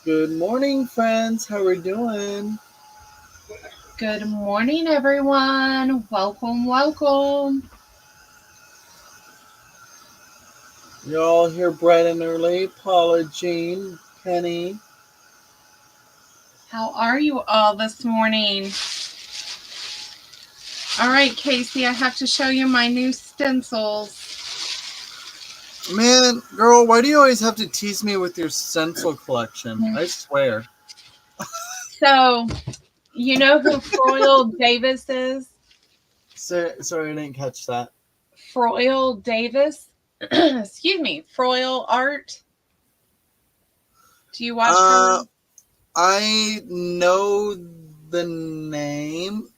Good morning, friends. How are we doing? Good morning, everyone. Welcome, welcome. You're all here bright and early. Paula, Jean, Penny. How are you all this morning? All right, Casey, I have to show you my new stencils. Man, girl, why do you always have to tease me with your stencil collection? I swear. So, you know who Froyle Davis is? Sorry, I didn't catch that. Froyle Davis. Excuse me, Froyle Art. Do you watch her? Uh, I know the name.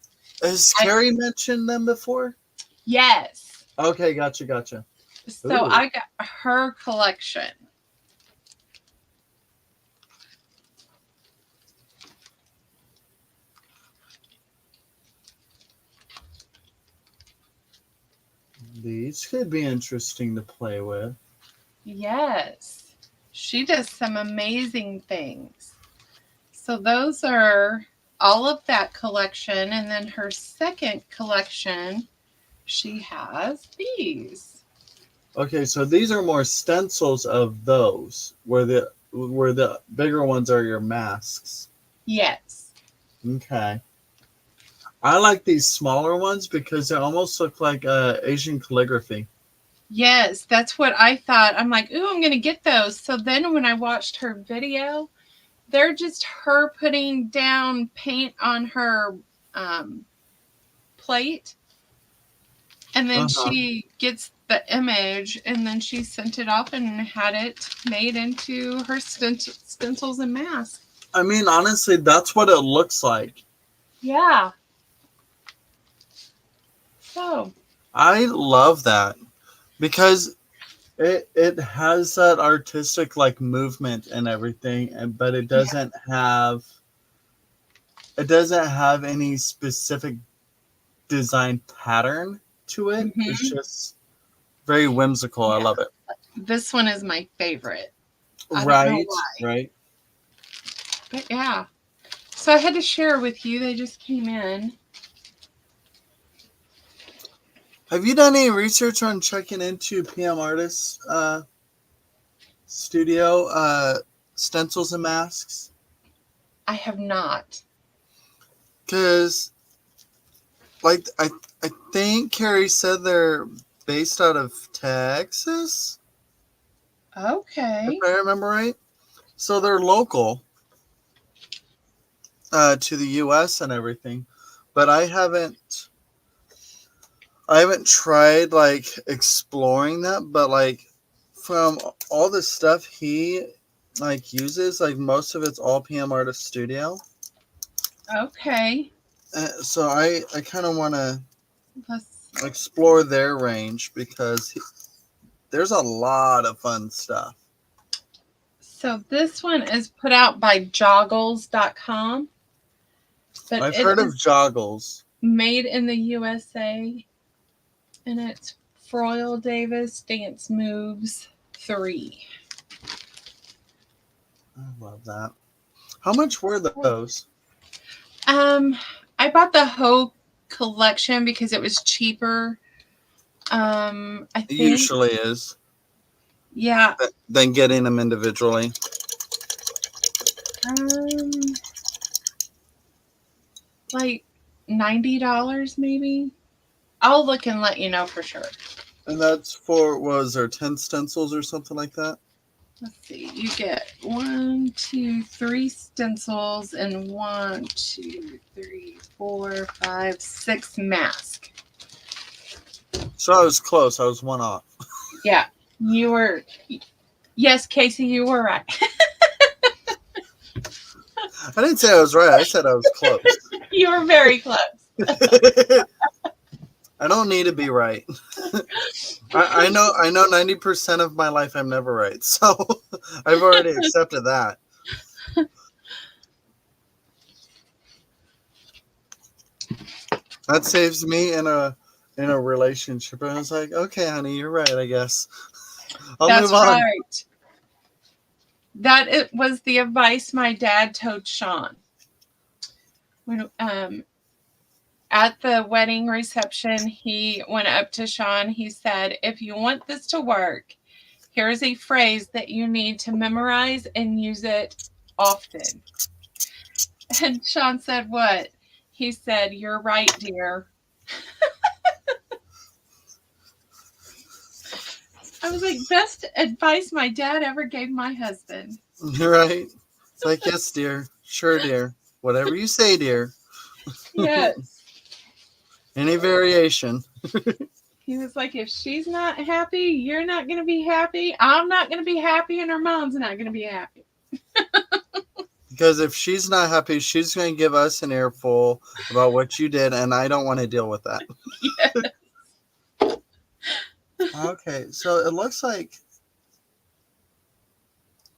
Has I, Carrie mentioned them before? yes. Okay, gotcha. So Ooh, I got her collection. these could be interesting to play with. Yes. She does some amazing things. So those are all of that collection. And then her second collection, she has these. Okay, so these are more stencils of those, where the bigger ones are your masks. Yes. Okay. I like these smaller ones because they almost look like Asian calligraphy. Yes, that's what I thought. I'm like, ooh, I'm going to get those. So then when I watched her video, they're just her putting down paint on her um, plate. And then Uh-huh. she gets the image and then she sent it off and had it made into her stencils and masks. I mean, honestly, that's what it looks like. Yeah. So, I love that because it has that artistic like movement and everything, but yeah. it doesn't have any specific design pattern to it. It's Hmm. just very whimsical. I Yeah. love it. This one is my favorite. I don't know Right, why, right. but yeah. So I had to share with you. They just came in. Have you done any research on checking into PM Artists studio stencils and masks? I have not. Because like I think Carrie said they're based out of Texas, if Okay. I remember right. So they're local to the U.S. and everything, but I haven't tried like exploring that, but like from all the stuff he like uses, like most of it's all PM Artist Studio. Okay. So I kind of want to Let's. explore their range because there's a lot of fun stuff. So this one is put out by joggles.com, but I've it heard of is joggles. made in the USA and it's Froyle Davis Dance Moves 3. I love that. How much were those? Um, I bought the whole collection because it was cheaper. I It think, usually is yeah, than getting them individually. um, like $90 maybe. I'll look and let you know for sure. And that's for, was there 10 stencils or something like that? Let's see. You get one, two, three stencils and one, two, three, four, five, six masks. So I was close. I was one off. Yeah, you were. Yes, Casey, you were right. I didn't say I was right. I said I was close. You were very close. I don't need to be right. I know 90% of my life I'm never right. So I've already accepted that. That saves me in a relationship. And I was like, okay, honey, you're right, I guess. I'll move That's on. right. that it was the advice my dad told Sean. When at the wedding reception, he went up to Sean. He said, "If you want this to work, here's a phrase that you need to memorize and use it often." And Sean said, "What?" He said, "You're right, dear." I was like, best advice my dad ever gave my husband. Right? It's like, yes, dear. Sure, dear. Whatever you say, dear. Yes. Any variation. He was like, if she's not happy, you're not going to be happy. I'm not going to be happy, and her mom's not going to be happy. Because if she's not happy, she's going to give us an earful about what you did, and I don't want to deal with that. Yes. Okay, so it looks like...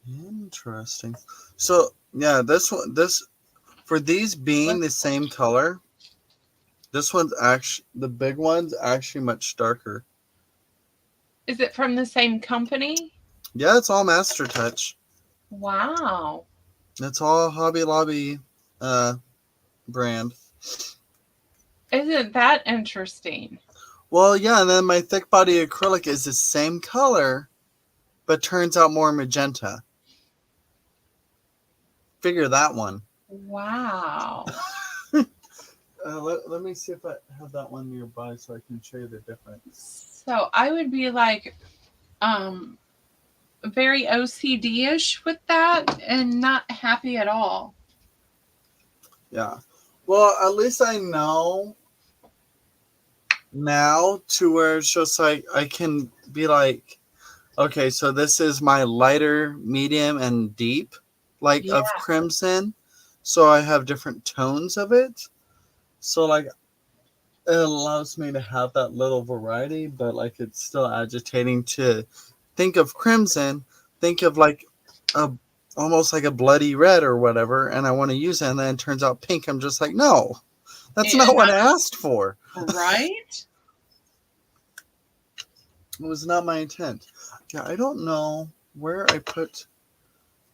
Interesting. So, yeah, this one, for these being the same color, this one's actually, the big one's actually much darker. Is it from the same company? Yeah, it's all Master Touch. Wow. It's all Hobby Lobby brand. Isn't that interesting? Well, yeah, and then my thick body acrylic is the same color, but turns out more magenta. Figure that one. Wow. Let me see if I have that one nearby so I can show you the difference. So I would be like very OCD-ish with that and not happy at all. Yeah. Well, at least I know now to where it's just like I can be like, okay, so this is my lighter, medium, and deep, like of crimson. So I have different tones of it. So like it allows me to have that little variety, but like it's still agitating to think of crimson, think of like a almost like a bloody red or whatever, and I want to use it, and then it turns out pink. I'm just like, no, that's not what I asked for. Right? It was not my intent. Yeah, I don't know where I put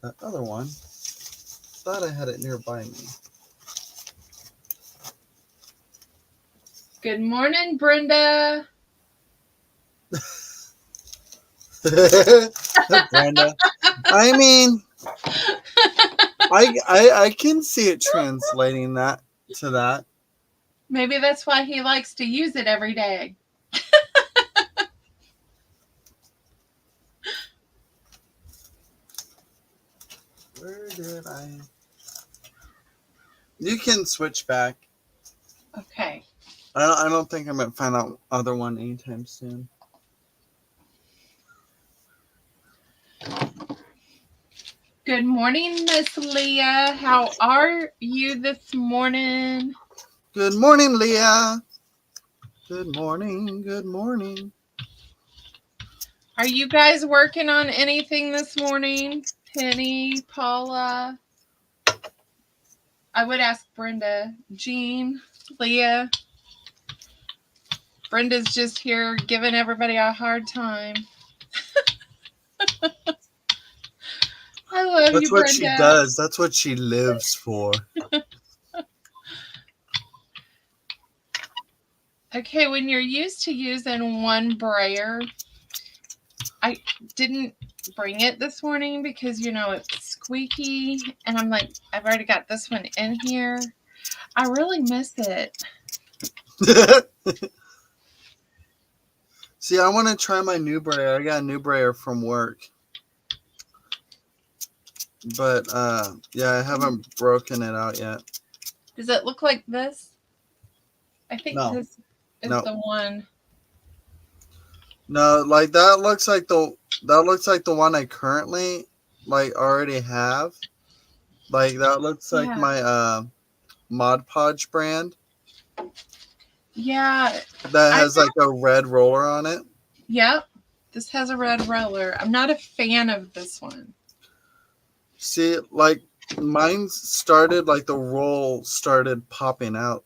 that other one. Thought I had it nearby me. Good morning, Brenda. Brenda. I mean, I can see it translating that to that. Maybe that's why he likes to use it every day. Where did I? You can switch back. Okay. I don't think I'm gonna find that other one anytime soon. Good morning, Miss Leah. How are you this morning? Good morning, Leah. Good morning. Good morning. Are you guys working on anything this morning? Penny, Paula? I would ask Brenda, Jean, Leah. Brenda's just here giving everybody a hard time. I love That's you, what Brenda. she does. That's what she lives for. Okay, when you're used to using one brayer, I didn't bring it this morning because, you know, it's squeaky. And I'm like, I've already got this one in here. I really miss it. See, I want to try my new brayer. I got a new brayer from work. But, yeah, I haven't broken it out yet. Does it look like this? I think this is the one. No, like that looks like the one I currently like already have. Like that looks like my Mod Podge brand. Yeah. That has like a red roller on it. Yep. This has a red roller. I'm not a fan of this one. See, like mine started like the roll started popping out.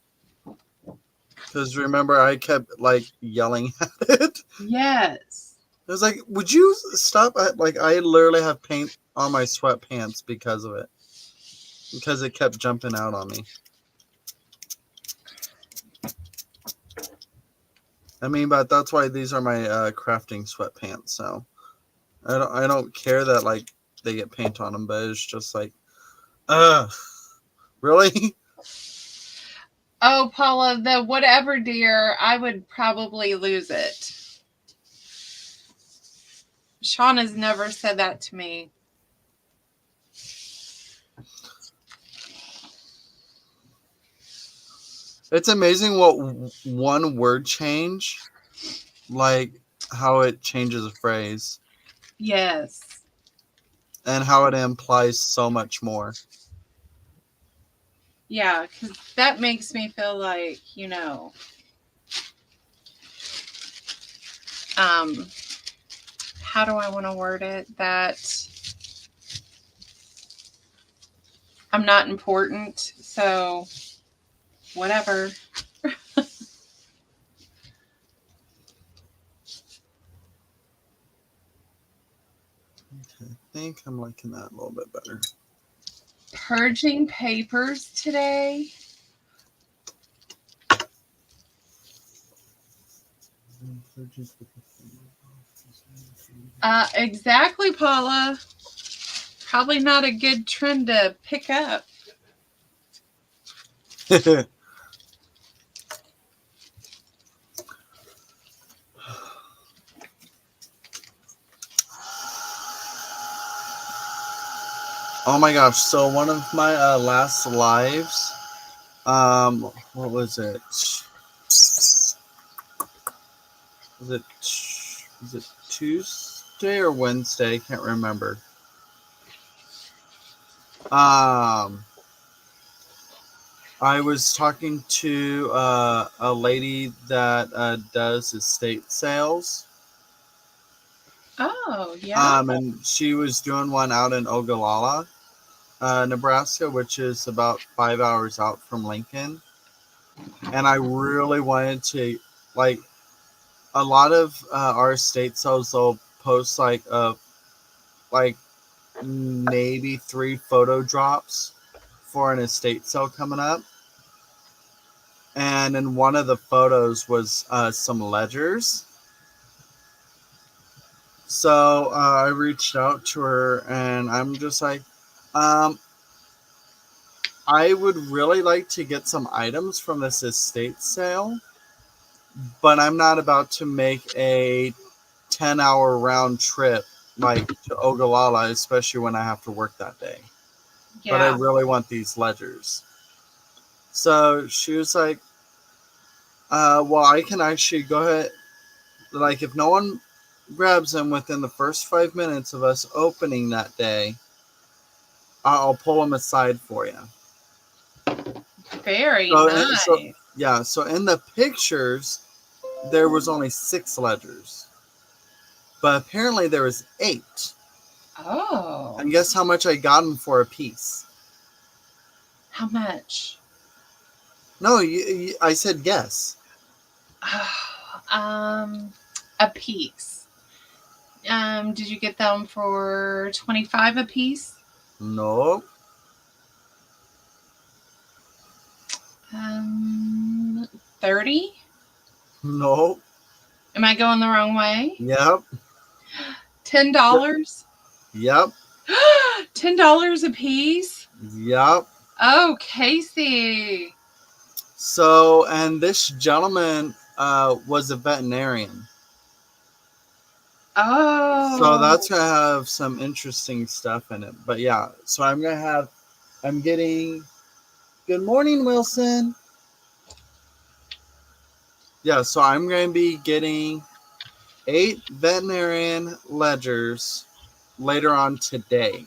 Because remember, I kept like yelling at it. Yes. It was like, would you stop? Like, I literally have paint on my sweatpants because of it. Because it kept jumping out on me. I mean, but that's why these are my crafting sweatpants. So I don't care that like they get paint on them, but it's just like, really? Oh, Paula, the whatever, dear, I would probably lose it. Shauna's never said that to me. It's amazing what one word change, like how it changes a phrase. Yes. And how it implies so much more. Yeah, because that makes me feel like, how do I want to word it? That I'm not important, so whatever. Okay, I think I'm liking that a little bit better. Purging papers today. Exactly, Paula. Probably not a good trend to pick up. Oh my gosh! So one of my last lives, what was it? Was it Tuesday or Wednesday? I can't remember. I was talking to a lady that does estate sales. Oh, yeah. And she was doing one out in Ogallala, Nebraska, which is about 5 hours out from Lincoln. And I really wanted to, like, a lot of our estate sales, they'll post like maybe 3 photo drops for an estate sale coming up. And in one of the photos was some ledgers. So I reached out to her and I'm just like, I would really like to get some items from this estate sale, but I'm not about to make a 10-hour round trip like to Ogallala, especially when I have to work that day. Yeah. But I really want these ledgers. So she was like, well, I can actually go ahead, like if no one grabs them within the first 5 minutes of us opening that day, I'll pull them aside for you. Very nice. So in the pictures, there was only 6 ledgers. But apparently there was 8. Oh. And guess how much I got them for a piece? How much? No, I said guess. A piece. Did you get them for $25 a piece? No. 30? No. Am I going the wrong way? Yep. $10? Yep. $10 a piece? Yep. Oh, Casey. So, and this gentleman was a veterinarian. Oh. So that's going to have some interesting stuff in it. But yeah, so I'm getting, good morning, Wilson. Yeah, so I'm going to be getting 8 veterinarian ledgers later on today.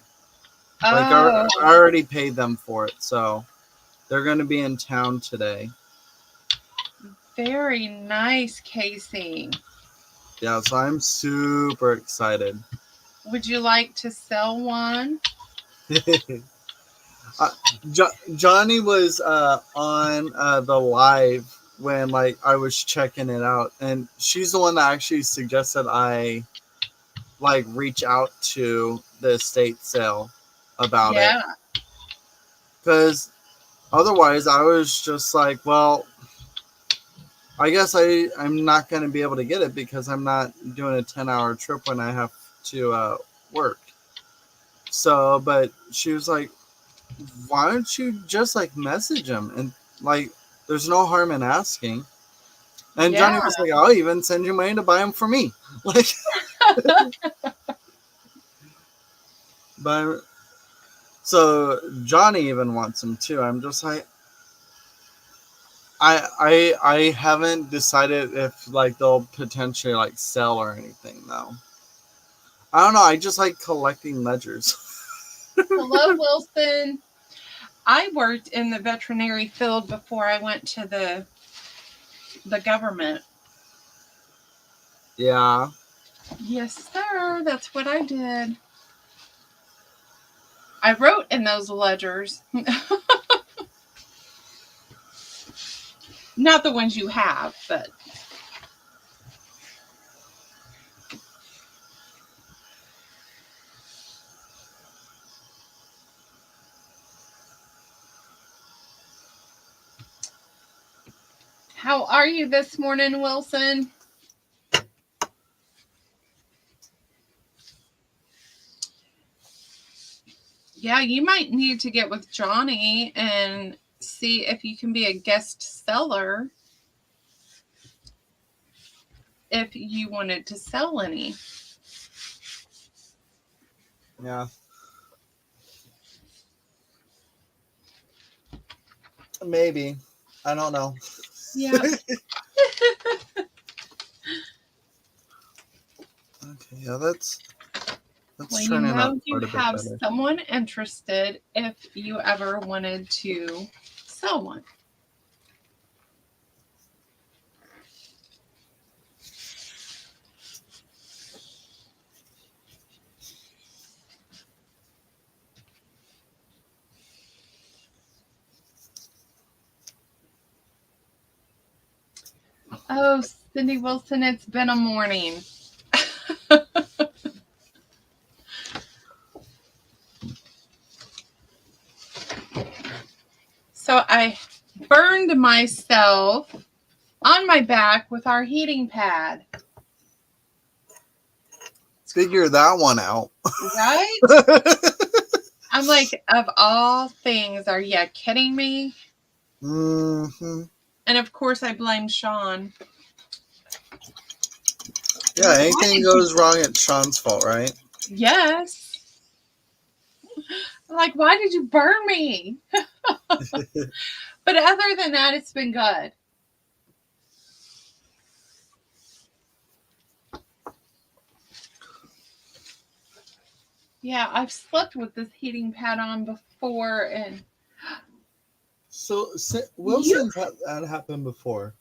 Like I already paid them for it, so they're going to be in town today. Very nice, Casey. Yeah, so I'm super excited. Would you like to sell one? Johnny was on the live when like I was checking it out, and she's the one that actually suggested I like reach out to the estate sale about it, Yeah. because otherwise I was just like, well, I guess I'm not going to be able to get it because I'm not doing a 10-hour trip when I have to work. So, but she was like, why don't you just like message him, and like there's no harm in asking. And Yeah. Johnny was like, I'll even send you money to buy them for me. Like, but so Johnny even wants them too. I'm just like, I haven't decided if like they'll potentially like sell or anything though. I don't know. I just like collecting ledgers. Hello, Wilson. I worked in the veterinary field before I went to the government. Yeah. Yes, sir. That's what I did. I wrote in those ledgers. Not the ones you have, but how are you this morning, Wilson? Yeah, you might need to get with Johnny and see if you can be a guest seller if you wanted to sell any. Yeah. Maybe. I don't know. Yeah. Okay. Yeah. That's Well, you turning out know you quite a bit have better. someone interested if you ever wanted to sell one. Oh, Cindy Wilson, it's been a morning. So I burned myself on my back with our heating pad. Figure that one out. Right? I'm like, of all things, are you kidding me? Mm-hmm. And of course, I blame Sean. Yeah, anything goes wrong, it's Sean's fault, right? Yes. I'm like, why did you burn me? But other than that, it's been good. Yeah, I've slept with this heating pad on before, and So Wilson's had that happened before.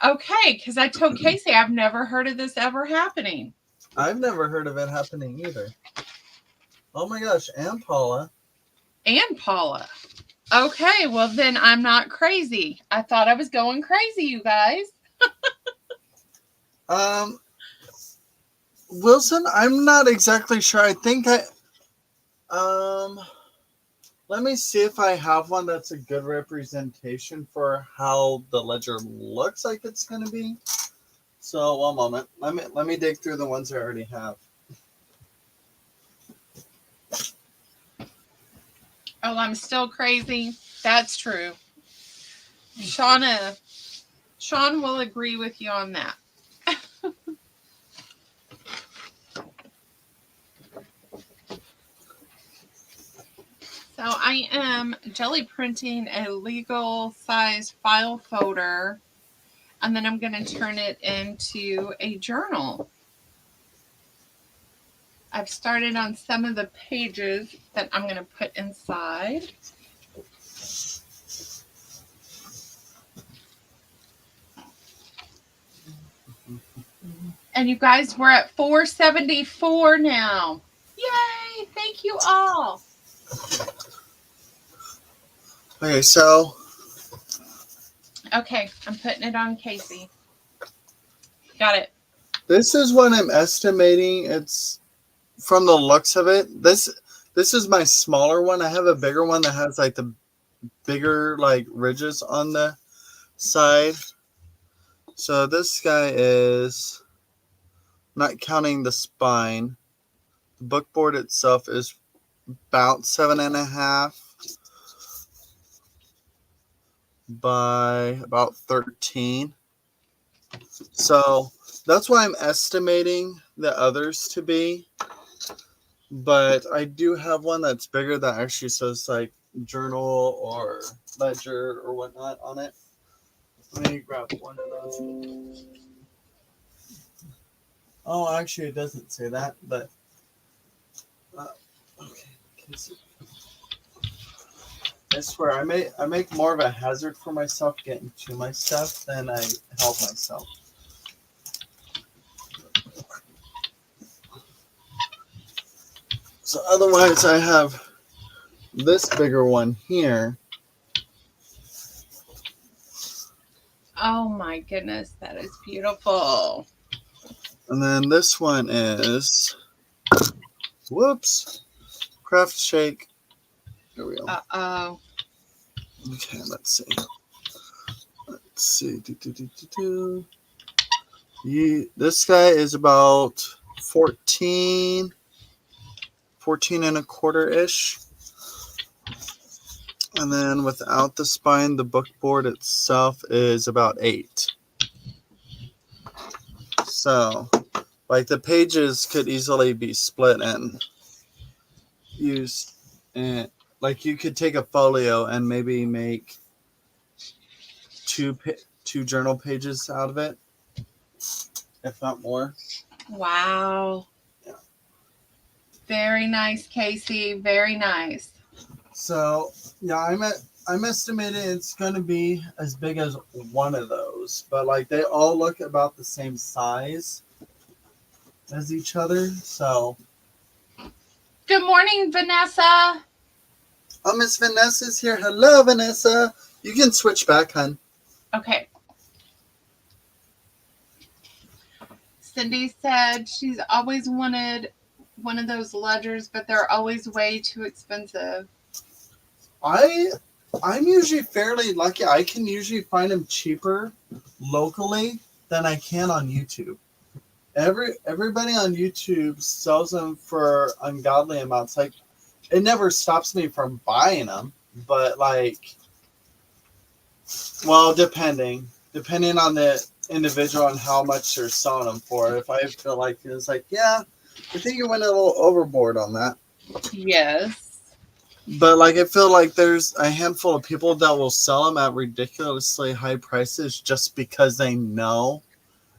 okay, because I told Casey I've never heard of this ever happening. I've never heard of it happening either. Oh my gosh, and Paula. And Paula. Okay, well then I'm not crazy. I thought I was going crazy, you guys. Wilson, I'm not exactly sure. I think let me see if I have one that's a good representation for how the ledger looks like it's going to be. So, one moment. Let me dig through the ones I already have. Oh, I'm still crazy. That's true. Sean will agree with you on that. So I am jelly printing a legal size file folder, and then I'm going to turn it into a journal. I've started on some of the pages that I'm going to put inside. And you guys, we're at 474 now. Yay! Thank you all. Okay, so. Okay, I'm putting it on Casey. Got it. This is what I'm estimating. It's from the looks of it, this is my smaller one. I have a bigger one that has like the bigger like ridges on the side. So this guy is not counting the spine. The book board itself is about 7.5 by about 13. So that's why I'm estimating the others to be. But I do have one that's bigger that actually says like journal or ledger or whatnot on it. Let me grab one of those. Oh, actually, it doesn't say that, but okay. I swear, I make more of a hazard for myself getting to my stuff than I help myself. So otherwise, I have this bigger one here. Oh my goodness, that is beautiful. And then this one is, whoops, Craft Shake. Here we go. Uh-oh. Okay, let's see. Let's see. This guy is about 14 and a quarter ish. And then without the spine, the book board itself is about 8. So, like the pages could easily be split and used. And like you could take a folio and maybe make two journal pages out of it, if not more. Wow. Yeah. Very nice, Casey. Very nice. So yeah, I'm estimating it's going to be as big as one of those, but like they all look about the same size as each other. So, Good morning, Vanessa. oh, Miss Vanessa's here. Hello, Vanessa. You can switch back, hon. Okay. Cindy said she's always wanted one of those ledgers, but they're always way too expensive. I'm usually fairly lucky. I can usually find them cheaper locally than I can on YouTube. Everybody on YouTube sells them for ungodly amounts. Like, it never stops me from buying them, but like, well, depending on the individual and how much they're selling them for. If I feel like it's like, yeah, I think you went a little overboard on that. Yes. But like, I feel like there's a handful of people that will sell them at ridiculously high prices just because they know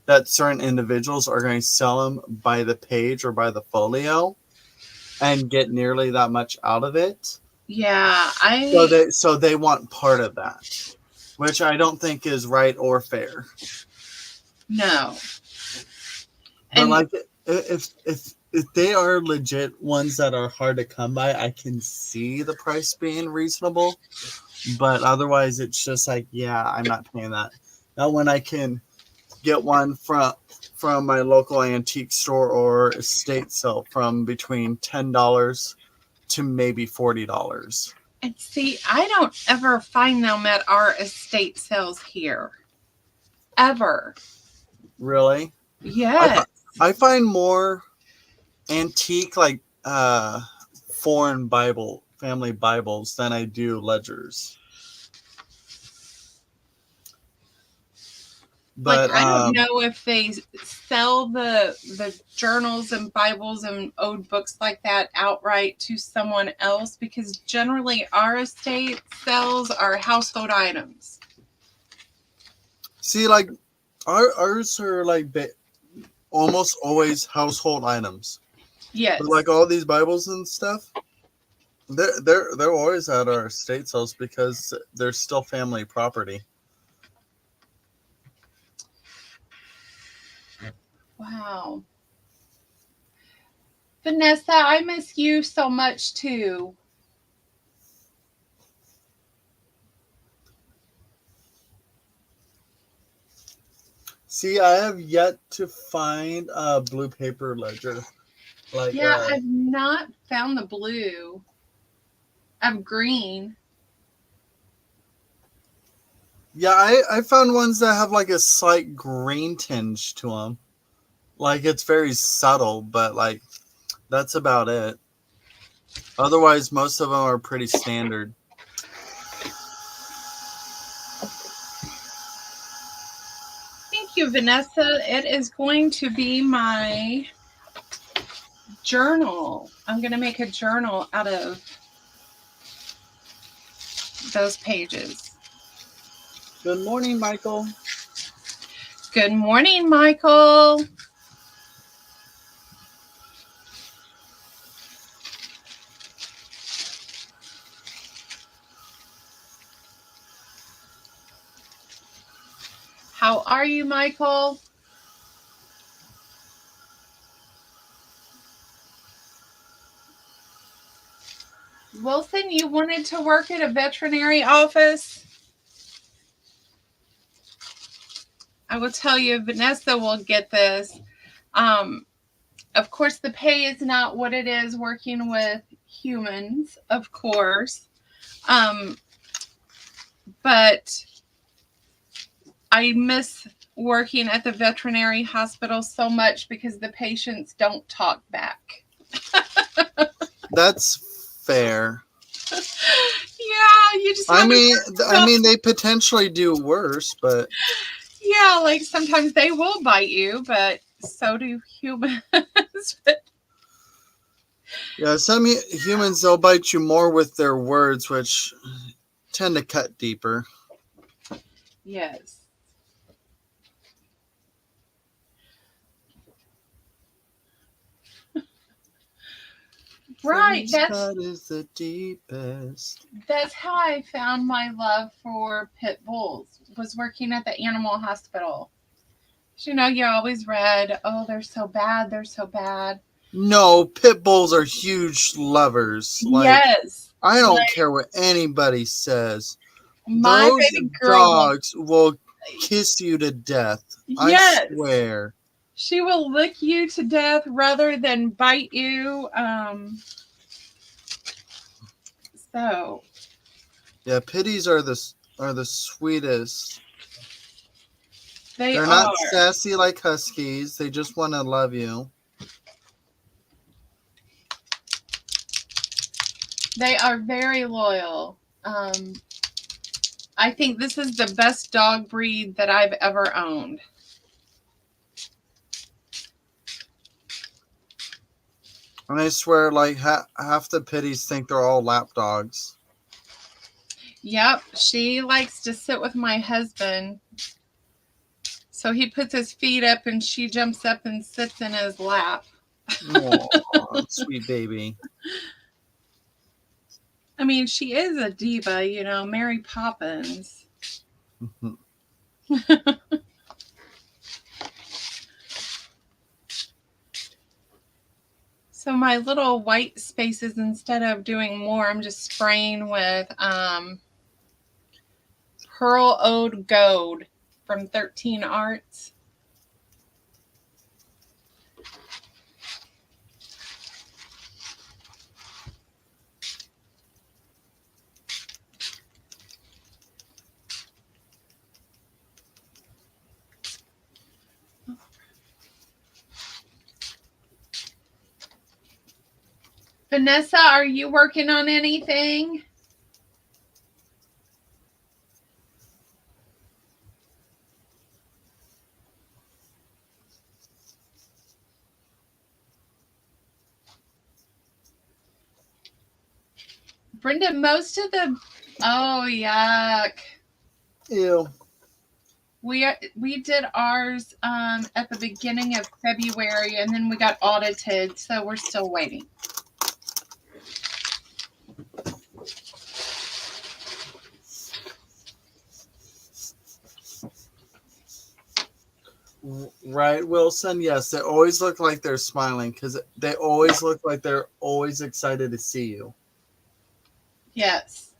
that certain individuals are going to sell them by the page or by the folio and get nearly that much out of it. Yeah, so they want part of that, which I don't think is right or fair. No. But like, if they are legit ones that are hard to come by, I can see the price being reasonable. But otherwise, it's just like, yeah, I'm not paying that. Now, when I can get one from my local antique store or estate sale from between $10 to maybe $40. And see, I don't ever find them at our estate sales here. Ever. Really? Yes. I find more antique, like foreign family Bibles than I do ledgers. But like, I don't know if they sell the journals and Bibles and old books like that outright to someone else, because generally our estate sells our household items. See, like ours are like almost always household items. Yes. But like all these Bibles and stuff, they're always at our estate sales because they're still family property. Wow. Vanessa, I miss you so much too. See, I have yet to find a blue paper ledger. Like, Yeah, I've not found the blue. I've green. yeah, I found ones that have like a slight green tinge to them. Like, it's very subtle, but like, that's about it. Otherwise, most of them are pretty standard. Thank you, Vanessa. It is going to be my journal. I'm going to make a journal out of those pages. Good morning, Michael. Good morning, Michael. How are you, Michael? Wilson, you wanted to work at a veterinary office? I will tell you, Vanessa will get this. Of course, the pay is not what it is working with humans, of course. Um, but I miss working at the veterinary hospital so much because the patients don't talk back. That's fair. Yeah, you just I want mean, to. they potentially do worse, but Yeah, like sometimes they will bite you, but so do humans. yeah, some humans they'll bite you more with their words, which tend to cut deeper. Yes. Right. First cut is the deepest. That's how I found my love for pit bulls. Was working at the animal hospital. You know, you always read, "Oh, they're so bad. They're so bad." No, pit bulls are huge lovers. Like, Yes. I don't Like, care what anybody says. my Those baby girl will. dogs will kiss you to death. I Yes. swear. She will lick you to death rather than bite you. So Yeah, pitties are the sweetest. they They're are. not sassy like huskies. They just want to love you. They are very loyal. I think this is the best dog breed that I've ever owned. And I swear, like half the pitties think they're all lap dogs. Yep, she likes to sit with my husband. So he puts his feet up and she jumps up and sits in his lap. Oh, sweet baby. I mean, she is a diva, you know, Mary Poppins. So my little white spaces, instead of doing more, I'm just spraying with Pearl Ode Gold from 13 Arts. Vanessa, are you working on anything? Brenda, most of the oh yuck. Ew. We did ours at the beginning of February, and then we got audited, so we're still waiting. Right, Wilson? Yes, they always look like they're smiling because they always look like they're always excited to see you. Yes.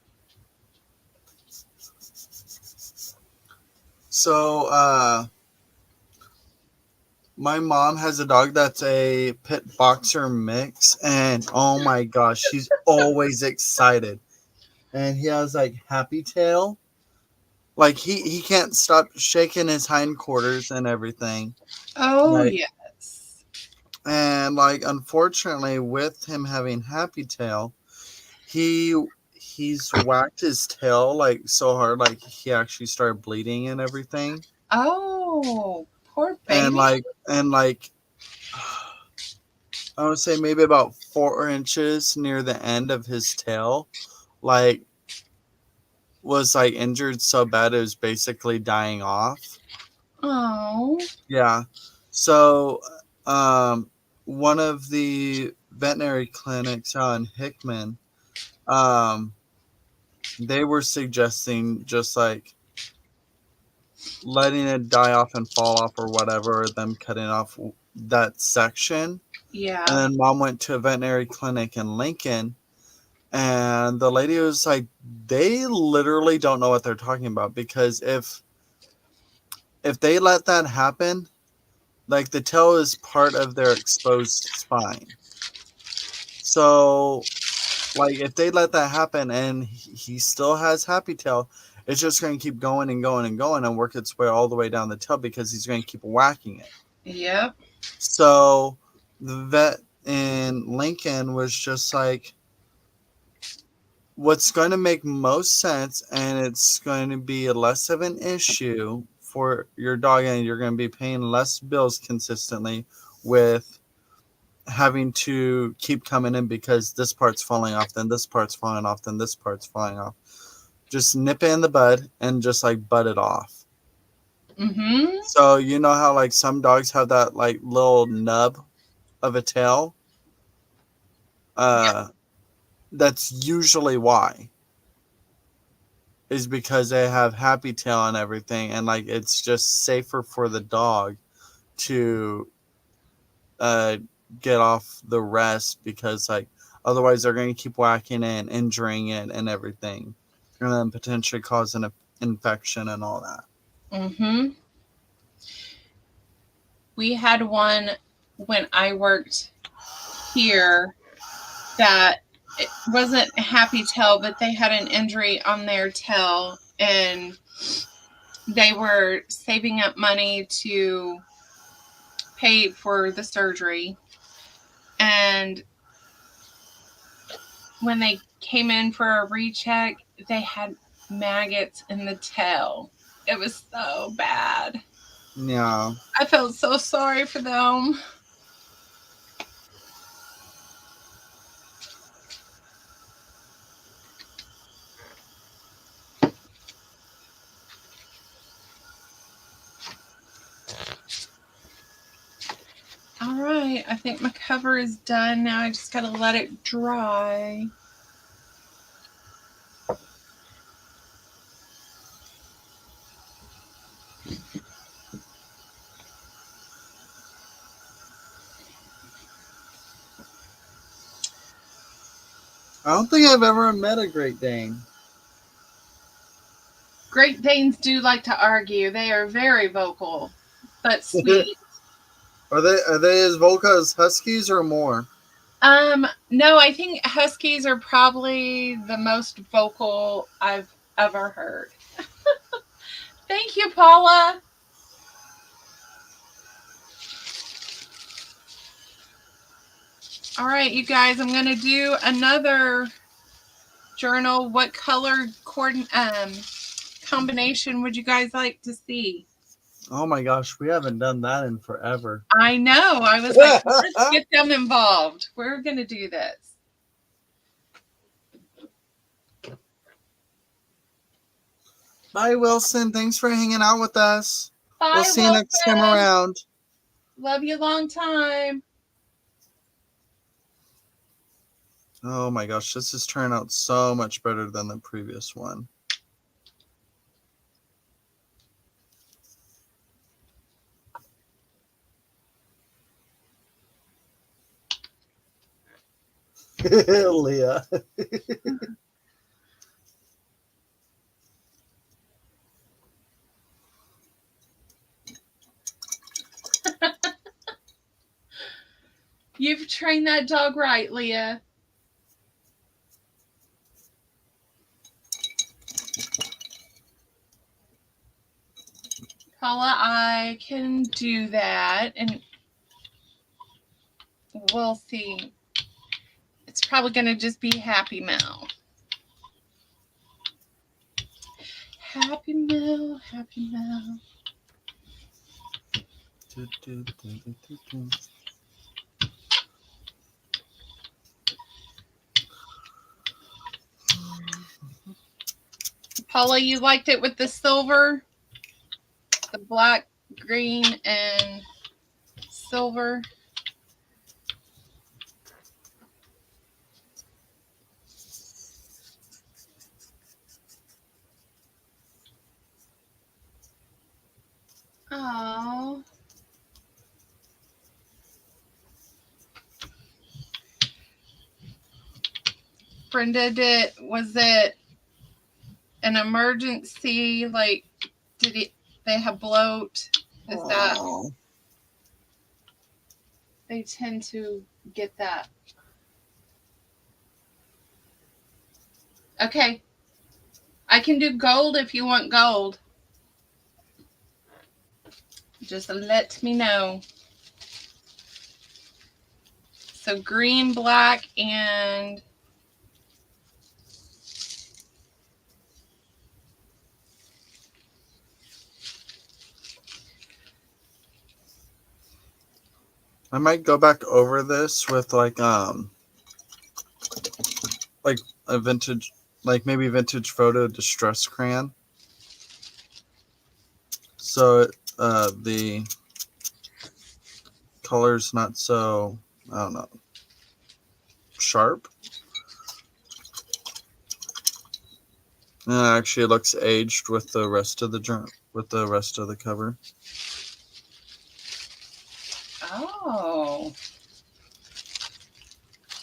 So, my mom has a dog that's a pit boxer mix, and oh my gosh, he's always excited. And he has like happy tail. Like he can't stop shaking his hindquarters and everything. Oh, Like yes. and like unfortunately with him having happy tail, he he's whacked his tail like so hard like he actually started bleeding and everything. Oh, poor And baby. I would say maybe about 4 inches near the end of his tail, like was like injured so bad it was basically dying off. Oh, Yeah. So, one of the veterinary clinics out in Hickman, um, they were suggesting just like letting it die off and fall off or whatever, or them cutting off that section. And yeah. then mom went to a veterinary clinic in Lincoln, and the lady was like, they literally don't know what they're talking about because if they let that happen, like the tail is part of their exposed spine. So, like, if they let that happen and he still has happy tail, it's just going to keep going and going and going and work its way all the way down the tail because he's going to keep whacking it. Yep. So, the vet in Lincoln was just like, what's going to make most sense and it's going to be less of an issue for your dog and you're going to be paying less bills consistently with having to keep coming in because this part's falling off, then this part's falling off, then this part's falling off. Just nip it in the bud and just like butt it off. Mm-hmm. So you know how like some dogs have that like little nub of a tail? Yeah. Uh that's usually why. Is because they have happy tail and everything and like it's just safer for the dog to uh get off the rest because like otherwise they're going to keep whacking it and injuring it and everything and then potentially cause an infection and all that. Mm-hmm. We had one when I worked here that it wasn't a happy tail, but they had an injury on their tail and they were saving up money to pay for the surgery. And when they came in for a recheck, they had maggots in the tail. It was so bad. Yeah. I felt so sorry for them. All right, I think my cover is done. Now I just got to let it dry. I don't think I've ever met a Great Dane. Great Danes do like to argue. They are very vocal, but sweet. Are they as vocal as huskies or more? No, I think Huskies are probably the most vocal I've ever heard. Thank you, Paula. All right, you guys, I'm going to do another journal. What color combination would you guys like to see? Oh my gosh, we haven't done that in forever. I know. I was like, let's get them involved. We're going to do this. Bye, Wilson. Thanks for hanging out with us. We'll Bye, see you next time Wilson. around. Love you long time. Oh my gosh, this is turning out so much better than the previous one. Leah. You've trained that dog right, Leah. Paula, I can do that, and we'll see. It's probably going to just be Happy Meal. Happy Meal, Happy Meal. Paula, you liked it with the silver, the black, green, and silver. Oh. Brenda, was it an emergency? Like, they have bloat? Is that they tend to get that? Okay, I can do gold if you want gold. Just let me know. So green, black, and I might go back over this with like a vintage, like maybe vintage photo distress crayon. So the color's not so, I don't know, sharp. And actually, it looks aged with the rest of the cover. Oh.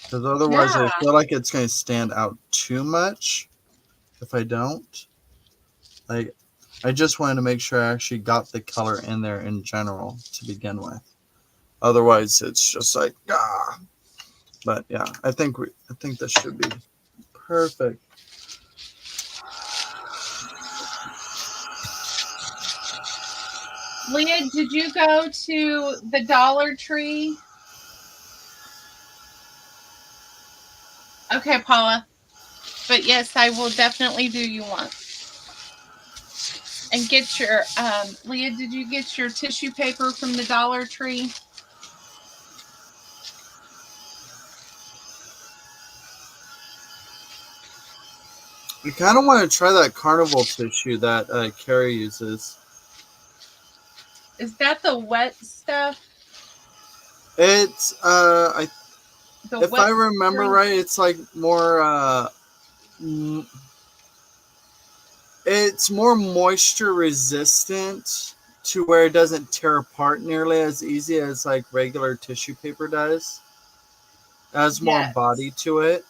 Because otherwise, I feel like it's going to stand out too much if I don't. Like, I just wanted to make sure I actually got the color in there in general to begin with. Otherwise, it's just like, ah. But yeah, I think this should be perfect. Leah, did you go to the Dollar Tree? Okay, Paula. But yes, I will definitely do you one. And get your, Leah, did you get your tissue paper from the Dollar Tree? I kind of want to try that carnival tissue that Carrie uses. Is that the wet stuff? It's if I remember right, it's like more it's more moisture resistant to where it doesn't tear apart nearly as easy as like regular tissue paper does. It has more body to it.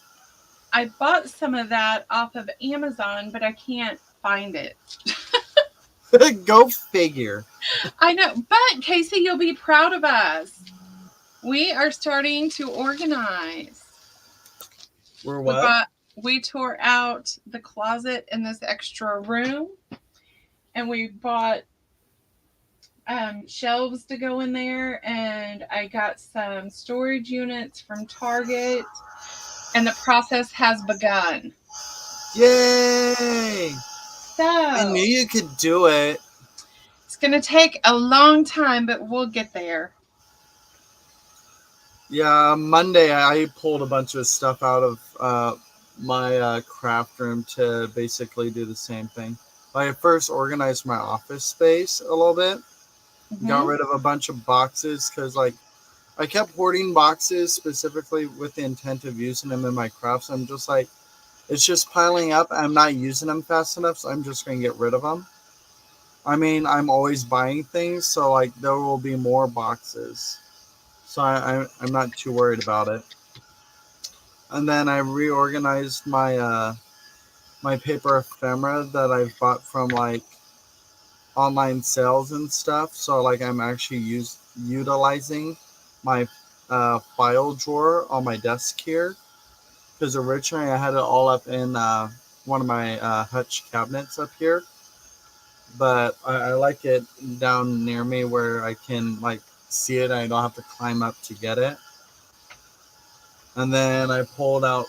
I bought some of that off of Amazon, but I can't find it. Go figure. I know, but Casey, you'll be proud of us. We are starting to organize. We're what? We tore out the closet in this extra room, and we bought shelves to go in there, and I got some storage units from Target, and the process has begun. Yay! So I knew you could do it. It's going to take a long time, but we'll get there. Yeah, Monday I pulled a bunch of stuff out of my craft room to basically do the same thing. I first organized my office space a little bit. Got rid of a bunch of boxes because like I kept hoarding boxes specifically with the intent of using them in my crafts. I'm just like, it's just piling up. I'm not using them fast enough, so I'm just going to get rid of them. I mean, I'm always buying things, so like there will be more boxes. So I'm not too worried about it. And then I reorganized my my paper ephemera that I've bought from like online sales and stuff. So like I'm actually utilizing my file drawer on my desk here because originally I had it all up in one of my hutch cabinets up here, but I like it down near me where I can like see it and I don't have to climb up to get it. And then I pulled out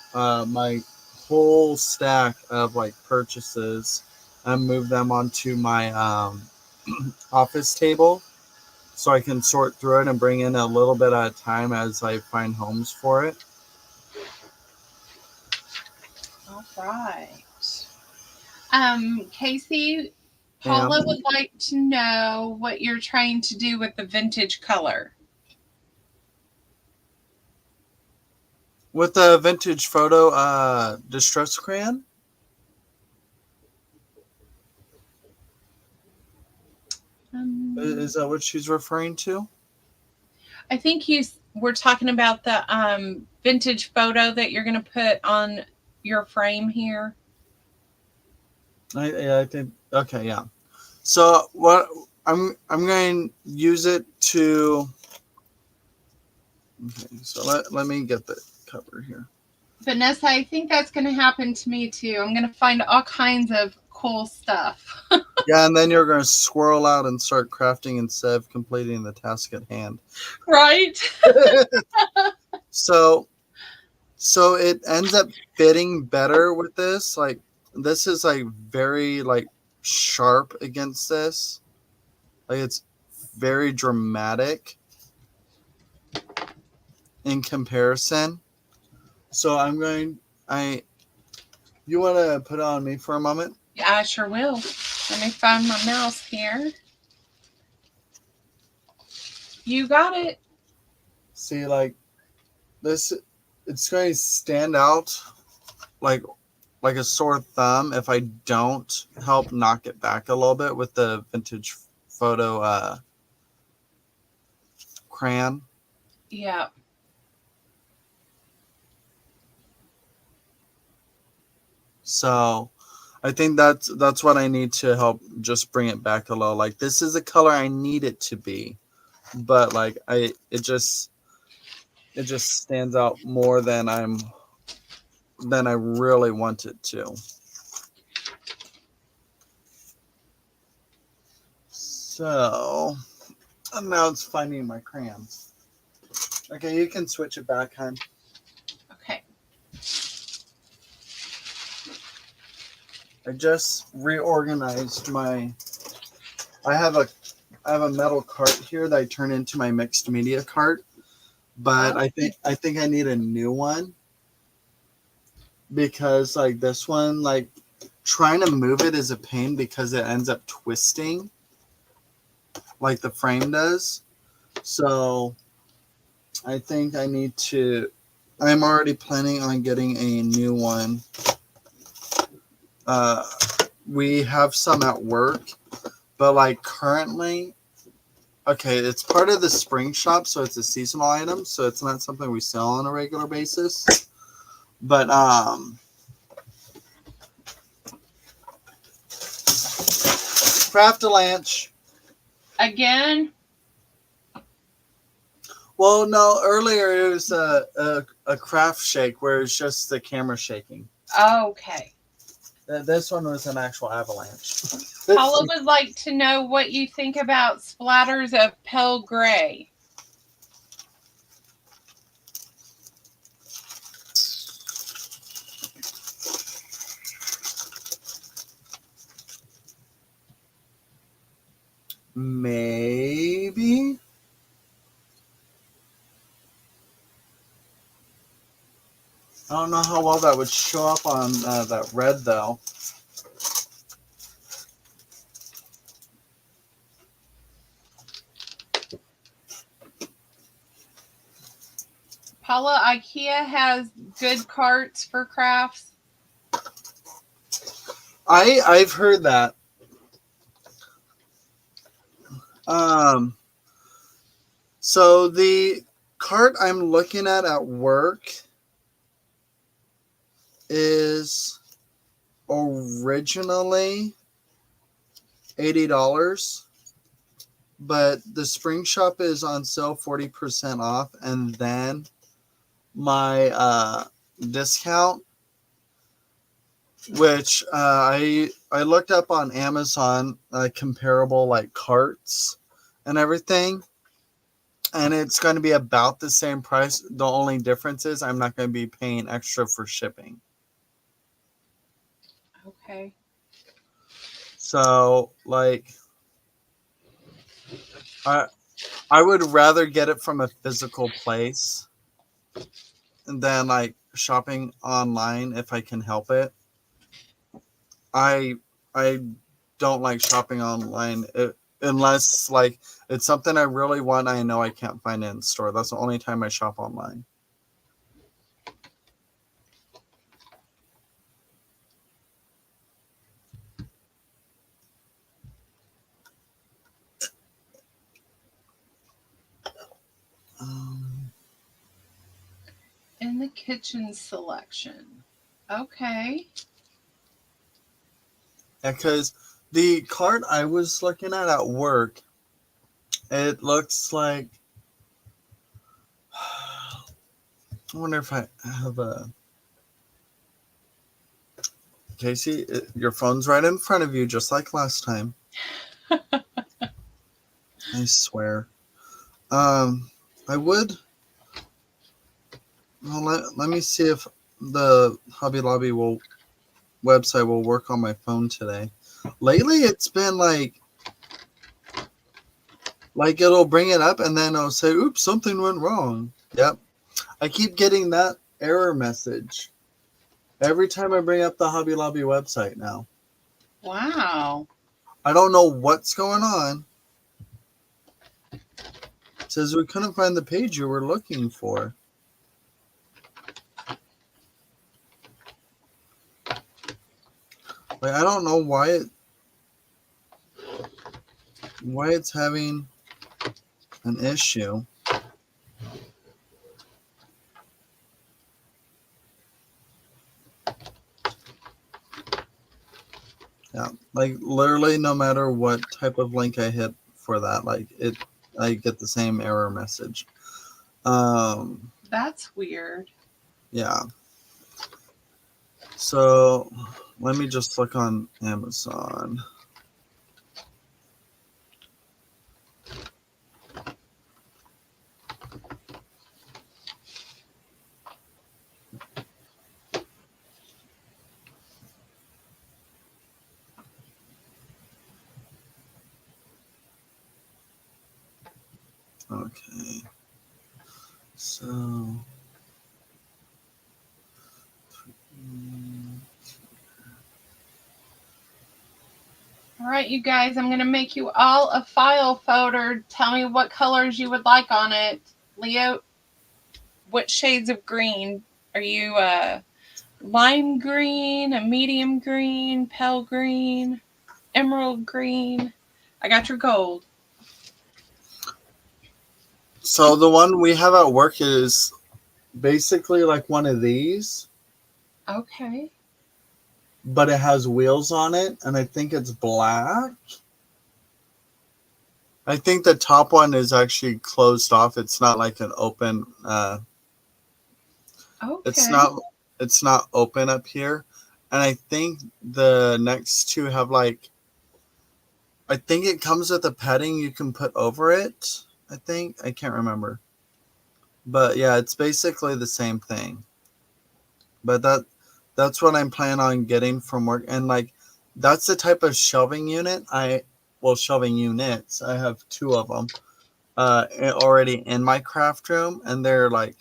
my whole stack of like purchases and moved them onto my office table so I can sort through it and bring in a little bit at a time as I find homes for it. All right. Casey, And Paula would like to know what you're trying to do with the vintage color. with the vintage photo distress crayon, is that what she's referring to? I think we're talking about the vintage photo that you're going to put on your frame here. I think okay, yeah. So what I'm going to use it to. Okay, so let me get the cover here. Vanessa, I think that's going to happen to me too. I'm going to find all kinds of cool stuff. Yeah, and then you're going to swirl out and start crafting instead of completing the task at hand. Right? So it ends up fitting better with this. Like this is like very like sharp against this. Like it's very dramatic in comparison. So you want to put it on me for a moment? Yeah, I sure will. Let me find my mouse here. You got it. See, like this, it's going to stand out like a sore thumb if I don't help knock it back a little bit with the vintage photo crayon. Yeah. So I think that's what I need to help just bring it back a little. Like this is the color I need it to be, but like it just stands out more than I really want it to. So and now it's finding my crayons. Okay, you can switch it back, hon. Okay. I just reorganized my. I have a metal cart here that I turn into my mixed media cart, but Oh. I think I need a new one because like this one, like trying to move it is a pain because it ends up twisting like the frame does. So I think I need to. I'm already planning on getting a new one. We have some at work, but like currently, okay, it's part of the spring shop, so it's a seasonal item, so it's not something we sell on a regular basis. But Craft-A-Lanch. Again? Well, no, earlier it was a craft shake where it's just the camera shaking. Okay. This one was an actual avalanche. Paula would like to know what you think about splatters of pale gray. Maybe. I don't know how well that would show up on that red, though. Paula, IKEA has good carts for crafts. I've heard that. So the cart I'm looking at work is originally $80. but the spring shop is on sale 40% off, and then my discount, which I looked up on Amazon, comparable like carts and everything, and it's going to be about the same price. The only difference is I'm not going to be paying extra for shipping. Okay. So like I I would rather get it from a physical place than like shopping online if I can help it. I I don't like shopping online unless like it's something I really want. I know I can't find it in store. That's the only time I shop online. Um, In the kitchen selection. Okay. because the card I was looking at work, it looks like. I wonder if I have a. Casey, your phone's right in front of you, just like last time. I swear. Um, I would. Well, let me see if the Hobby Lobby website will work on my phone today. Lately, it's been like it'll bring it up and then it'll say, "Oops, something went wrong." Yep, I keep getting that error message every time I bring up the Hobby Lobby website now. Wow. I don't know what's going on. It says we couldn't find the page you were looking for. Like I don't know why it's having an issue. Yeah, like literally, no matter what type of link I hit for that, I get the same error message. Um, That's weird. yeah. So let me just look on Amazon. Okay. So. All right, you guys, I'm going to make you all a file folder. Tell me what colors you would like on it. Leo, what shades of green? Are you lime green, a medium green, pale green, emerald green? I got your gold. So the one we have at work is basically like one of these, Okay. but it has wheels on it, and I think it's black. I think the top one is actually closed off. It's not like an open. It's Okay. not. It's not open up here, and I think the next two have like. I think it comes with a padding you can put over it. I think I can't remember, but yeah, it's basically the same thing. But that's what I'm planning on getting from work, and like that's the type of shelving unit shelving units. I have two of them already in my craft room, and they're like,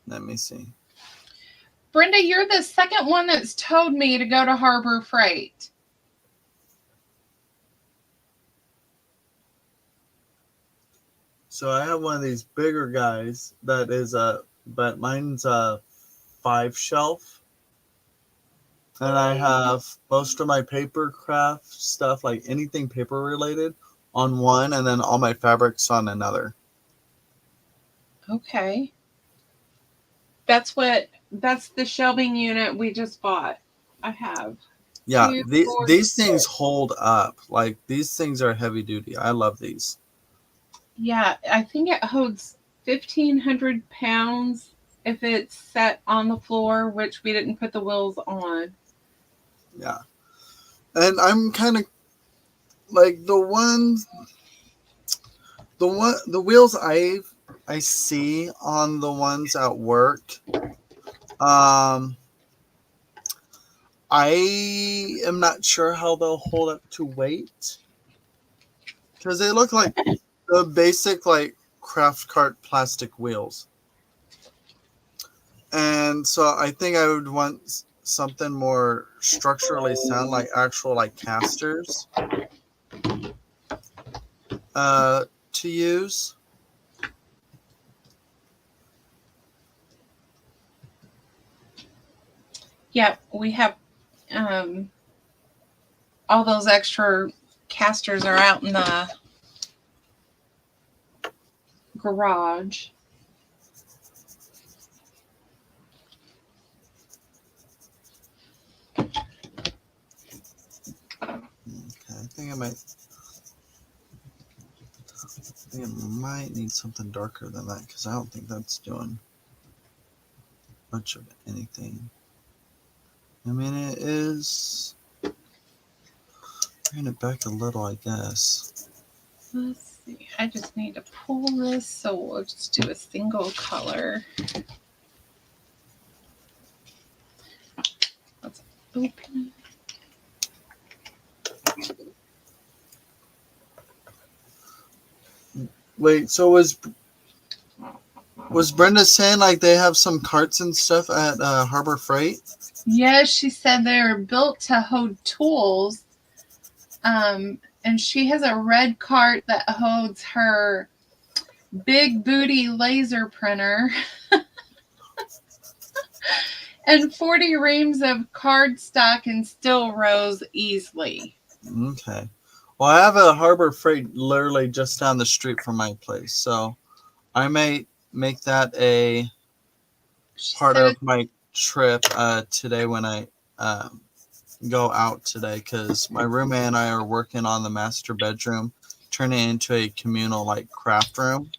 let me see. Brenda, you're the second one that's told me to go to Harbor Freight. So I have one of these bigger guys that is but mine's a 5 shelf, and I have most of my paper craft stuff, like anything paper related, on one, and then all my fabrics on another. Okay. That's the shelving unit we just bought. I have. Yeah, two, four, these things six. hold up. Like these things are heavy duty. I love these. Yeah, I think it holds 1,500 pounds if it's set on the floor, which we didn't put the wheels on. Yeah. And I'm kind of like the wheels I see on the ones at work. Um I am not sure how they'll hold up to weight because they look like the basic like craft cart plastic wheels. And so I think I would want something more structurally sound, like actual like casters, to use. Yep, we have um, all those extra casters are out in the garage. Okay, I think I might need something darker than that because I don't think that's doing much of anything. I mean, it is. Bring it back a little, I guess. Let's see. I just need to pull this, so we'll just do a single color. Let's open. Wait, so was Brenda saying like they have some carts and stuff at Harbor Freight? Yes, she said they're built to hold tools. And she has a red cart that holds her big booty laser printer and 40 reams of cardstock and still rows easily. Okay. Well, I have a Harbor Freight literally just down the street from my place, so I may make that a She part said of it's my trip today when I um, go out today because my roommate and I are working on the master bedroom, turning it into a communal like craft room.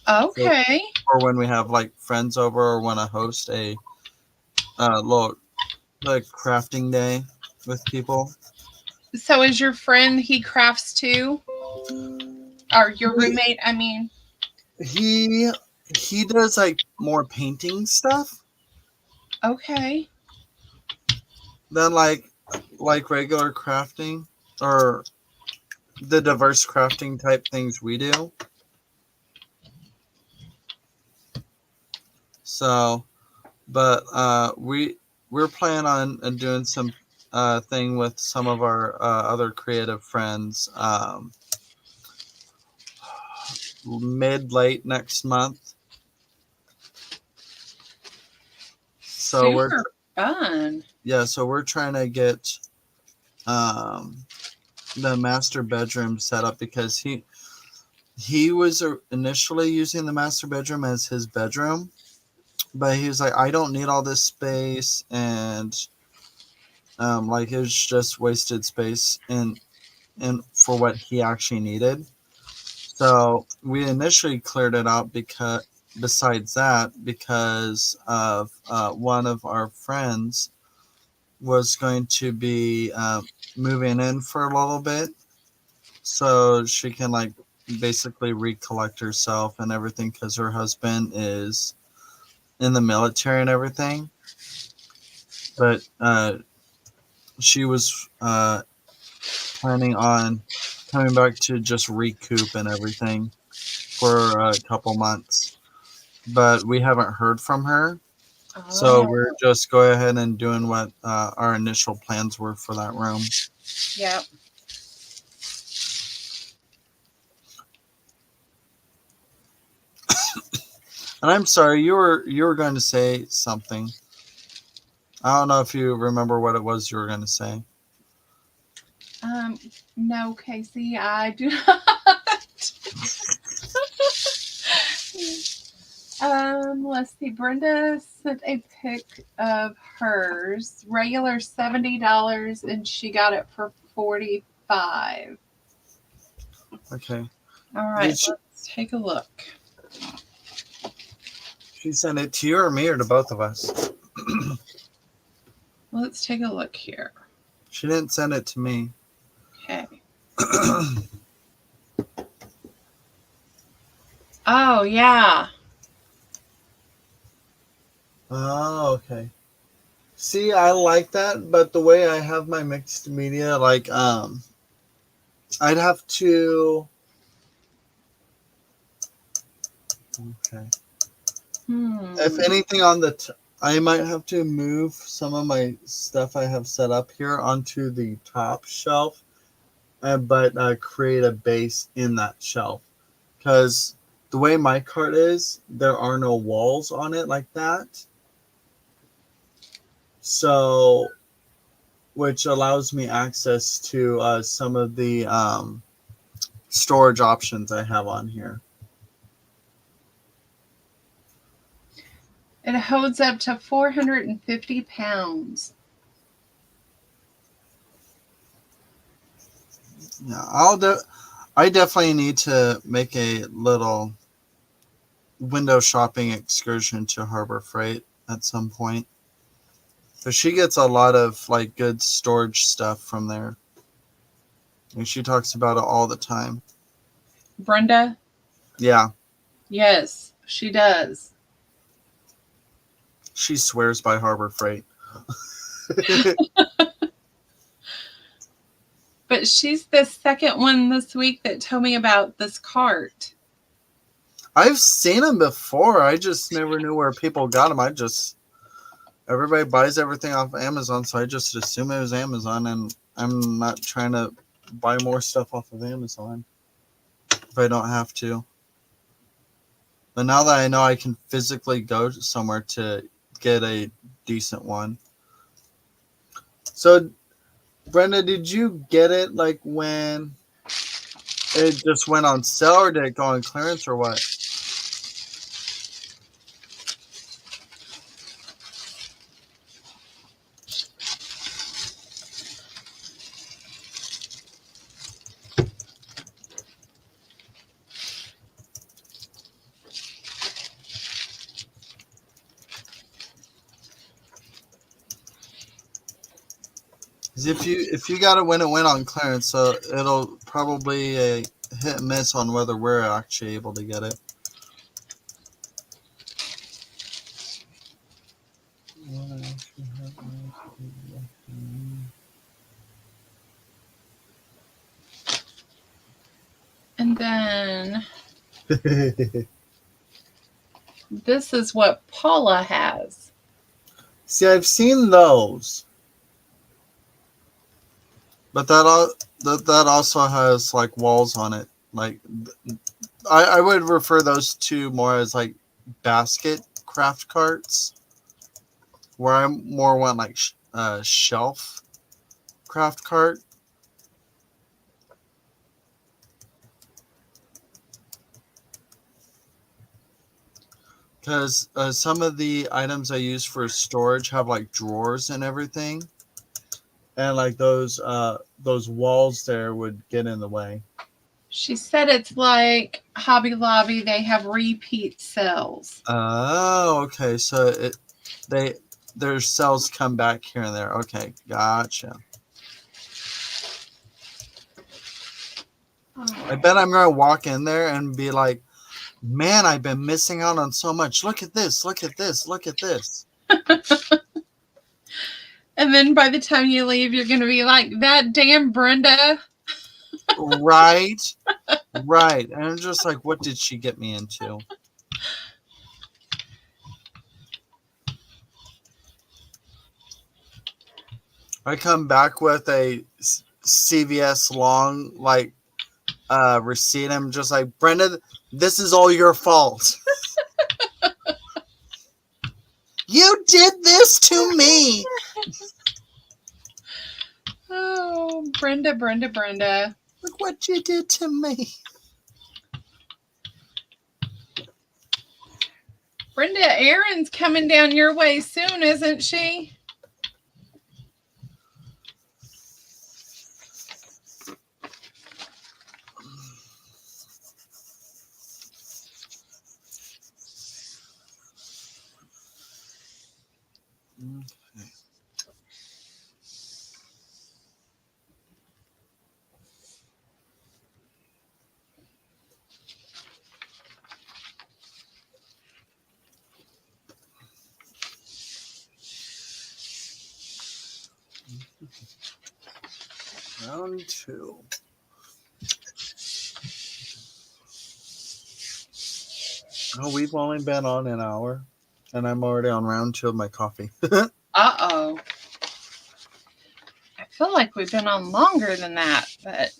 So, okay. or when we have like friends over or want to host a little like crafting day with people. So is your friend, he crafts too? Or your He roommate, I mean? he, he does like more painting stuff Okay. than like regular crafting or the diverse crafting type things we do. So, but we're planning on doing some thing with some of our other creative friends mid late next month. So Super fun. so we're trying to get um, the master bedroom set up because he was initially using the master bedroom as his bedroom, but he was like, I don't need all this space, and like it was just wasted space and for what he actually needed. So we initially cleared it out because besides that, because of one of our friends was going to be moving in for a little bit, so she can like basically recollect herself and everything because her husband is in the military and everything. But she was planning on coming back to just recoup and everything for a couple months, but we haven't heard from her. So Oh, we're just go ahead and doing what our initial plans were for that room. yep. And I'm sorry, you were going to say something. I don't know if you remember what it was you were going to say. Um, no, Casey, I do not. Let's see. Brenda sent a pic of hers. Regular $70, and she got it for 45. Okay. All right, let's take a look. She sent it to you or me or to both of us? Let's take a look here. She didn't send it to me. Okay. Oh, yeah. Oh, okay. See, I like that, but the way I have my mixed media, like, I'd have to. Okay. If anything, I might have to move some of my stuff I have set up here onto the top shelf, but create a base in that shelf. Because the way my cart is, there are no walls on it like that. So, which allows me access to some of the storage options I have on here. It holds up to 450 pounds. Yeah, I definitely need to make a little window shopping excursion to Harbor Freight at some point. But she gets a lot of like good storage stuff from there. And she talks about it all the time. Brenda? Yeah. Yes, she does. She swears by Harbor Freight. But she's the second one this week that told me about this cart. I've seen them before. I just never knew where people got them. Everybody buys everything off Amazon, so I just assume it was Amazon, and I'm not trying to buy more stuff off of Amazon if I don't have to. But now that I know I can physically go somewhere to get a decent one. So, Brenda, did you get it like when it just went on sale, or did it go on clearance, or what? If you got it when it went on clearance, so it'll probably a hit and miss on whether we're actually able to get it. And then this is what Paula has. See, I've seen those, but that also has like walls on it. Like, I would refer those to more as like basket craft carts, where I more want like shelf craft cart. Because some of the items I use for storage have like drawers and everything, and like those walls there would get in the way. She said it's like Hobby Lobby. They have repeat sales. Oh, okay. So their cells come back here and there. Okay, gotcha. I bet I'm gonna walk in there and be like, man, I've been missing out on so much. Look at this, look at this, look at this. And then by the time you leave, you're going to be like, that damn Brenda. Right. Right. And I'm just like, what did she get me into? I come back with a CVS long, like, receipt. I'm just like, Brenda, this is all your fault. You did this to me. Oh, Brenda, Brenda, Brenda. Look what you did to me. Brenda Aaron's coming down your way soon, isn't she? Okay. Round two. Oh, we've only been on an hour, and I'm already on round two of my coffee. Uh-oh. I feel like we've been on longer than that, but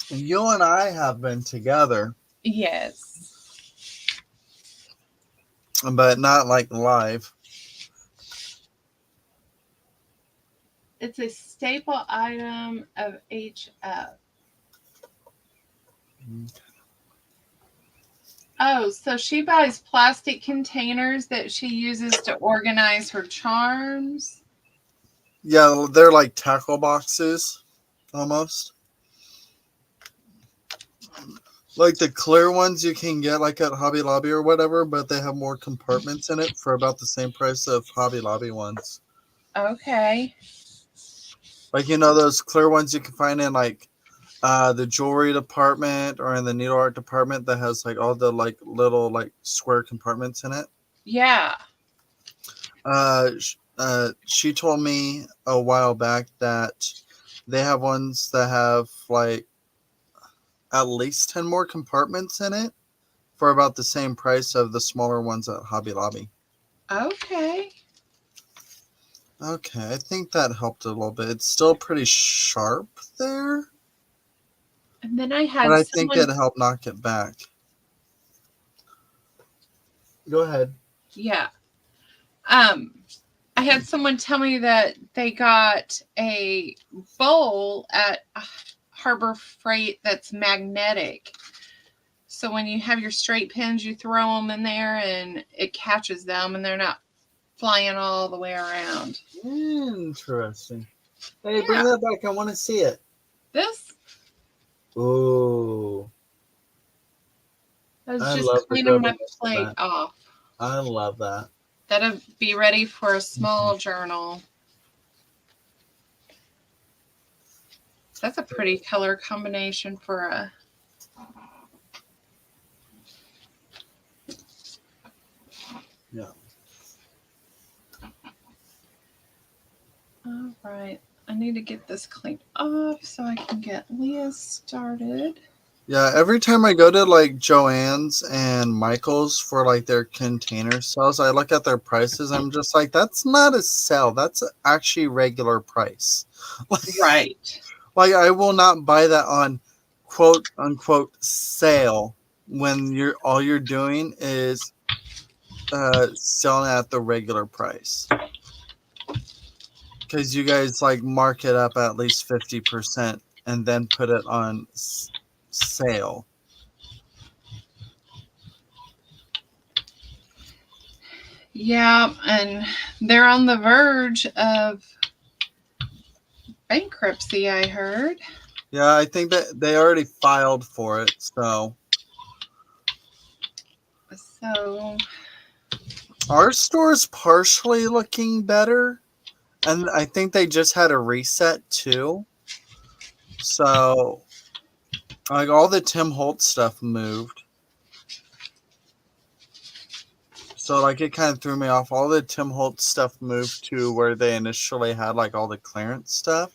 You and I have been together, yes. but not like live. It's a staple item of HF. Oh, so she buys plastic containers that she uses to organize her charms. Yeah, they're like tackle boxes almost. Like the clear ones you can get like at Hobby Lobby or whatever, but they have more compartments in it for about the same price of Hobby Lobby ones. Okay. Like those clear ones you can find in like the jewelry department or in the needle art department that has like all the like little like square compartments in it. Yeah. She told me a while back that they have ones that have like at least 10 more compartments in it for about the same price of the smaller ones at Hobby Lobby. Okay. Okay, I think that helped a little bit. It's still pretty sharp there, And then I but had I think someone, it helped knock it back. Go ahead. yeah. Um, I had someone tell me that they got a bowl at Harbor Freight that's magnetic. So when you have your straight pins, you throw them in there and it catches them and they're not flying all the way around. Interesting. Hey, Yeah. bring that back. I want to see it. This, Ooh, I was I just love the cleaning my grubbiness of plate that. off. I love that. That'll be ready for a small journal. That's a pretty color combination for a. Yeah. All right. I need to get this cleaned off so I can get Leah started. Yeah, every time I go to like Joann's and Michael's for like their container sales, I look at their prices. I'm just like, that's not a sale. That's actually regular price. Right. Like I will not buy that on quote unquote sale when you're doing is selling at the regular price. Because you guys like mark it up at least 50% and then put it on sale. Yeah, and they're on the verge of bankruptcy, I heard. Yeah, I think that they already filed for it. So So, our store's partially looking better. And I think they just had a reset too. So like all the Tim Holt stuff moved. So like it kind of threw me off. All the Tim Holt stuff moved to where they initially had like all the clearance stuff.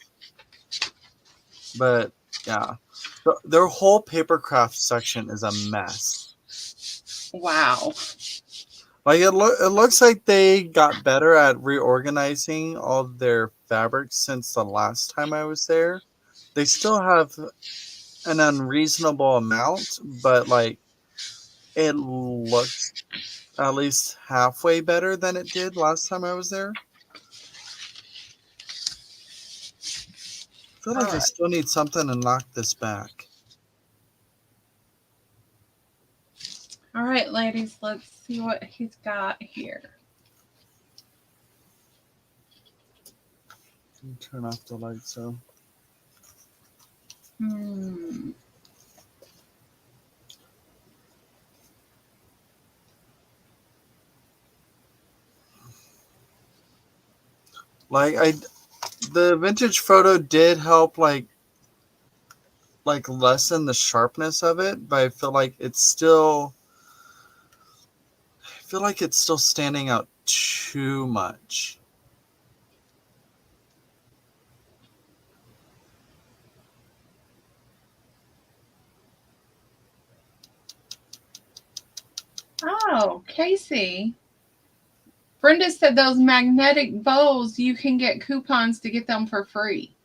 But yeah, their whole papercraft section is a mess. wow. Like it looks like they got better at reorganizing all their fabrics since the last time I was there. They still have an unreasonable amount, but like it looks at least halfway better than it did last time I was there. I feel All like I right. still need something to knock this back. All right, ladies, let's see what he's got here. Turn off the light so. Hmm. Like the vintage photo did help like lessen the sharpness of it, but I feel like it's still standing out too much. Oh, Casey. Brenda said those magnetic bowls, you can get coupons to get them for free.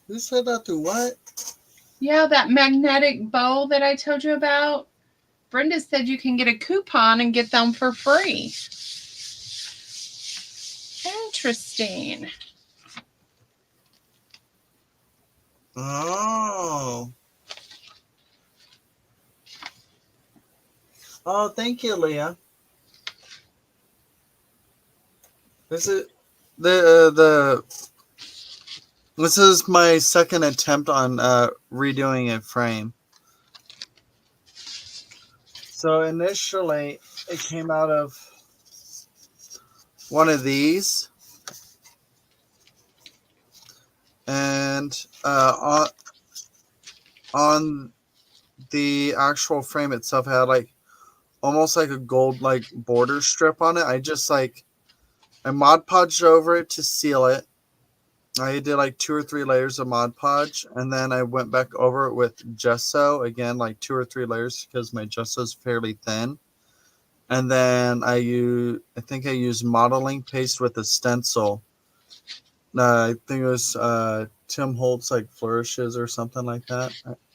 Who said that to what? Yeah, that magnetic bowl that I told you about. Brenda said you can get a coupon and get them for free. Interesting. Oh. Oh, thank you, Leah. This is the this is my second attempt on redoing a frame. So initially, it came out of one of these, and on the actual frame itself, it had like almost like a gold like border strip on it. I just like I Mod Podged over it to seal it. I did like 2 or 3 layers of Mod Podge, and then I went back over it with gesso again, like 2 or 3 layers because my gesso is fairly thin. And then I think I used modeling paste with a stencil. I think it was Tim Holtz like flourishes or something like that.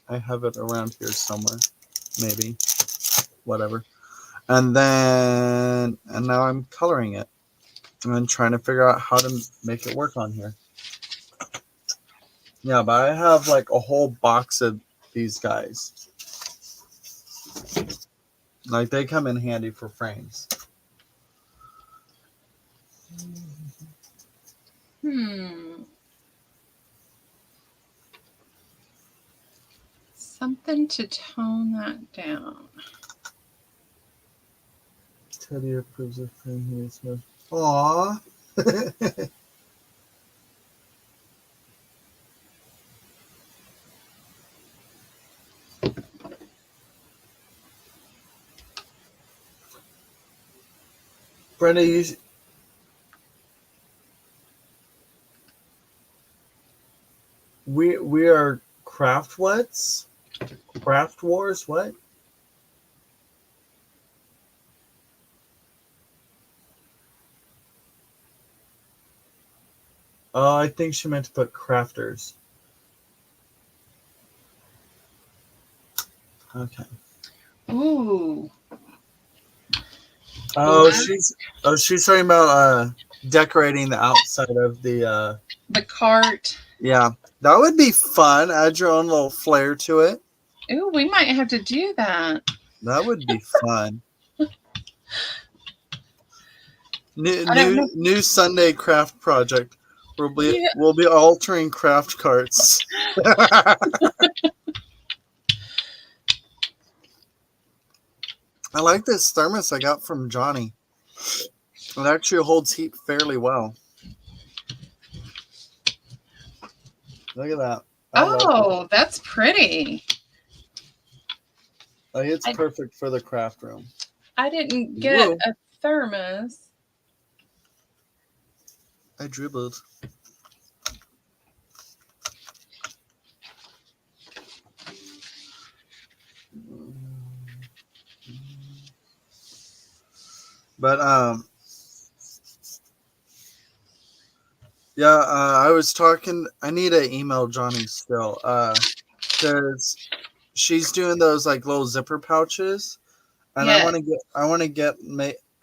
I have it around here somewhere, maybe, whatever. And now I'm coloring it. And trying to figure out how to make it work on here. Yeah, but I have like a whole box of these guys. Like they come in handy for frames. Something to tone that down. Teddy approves of frame he is with. Aww. Brenda, we are craft what's? Craft wars, what? Oh, I think she meant to put crafters. Okay. Ooh. Oh, she's talking about decorating the outside of the cart. Yeah, that would be fun. Add your own little flair to it. Ooh, we might have to do that. That would be fun. New Sunday craft project. We'll be altering craft carts. I like this thermos I got from Johnny. It actually holds heat fairly well. Look at that. Oh, that's pretty. Like it's perfect for the craft room. I didn't get a thermos. I dribbled. But yeah, I was talking. I need to email Johnny still, because she's doing those like little zipper pouches, and I want to get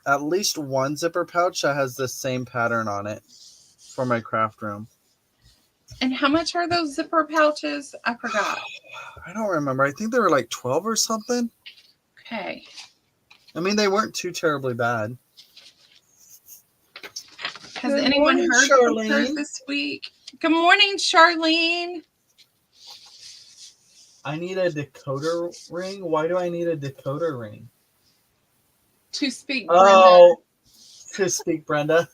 at least one zipper pouch that has the same pattern on it for my craft room. And how much are those zipper pouches? I forgot. I don't remember. I think they were like 12 or something. Okay. I mean, they weren't too terribly bad. Has Good anyone morning, heard from her Charlene. this week? Good morning, Charlene. I need a decoder ring. Why do I need a decoder ring? To speak, Oh, to speak, Brenda.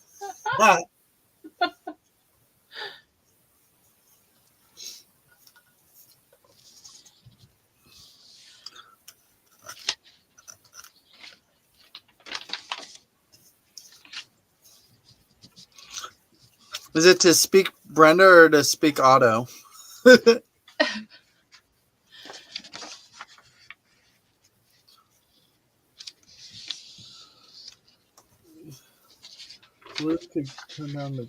Is it to speak Brenda or to speak Otto? Blue could turn down the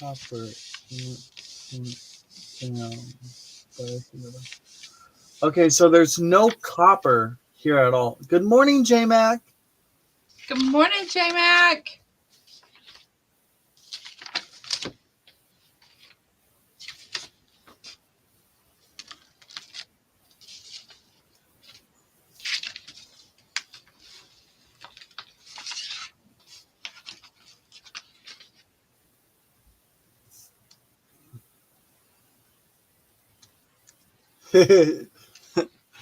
copper. Down. Okay, so there's no copper here at all. Good morning, J-Mac. Good morning, J-Mac.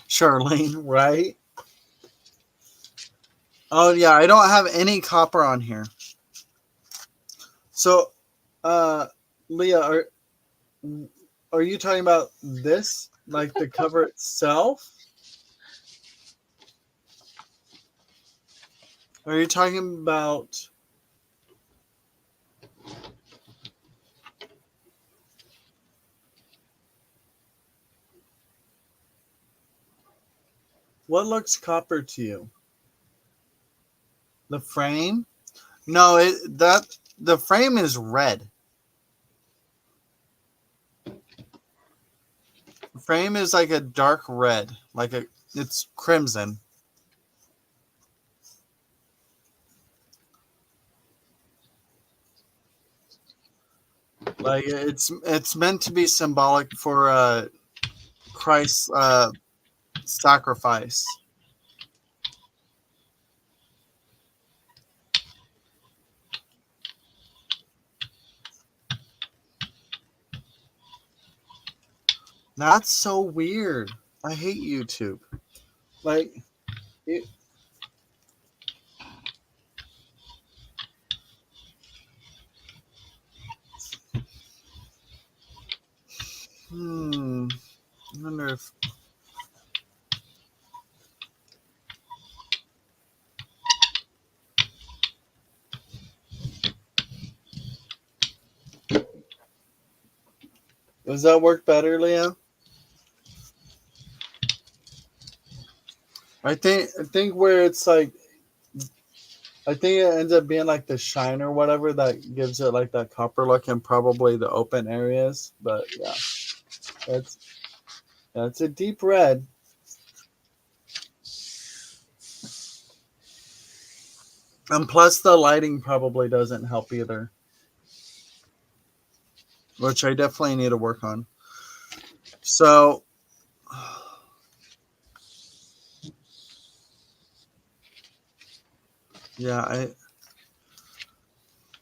Charlene, right? Oh yeah, I don't have any copper on here. So, Leah, are you talking about this, like the cover itself? Are you talking about? What looks copper to you? The frame? No, the frame is red. The frame is like a dark red, it's crimson. Like it's meant to be symbolic for Christ's sacrifice. That's so weird. I hate YouTube. Like, it, I wonder if. Does that work better, Leah? I think where it's like, I think it ends up being like the shine or whatever that gives it like that copper look, and probably the open areas. But yeah, that's a deep red. And plus the lighting probably doesn't help either, which I definitely need to work on. So yeah,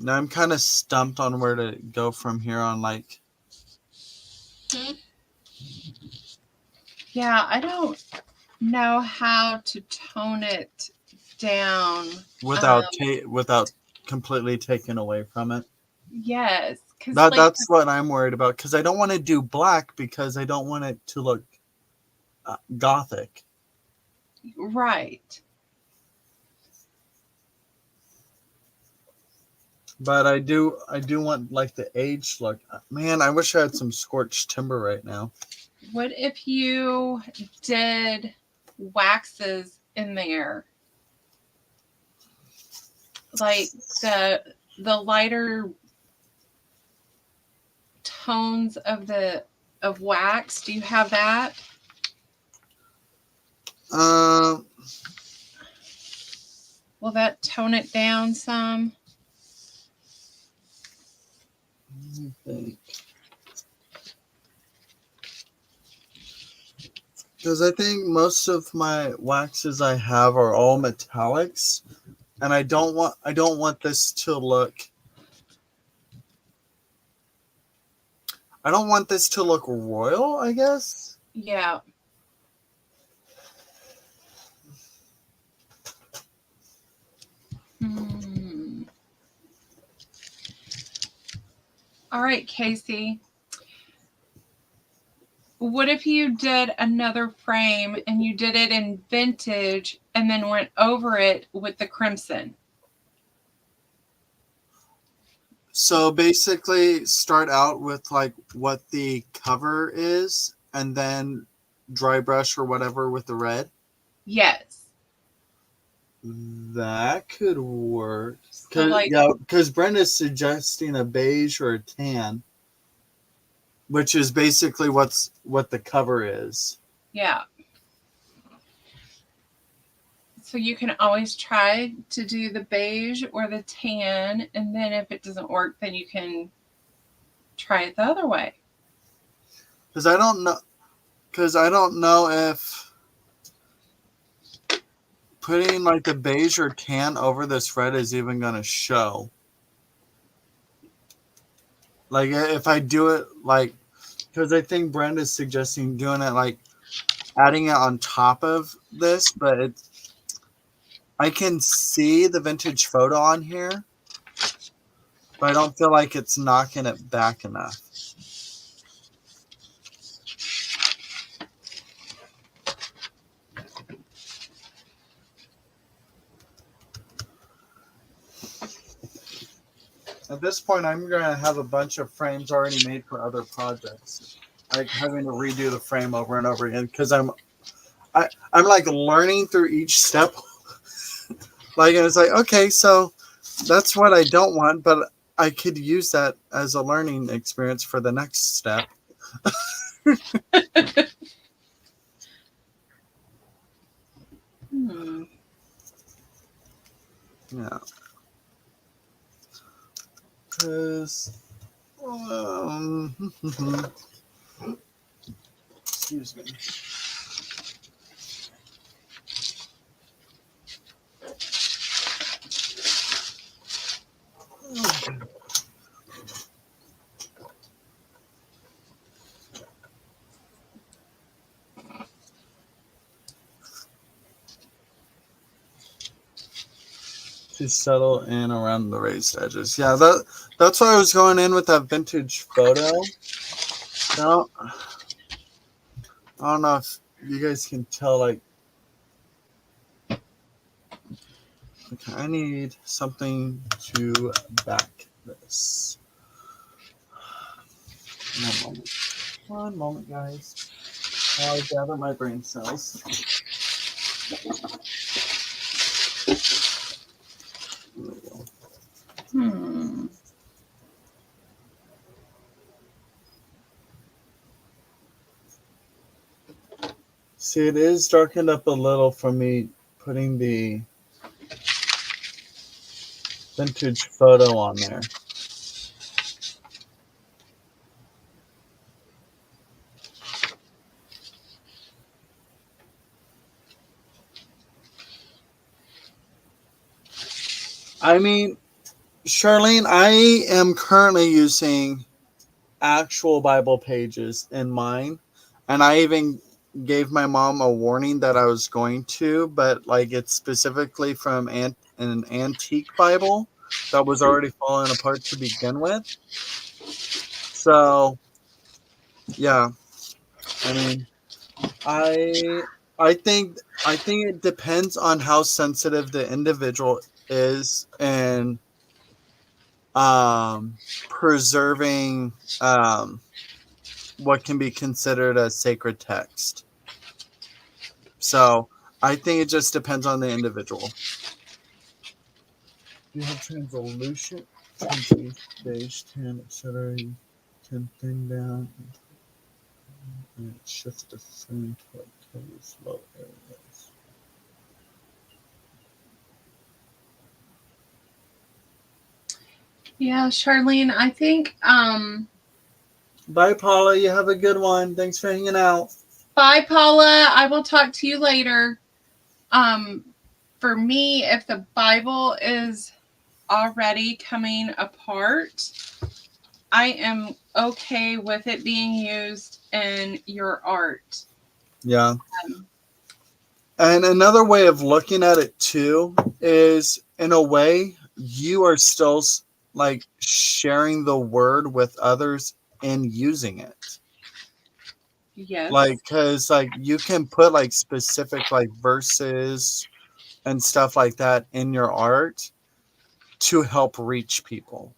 now I'm kind of stumped on where to go from here on. Like, Yeah, I don't know how to tone it down without completely taking away from it. Yes, because That's what I'm worried about, because I don't want to do black because I don't want it to look gothic. Right. But I do want like the aged look. Man, I wish I had some scorched timber right now. What if you did waxes in there? Like the lighter tones of wax. Do you have that? Will that tone it down some? Let me think. Because I think most of my waxes I have are all metallics, and I don't want this to look. I don't want this to look royal, I guess. Yeah. Hmm. All right, Casey. What if you did another frame and you did it in vintage and then went over it with the crimson? So basically, start out with like what the cover is, and then dry brush or whatever with the red. Yes. That could work. So like, Because Brenda's suggesting a beige or a tan, which is basically what the cover is. yeah. So you can always try to do the beige or the tan, and then if it doesn't work, then you can try it the other way. Because I don't know. Because I don't know if putting like the beige or tan over this red is even gonna show. Like if I do it like, because I think Brenda's suggesting doing it like adding it on top of this, but I can see the vintage photo on here, but I don't feel like it's knocking it back enough. At this point, I'm going to have a bunch of frames already made for other projects. Like having to redo the frame over and over again because I'm like learning through each step. Like, and it's like, okay, so that's what I don't want, but I could use that as a learning experience for the next step. Hmm. Yeah. Because, excuse me. To settle in around the raised edges. Yeah, that's why I was going in with that vintage photo. Now, I don't know if you guys can tell, like, okay, I need something to back this. One moment, guys. While I gather my brain cells. There we go. Hmm. See, it is darkened up a little from me putting the vintage photo on there. I mean, Charlene, I am currently using actual Bible pages in mine, and I even gave my mom a warning that I was going to, but like it's specifically from an antique Bible that was already falling apart to begin with. So yeah, I mean, I I think it depends on how sensitive the individual is and um preserving what can be considered a sacred text. So I think it just depends on the individual. You have translucent, beige, tan, etc. You can thin down and shift the frame to cover low areas. Yeah, Charlene, I think Bye, Paula. You have a good one. Thanks for hanging out. Bye, Paula. I will talk to you later. For me, if the Bible is already coming apart, I am okay with it being used in your art. Yeah. Um, And another way of looking at it too is, in a way, you are still like sharing the word with others and using it. yes. Like, because like you can put like specific like verses and stuff like that in your art to help reach people.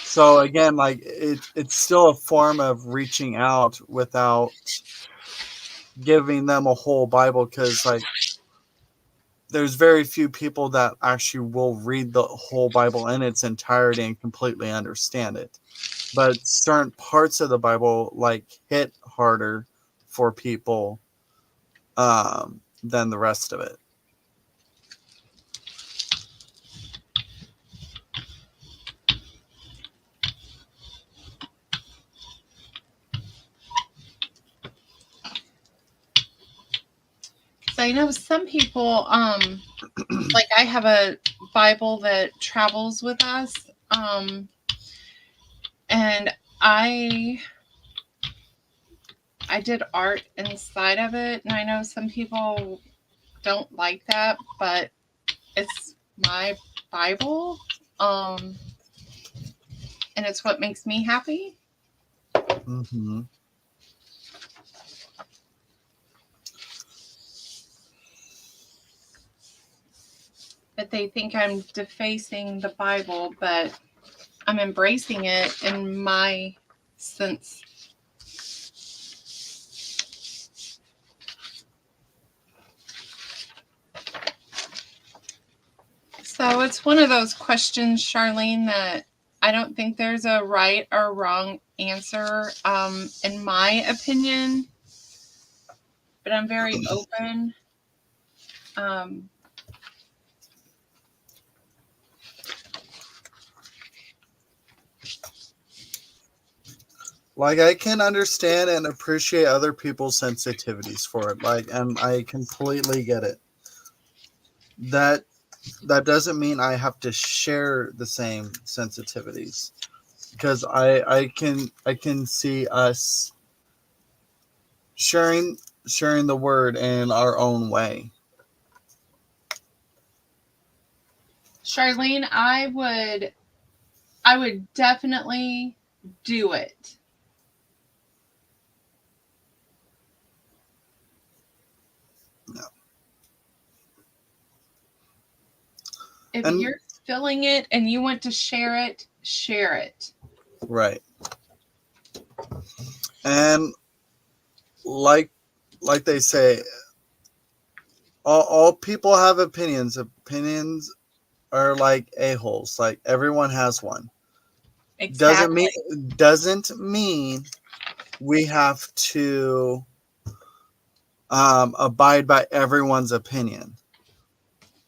So again, like it's still a form of reaching out without giving them a whole Bible, because like there's very few people that actually will read the whole Bible in its entirety and completely understand it. But certain parts of the Bible like hit harder for people than the rest of it. So I know some people, like I have a Bible that travels with us, and I did art inside of it, and I know some people don't like that, but it's my Bible, and it's what makes me happy. Mm-hmm. But they think I'm defacing the Bible, but I'm embracing it in my sense. So it's one of those questions, Charlene, that I don't think there's a right or wrong answer, in my opinion, but I'm very open. Um, Like I can understand and appreciate other people's sensitivities for it. Like, and I completely get it. That that doesn't mean I have to share the same sensitivities, because I can see us sharing the word in our own way. Charlene, I would definitely do it. No. If And you're feeling it and you want to share it, share it. right. And like like they say, all people have opinions. Opinions are like a-holes. Like everyone has one. Doesn't Exactly. mean doesn't mean we have to abide by everyone's opinion.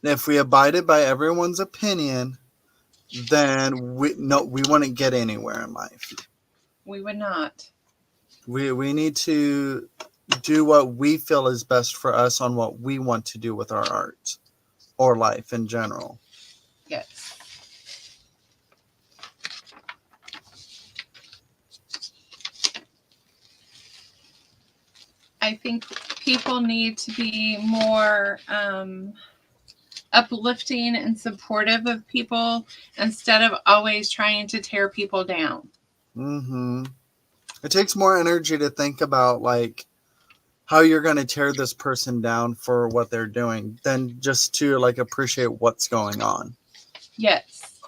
If we abided by everyone's opinion, then we wouldn't get anywhere in life. We would not. We need to do what we feel is best for us on what we want to do with our art or life in general. Yes. I think people need to be more uplifting and supportive of people instead of always trying to tear people down. Mm-hmm. It takes more energy to think about like how you're going to tear this person down for what they're doing than just to like appreciate what's going on. Yes.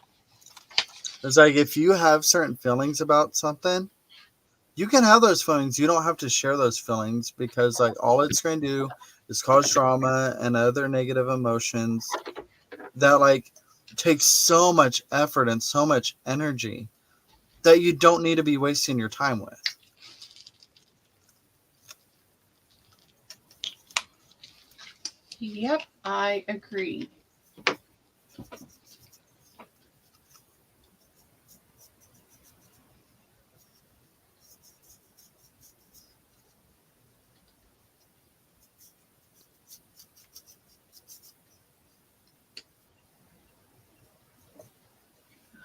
It's like if you have certain feelings about something, you can have those feelings. You don't have to share those feelings, because like all it's going to do is cause drama and other negative emotions that like takes so much effort and so much energy that you don't need to be wasting your time with. Yep, I agree.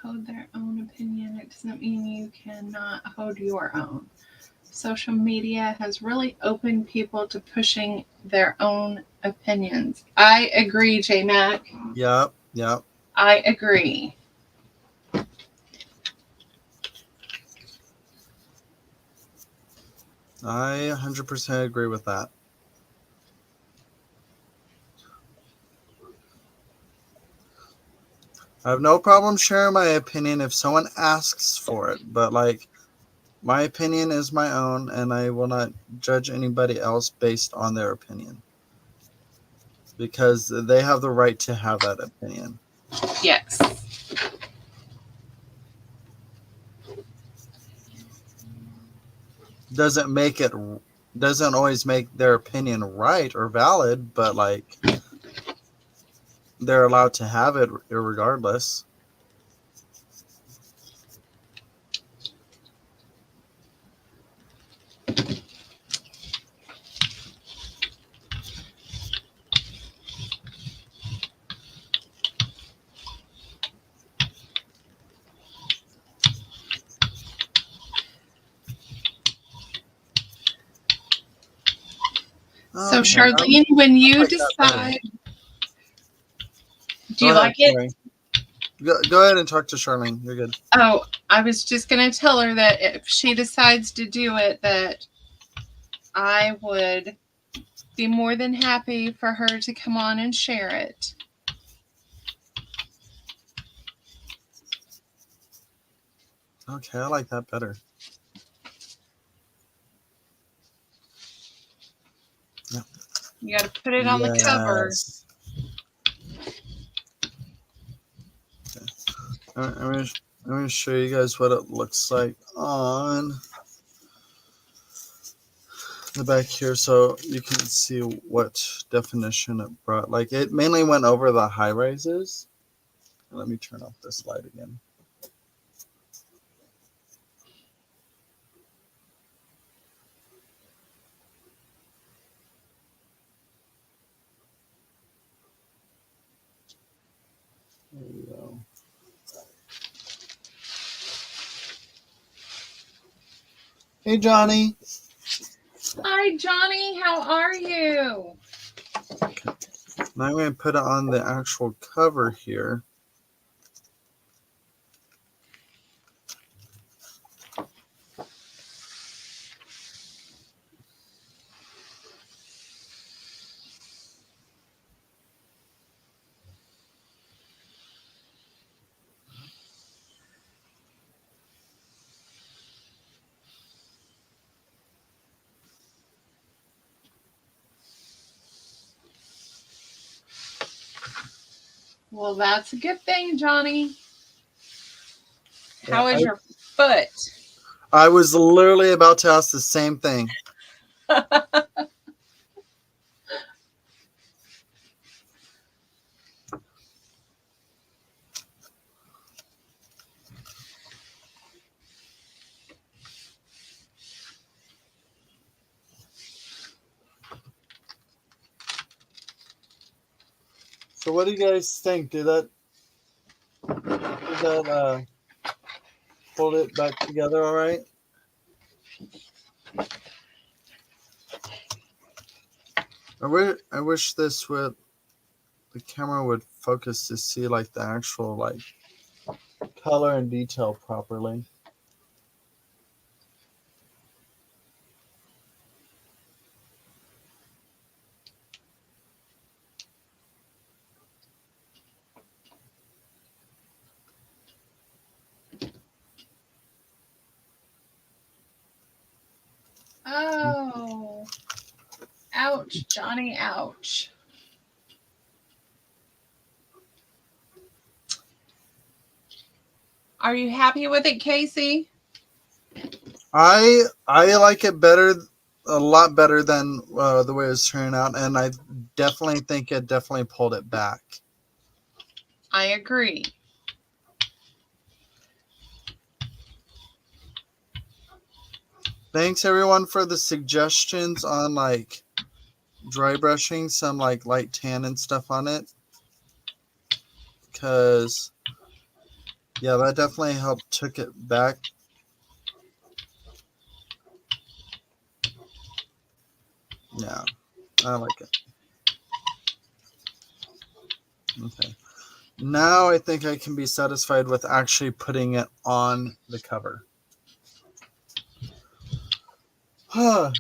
hold their own opinion, it doesn't mean you cannot hold your own. Social media has really opened people to pushing their own opinions. I agree, J Mac. Yep, yep. I agree. I 100% agree with that. I have no problem sharing my opinion if someone asks for it, but like my opinion is my own and I will not judge anybody else based on their opinion because they have the right to have that opinion. Yes. Doesn't always make their opinion right or valid, but like they're allowed to have it regardless. So, Okay, Charlene, when I you like that better. decide, do Go you ahead, like it? sorry. Go ahead and talk to Charlene. You're good. Oh, I was just going to tell her that if she decides to do it, that I would be more than happy for her to come on and share it. Okay, I like that better. Yeah. You got to put it on the cover. Yes. Okay. I'm gonna show you guys what it looks like on the back here, so you can see what definition it brought. Like it mainly went over the high rises. Let me turn off this light again. There we go. Hey, Johnny. Hi, Johnny. How are you? Okay. Now I'm going to put it on the actual cover here. Well, that's a good thing, Johnny. Yeah, How is your foot? I was literally about to ask the same thing. So what do you guys think? Did that hold it back together all right? I wish the camera would focus to see like the actual like color and detail properly. Oh, ouch, Johnny, ouch. Are you happy with it, Casey? I like it better, a lot better than the way it's turning out, and I definitely think it definitely pulled it back. I agree. Thanks everyone for the suggestions on like dry brushing some like light tan and stuff on it, because Yeah, that definitely helped took it back. Yeah, I like it. Okay. Now I think I can be satisfied with actually putting it on the cover. Huh.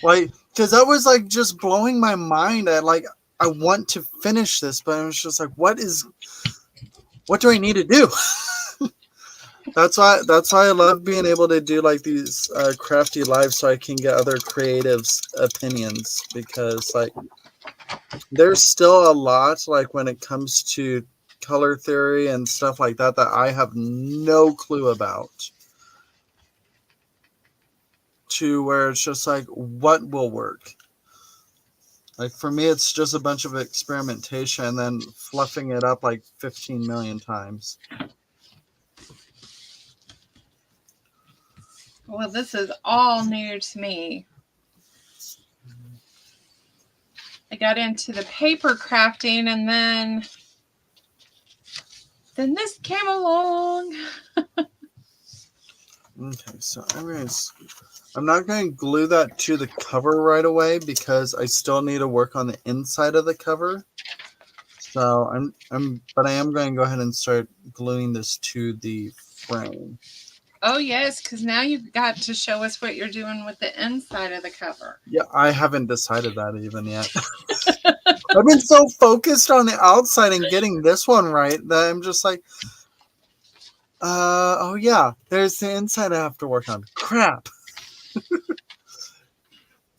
Like, because that was like just blowing my mind. I want to finish this, but I was just like, what do I need to do? That's why I love being able to do like these crafty lives, so I can get other creatives' opinions, because like there's still a lot, like when it comes to color theory and stuff like that, that I have no clue about, to where it's just like, what will work. Like for me, it's just a bunch of experimentation and then fluffing it up like 15 million times. Well, this is all new to me. I got into the paper crafting, and then this came along. Okay, so I'm not going to glue that to the cover right away, because I still need to work on the inside of the cover. So but I am going to go ahead and start gluing this to the frame. Oh yes, because now you've got to show us what you're doing with the inside of the cover. Yeah, I haven't decided that even yet. I've been so focused on the outside and getting this one right that I'm just like, oh yeah, there's the inside I have to work on. Crap.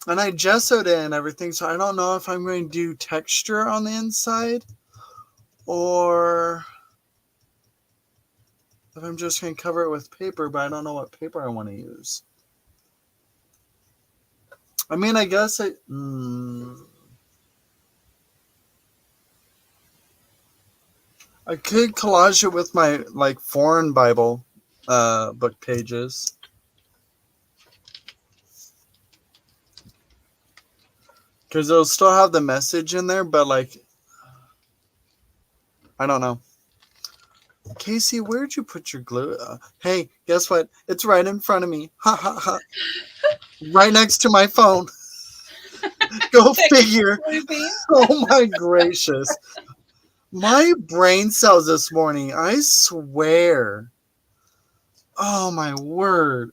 And I gessoed it and everything, so I don't know if I'm going to do texture on the inside, or if I'm just going to cover it with paper, but I don't know what paper I want to use. I mean, I guess I could collage it with my like foreign Bible book pages. Because it'll still have the message in there, but like, I don't know. Casey, where'd you put your glue? Hey, guess what? It's right in front of me. Ha ha ha. Right next to my phone. Go figure. Oh my gracious. My brain cells this morning, I swear. Oh my word.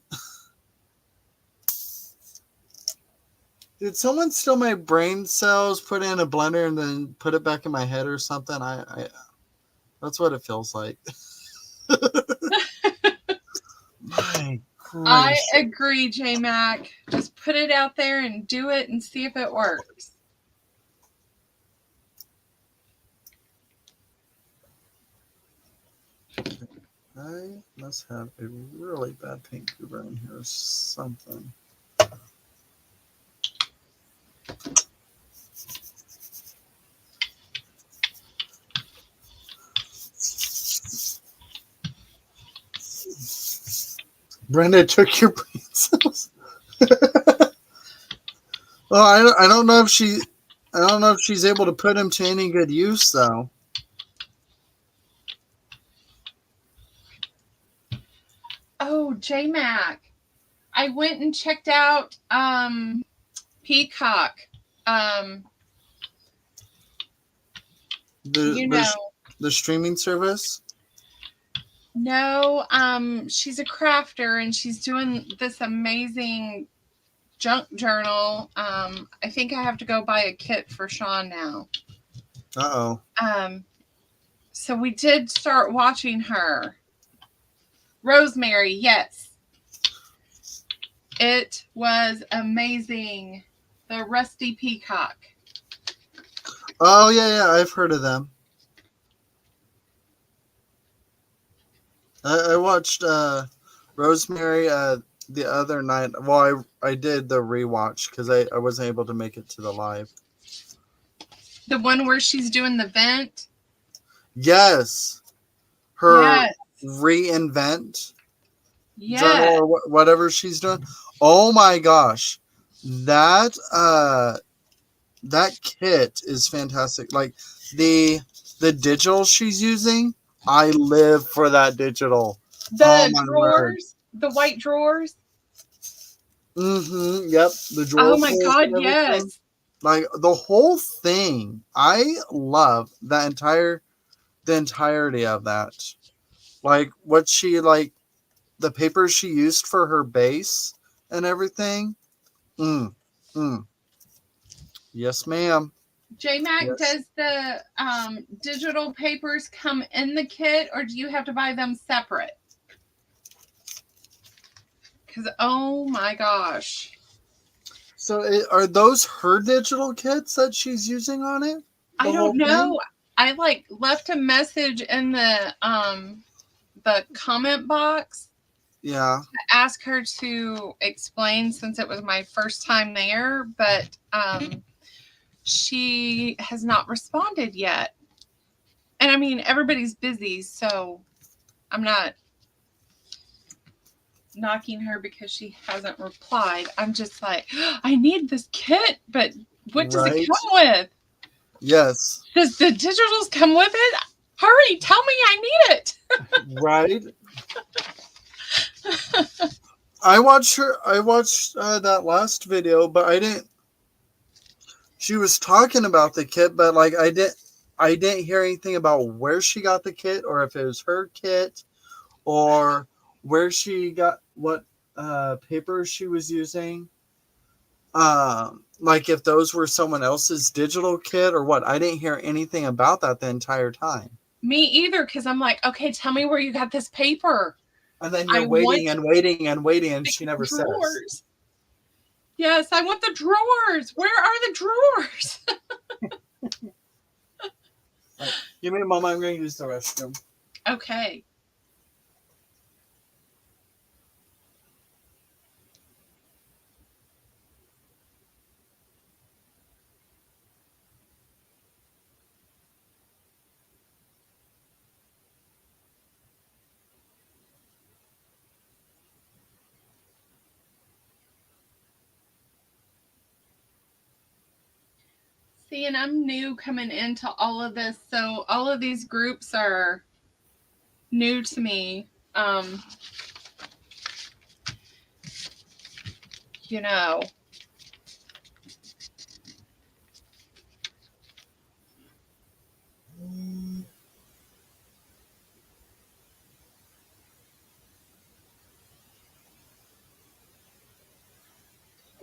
Did someone steal my brain cells, put it in a blender, and then put it back in my head or something? That's what it feels like. My I gracious. agree, J Mac. Just put it out there and do it and see if it works. I must have a really bad paint goober in here or something. Brenda took your brain cells. Well, I don't know if she's able to put them to any good use though. Oh, J Mac. I went and checked out Peacock. The streaming service. No, she's a crafter and she's doing this amazing junk journal. I think I have to go buy a kit for Sean now. Uh-oh. So we did start watching her. Rosemary, yes. It was amazing. The Rusty Peacock. Oh yeah, I've heard of them. I watched Rosemary the other night. Well, I did the rewatch because I wasn't able to make it to the live. The one where she's doing the vent? Yes. Her reinvent journal or whatever she's doing. Oh my gosh. That kit is fantastic. Like the the digital she's using, I live for that digital. Oh The my word. drawers, the white drawers. Mm-hmm. Yep. The Oh drawer my pulls God, and everything. yes. Like the whole thing. I love the entirety of that. Like what she like the papers she used for her base and everything. Mm. Mm. Yes, ma'am. J-Mac, Yes. does the digital papers come in the kit or do you have to buy them separate? Because, oh my gosh. So are those her digital kits that she's using on it? I The don't whole thing? know. I like left a message in the comment box Yeah. to ask her to explain since it was my first time there, but she has not responded yet. And I mean, everybody's busy, so I'm not knocking her because she hasn't replied. I'm just like, I need this kit, but what does it Right. come with? Yes. Does the digitals come with it? Hurry, tell me I need it. Right. I watched her. I watched that last video, but I didn't. She was talking about the kit, but like I didn't. I didn't hear anything about where she got the kit, or if it was her kit, or where she got what papers she was using. Like if those were someone else's digital kit or what. I didn't hear anything about that the entire time. Me either, because I'm like, okay, tell me where you got this paper. And then I you're want waiting and waiting and waiting, and the she never says. drawers. Yes, I want the drawers. Where are the drawers? Give me a moment. I'm going to use the restroom. Okay. See, and I'm new coming into all of this, so all of these groups are new to me. You know.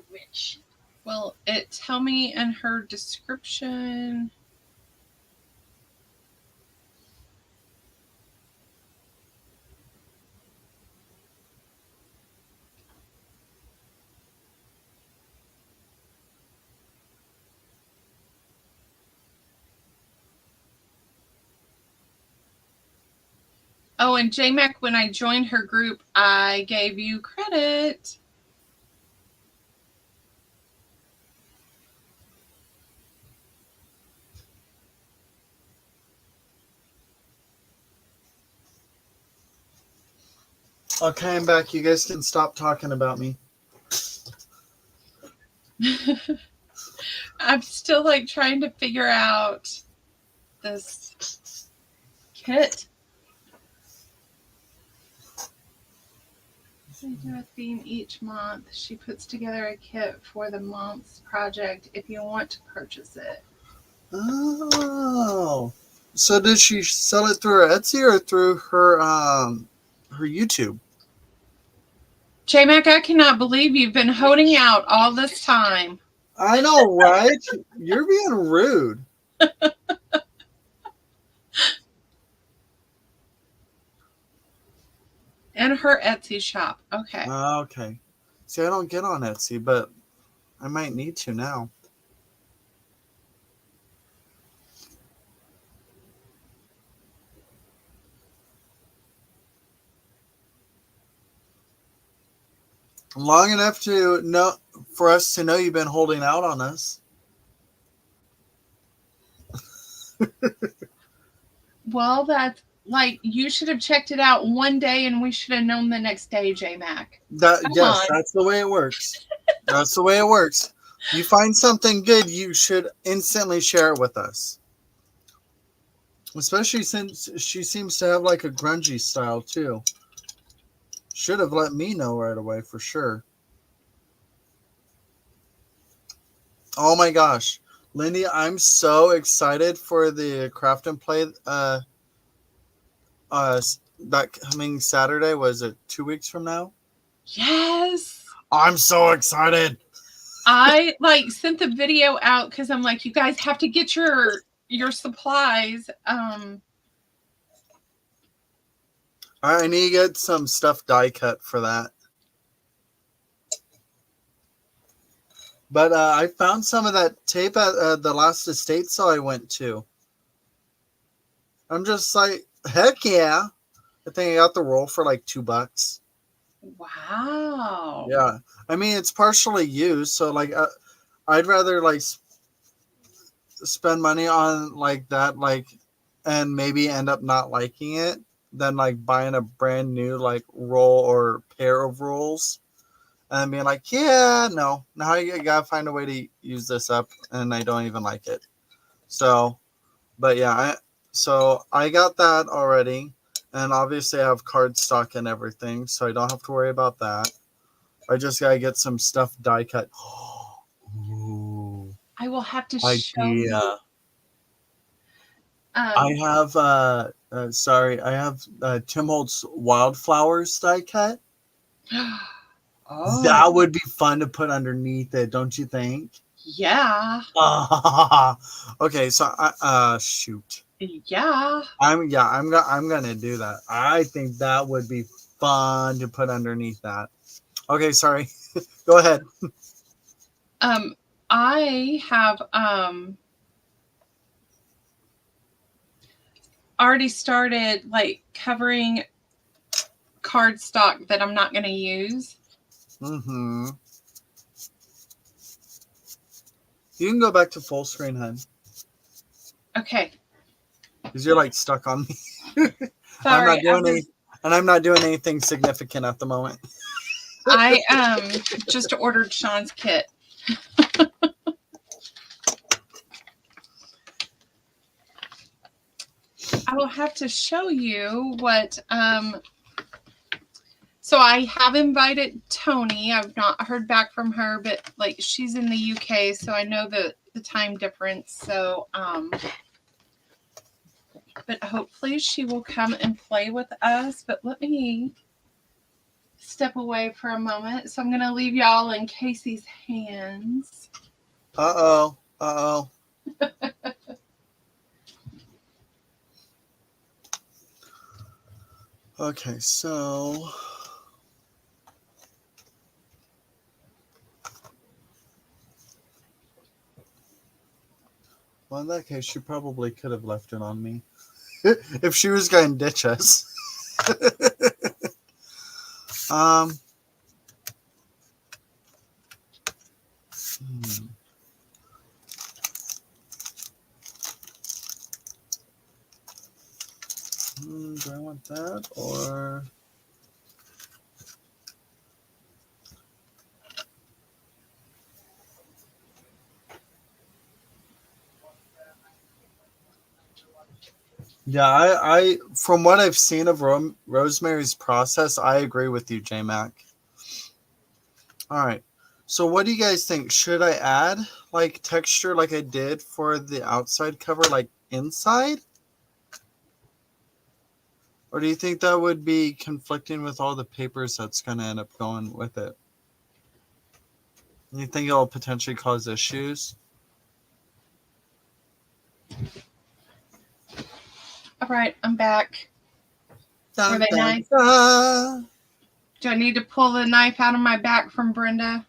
Which? Well, it tell me in her description. Oh, and JMac, when I joined her group, I gave you credit. Okay, I'm back. You guys can stop talking about me. I'm still like trying to figure out this kit. They do a theme each month. She puts together a kit for the month's project if you want to purchase it. Oh. So did she sell it through her Etsy or through her YouTube? J-Mac, I cannot believe you've been holding out all this time. I know, right? You're being rude. And her Etsy shop. Okay. Okay. See, I don't get on Etsy, but I might need to now. Long enough to know for us to know you've been holding out on us. Well, that's like you should have checked it out one day and we should have known the next day, J-Mac. Yes, that's the way it works. That's the way it works. You find something good, you should instantly share it with us. Especially since she seems to have like a grungy style too. Should have let me know right away for sure. Oh my gosh. Lindy, I'm so excited for the craft and play uh that coming Saturday. Was it 2 weeks from now? Yes. I'm so excited. I like sent the video out because I'm like, you guys have to get your supplies. I need to get some stuff die cut for that. But I found some of that tape at the last estate sale I went to. I'm just like, heck yeah. I think I got the roll for like $2. Wow. Yeah. I mean, it's partially used. So, like, I'd rather like spend money on like that, like, and maybe end up not liking it than like buying a brand new like roll or pair of rolls and being like, yeah, no, now you gotta find a way to use this up, and I don't even like it. So, but yeah, so I got that already, and obviously I have cardstock and everything, so I don't have to worry about that. I just gotta get some stuff die cut. Ooh, I will have to show you. idea. I Um, have sorry, I have Tim Holtz wildflowers die cut. oh, That would be fun to put underneath it, don't you think? yeah. Okay, so shoot. Yeah. I'm gonna do that. I think that would be fun to put underneath that. Okay, sorry. Go ahead. Um, I have already started like covering cardstock that I'm not going to use. Mm-hmm. You can go back to full screen, hun, Okay. because you're like stuck on me. I'm Sorry. not doing any, and I'm not doing anything significant at the moment. I just ordered Sean's kit. I will have to show you what so I have invited Tony. I've not heard back from her, but like she's in the UK, so I know the time difference. So but hopefully she will come and play with us. But let me step away for a moment. So I'm gonna leave y'all in Casey's hands. Uh-oh. Uh-oh. Okay, so well, in that case, she probably could have left it on me if she was going to ditch us. um. Hmm. Do I want that or? Yeah, I from what I've seen of Rosemary's process, I agree with you, J Mac. All right. So what do you guys think? Should I add like texture like I did for the outside cover, like inside? Or do you think that would be conflicting with all the papers that's going to end up going with it? You think it'll potentially cause issues? All right, I'm back. Were Dun, they dun, nice? dun. Do I need to pull the knife out of my back from Brenda?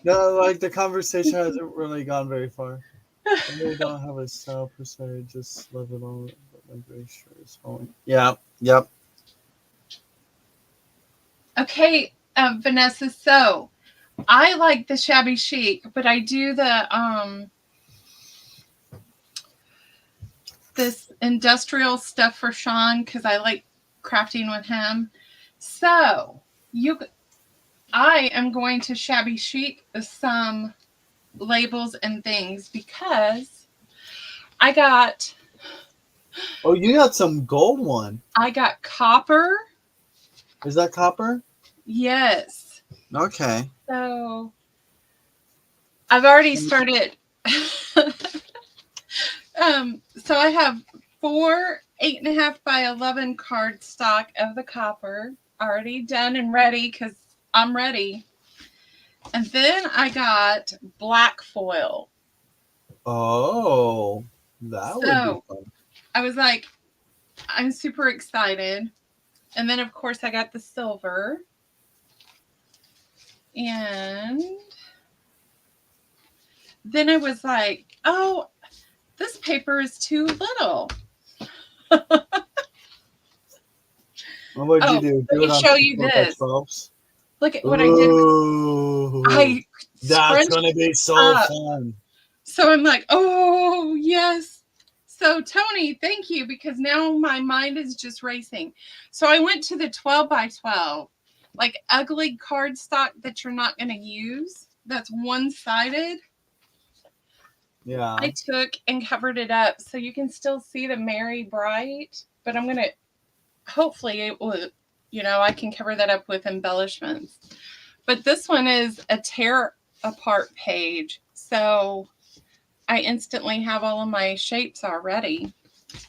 No, like the conversation hasn't really gone very far. I really don't have a style per se. I just love it all. But my gray shirt is falling. Yeah. Yep. Okay, Vanessa. So I like the shabby chic, but I do the this industrial stuff for Sean because I like crafting with him. So I am going to shabby chic some labels and things because I got Oh, you got some gold one. copper. Is that copper? Yes. Okay. So I've already started. So I have 4 8.5 by 11 card stock of the copper already done and ready because I'm ready. And then I got black foil. Oh, that would be So fun. I was like, I'm super excited. And then, of course, I got the silver. And then I was like, oh, this paper is too little. What would you Oh, do? let Do me it on show you 12 by this. 12s? Look at what I did. Ooh, I that's scrunched gonna be it so up. fun. So I'm like, oh, yes. So, Tony, thank you because now my mind is just racing. So I went to the 12 by 12, like ugly cardstock that you're not going to use. That's one sided. Yeah. I took and covered it up so you can still see the Merry Bright, but I'm going to hopefully it will, I can cover that up with embellishments. But this one is a tear apart page. So I instantly have all of my shapes already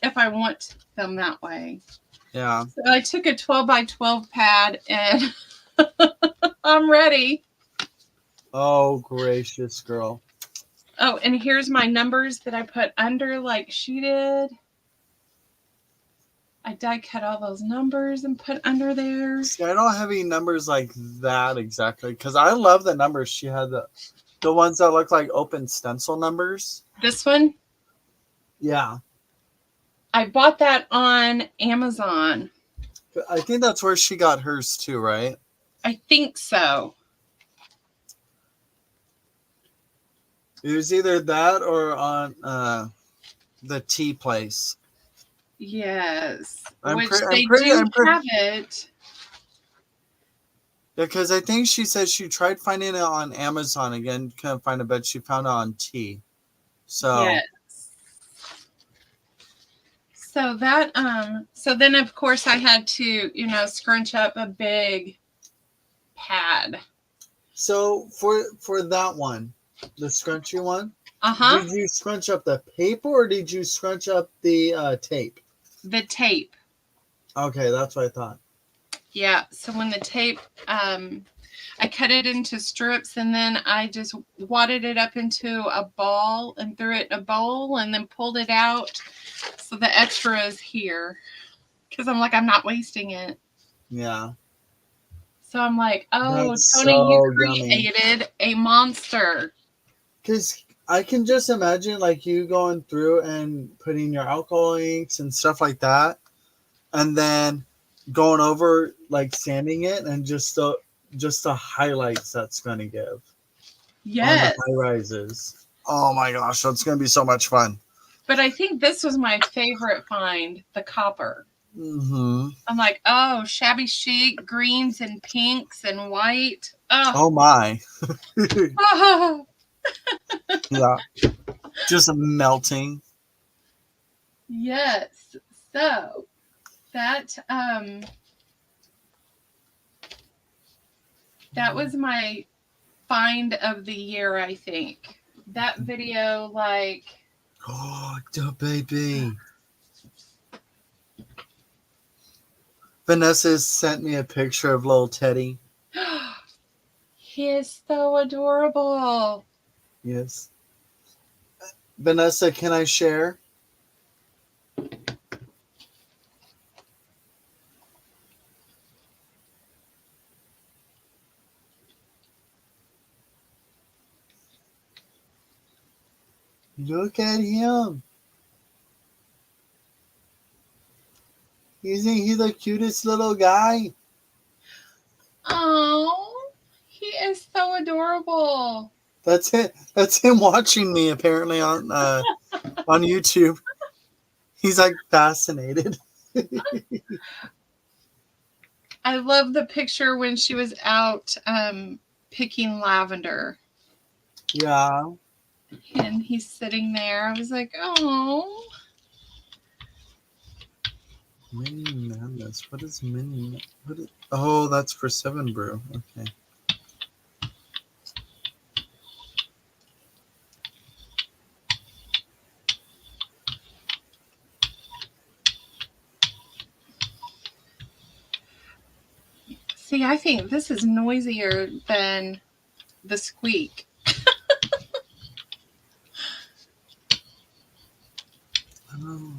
if I want them that way. Yeah. So I took a 12 by 12 pad and I'm ready. Oh, gracious girl. Oh, and here's my numbers that I put under like she did. I die cut all those numbers and put under there. See, I don't have any numbers like that exactly because I love the numbers. She had the ones that look like open stencil numbers. This one, Yeah. I bought that on Amazon. I think that's where she got hers too, right? I think so. It was either that or on the tea place. Yes. I'm Which pretty. I'm they pretty. do I'm pretty. have it. Because I think she said she tried finding it on Amazon again, couldn't find it, but she found it on tea. So Yes. So then of course I had to, scrunch up a big pad. So for that one, the scrunchy one, Uh-huh. did you scrunch up the paper or did you scrunch up the tape? The tape. Okay, that's what I thought. Yeah. So when the tape, I cut it into strips and then I just wadded it up into a ball and threw it in a bowl and then pulled it out. So the extra is here. Because I'm like, I'm not wasting it. Yeah. So I'm like, oh, That's Tony, you so yummy. created a monster. Because I can just imagine like you going through and putting your alcohol inks and stuff like that, and then going over like sanding it and just the highlights that's going to give on the Yes. high rises. Oh my gosh, that's going to be so much fun. But I think this was my favorite find, the copper. Mm-hmm. I'm like, oh, shabby chic, greens and pinks and white. Oh my. Oh. Yeah. Just melting. Yes. So that was my find of the year, I think. That video, like, Oh, the baby. Vanessa sent me a picture of little Teddy. he is so adorable. Yes. Vanessa, can I share? Look at him. Isn't he the cutest little guy? Oh, he is so adorable. That's it. That's him watching me apparently on YouTube. He's like fascinated. I love the picture when she was out picking lavender. Yeah. And he's sitting there. I was like, oh. Mini Madness. What is Mini? Oh, that's for 7 Brew. Okay. See, I think this is noisier than the squeak. Oh,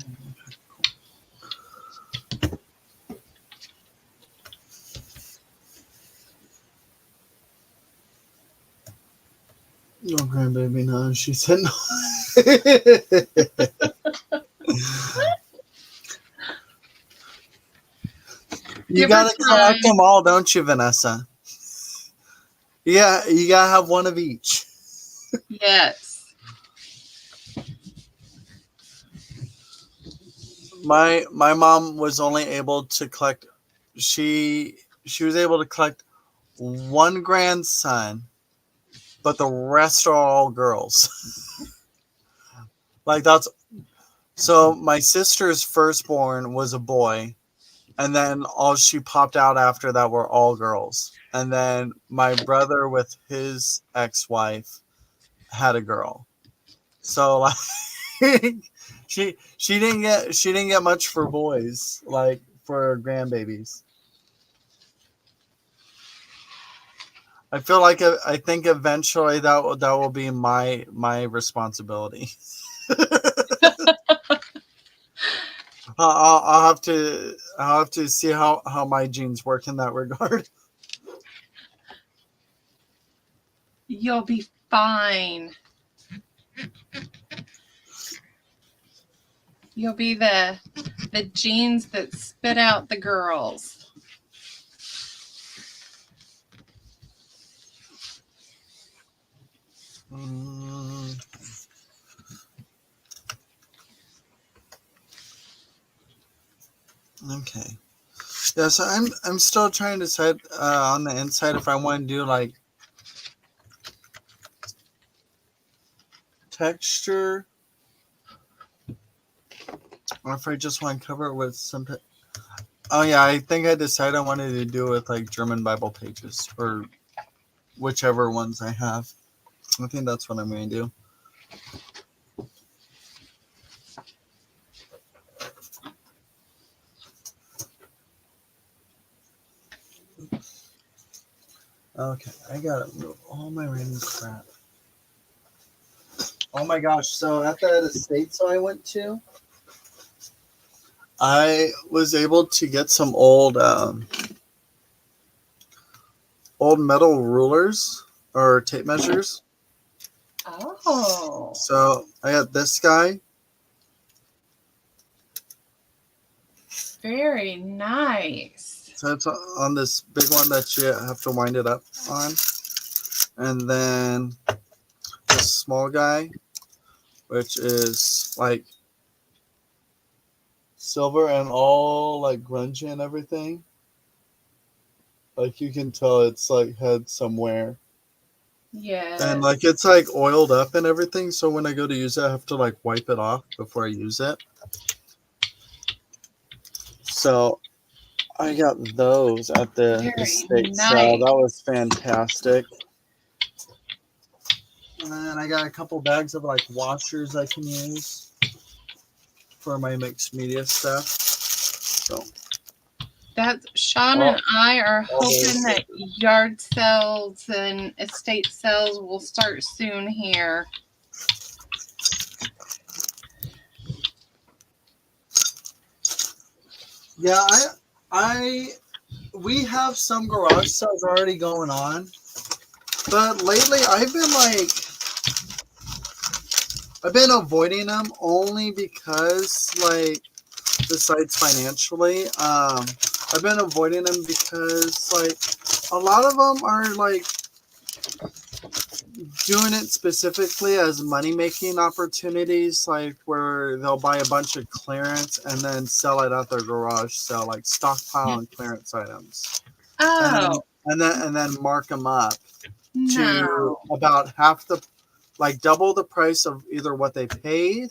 no, grandbaby, no. She said no. You Give her gotta collect time. them all, don't you, Vanessa? Yeah, you gotta have one of each. Yes. My mom was only able to collect. She was able to collect one grandson, but the rest are all girls. Like that's so. My sister's firstborn was a boy, and then all she popped out after that were all girls. And then my brother with his ex-wife had a girl. So like she didn't get much for boys, like for grandbabies. I feel like I think eventually that will be my responsibility. I'll have to see how my genes work in that regard. You'll be fine. You'll be the genes that spit out the girls. Mm, okay. Yeah, so I'm still trying to decide on the inside if I want to do like texture or if I just want to cover it with some. Oh yeah, I think I decided I wanted to do it with like German Bible pages or whichever ones I have. I think that's what I'm going to do. Okay, I gotta move all my random crap. Oh my gosh! So at the estate I went to, I was able to get some old metal rulers or tape measures. Oh. So I got this guy. Very nice. So it's on this big one that you have to wind it up on, and then this small guy, which is like silver and all like grungy and everything. Like you can tell it's like had some wear. And like Yes. it's like oiled up and everything, so when I go to use it, I have to like wipe it off before I use it. So I got those at the Very estate sale. nice. That was fantastic. And then I got a couple bags of like washers I can use for my mixed media stuff. So That Sean all, and I are all hoping those. that yard sales and estate sales will start soon here. Yeah, I we have some garage sales already going on, but lately I've been avoiding them only because like besides financially, I've been avoiding them because like a lot of them are like doing it specifically as money making opportunities, like where they'll buy a bunch of clearance and then sell it at their garage sale, like stockpile and clearance items, and then Oh, and then mark them up to no. about half the like double the price of either what they paid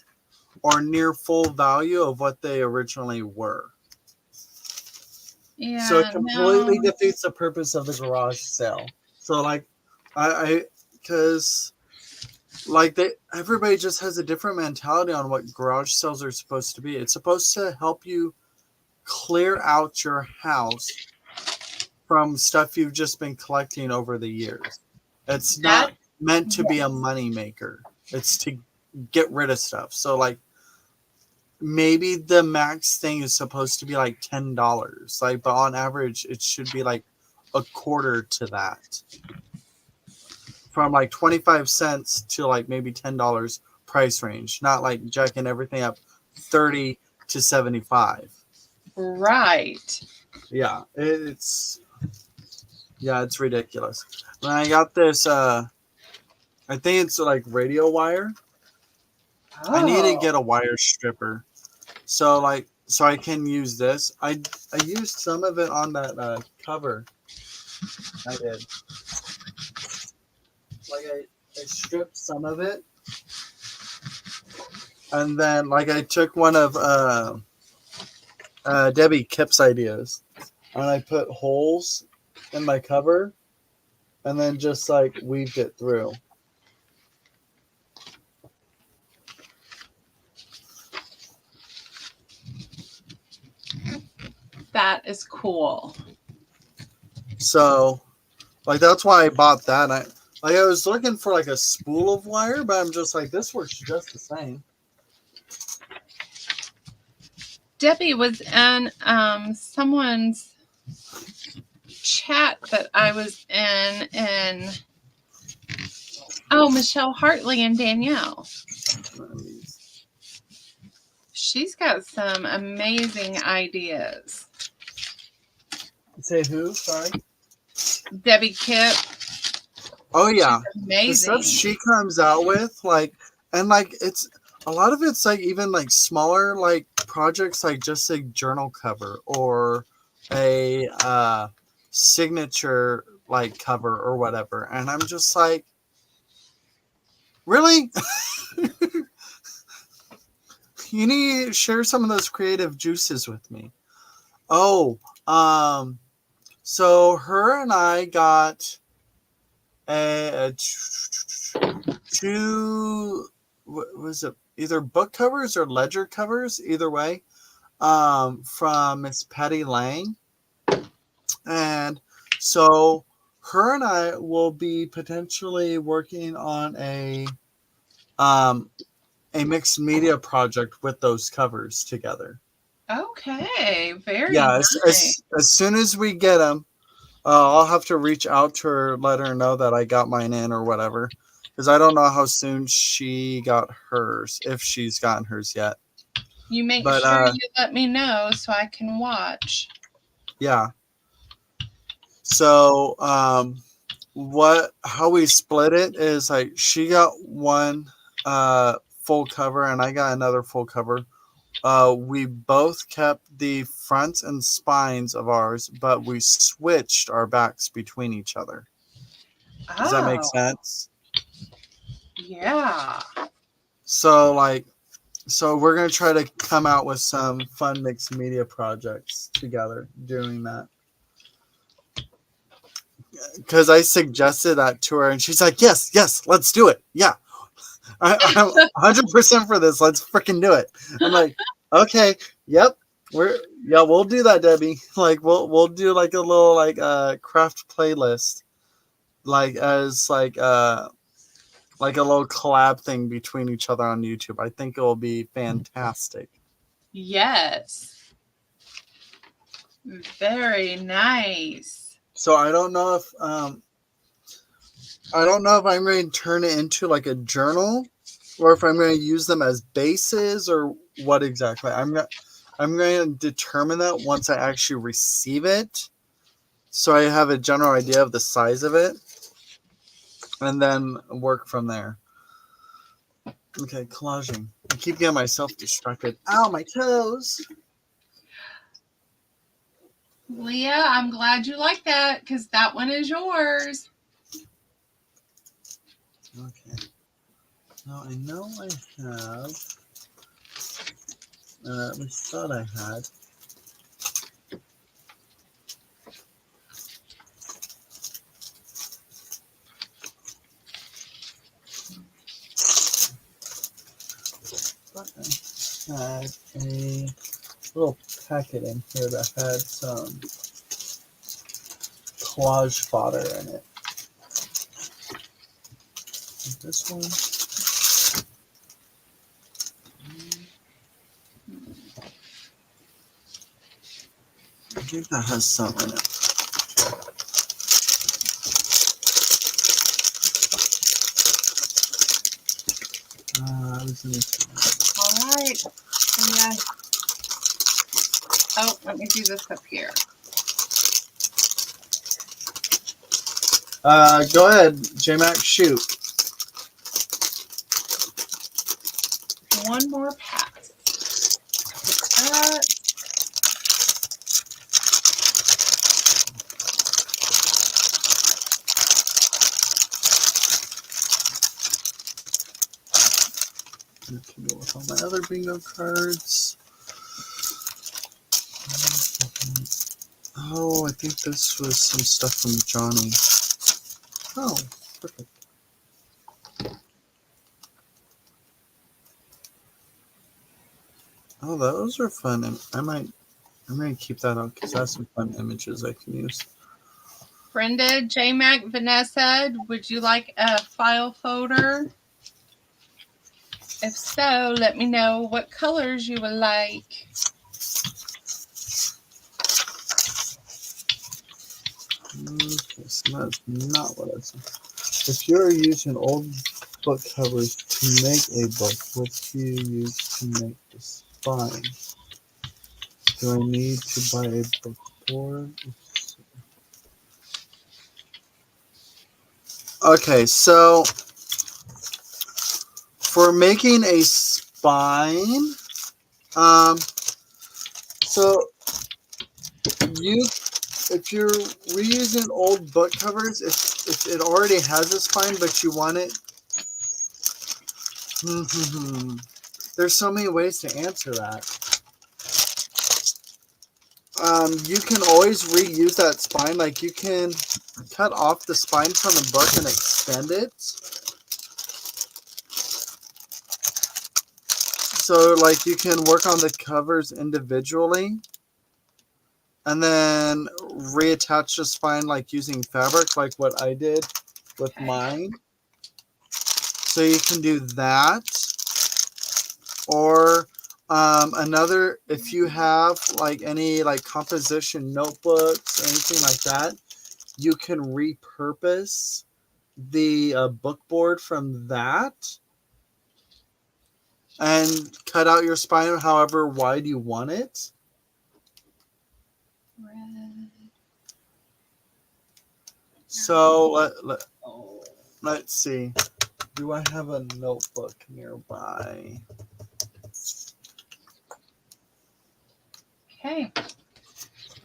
or near full value of what they originally were. So it Yeah, completely no. defeats the purpose of the garage sale. So like, because like everybody just has a different mentality on what garage sales are supposed to be. It's supposed to help you clear out your house from stuff you've just been collecting over the years. It's That not meant to be a yes. money maker. It's to get rid of stuff. So like maybe the max thing is supposed to be like $10. Like, but on average it should be like a quarter to that. From like 25 cents to like maybe $10 price range, not like jacking everything up 30 to 75. Right. Yeah, it's ridiculous. When I got this I think it's like radio wire. I need to Oh. get a wire stripper. So I can use this. I used some of it on that cover. I did. Like I stripped some of it, and then like I took one of Debbie Kipp's ideas, and I put holes in my cover, and then just like weaved it through. That is cool. So like that's why I bought that. I was looking for like a spool of wire, but I'm just like this works just the same. Debbie was in someone's chat that I was in, and oh, Michelle Hartley and Danielle. She's got some amazing ideas. Say who? Sorry. Debbie Kipp. Oh yeah, the stuff Amazing. she comes out with, like, and like it's a lot of it's like even like smaller like projects, like just a journal cover or a signature like cover or whatever, and I'm just like, really? You need to share some of those creative juices with me. Oh, so her and I got a two, what was it, either book covers or ledger covers, either way, from Miss Patty Lang. And so her and I will be potentially working on a mixed media project with those covers together. Okay, very Yeah, nice. as soon as we get them, I'll have to reach out to her, let her know that I got mine in or whatever, because I don't know how soon she got hers, if she's gotten hers yet. You make But sure you let me know so I can watch. yeah. So how we split it is like she got one full cover and I got another full cover. We both kept the fronts and spines of ours, but we switched our backs between each other. Does that make Oh, sense? yeah. So we're gonna try to come out with some fun mixed media projects together doing that. Because I suggested that to her and she's like, yes, let's do it. Yeah. I'm 100% for this. Let's freaking do it. I'm like, okay, yep. We'll do that, Debbie. Like we'll do like a little like craft playlist, like as like a little collab thing between each other on YouTube. I think it will be fantastic. Yes. Very nice. So I don't know if I'm going to turn it into like a journal, or if I'm going to use them as bases, or what exactly. I'm going to determine that once I actually receive it, so I have a general idea of the size of it, and then work from there. Okay, collaging. I keep getting myself distracted. Ow, my toes. Leah, I'm glad you like that because that one is yours. Okay. Now I know I have, at least thought I had. But I had a little packet in here that had some collage fodder in it. This one. I think that has some in it. All right. Yeah. Oh, let me do this up here. Go ahead, J-Mac, shoot. One more pass. That. I can go with all my other bingo cards. Oh, I think this was some stuff from Johnny. Oh, perfect. Oh, those are fun. And I'm going to keep that out because that's some fun images I can use. Brenda, J-Mac, Vanessa, would you like a file folder? If so, let me know what colors you would like. Okay, so that's not what I said. If you're using old book covers to make a book, what do you use to make the spine? Do I need to buy a book board? Okay, so for making a spine, so if you're reusing old book covers, if it already has a spine but you want it, there's so many ways to answer that. You can always reuse that spine. Like you can cut off the spine from the book and extend it. So like you can work on the covers individually and then reattach the spine like using fabric, like what I did with mine. So you can do that. Or another, if you have like any like composition notebooks or anything like that, you can repurpose the book board from that and cut out your spine however wide you want it. Red. So let's see. Do I have a notebook nearby? Okay.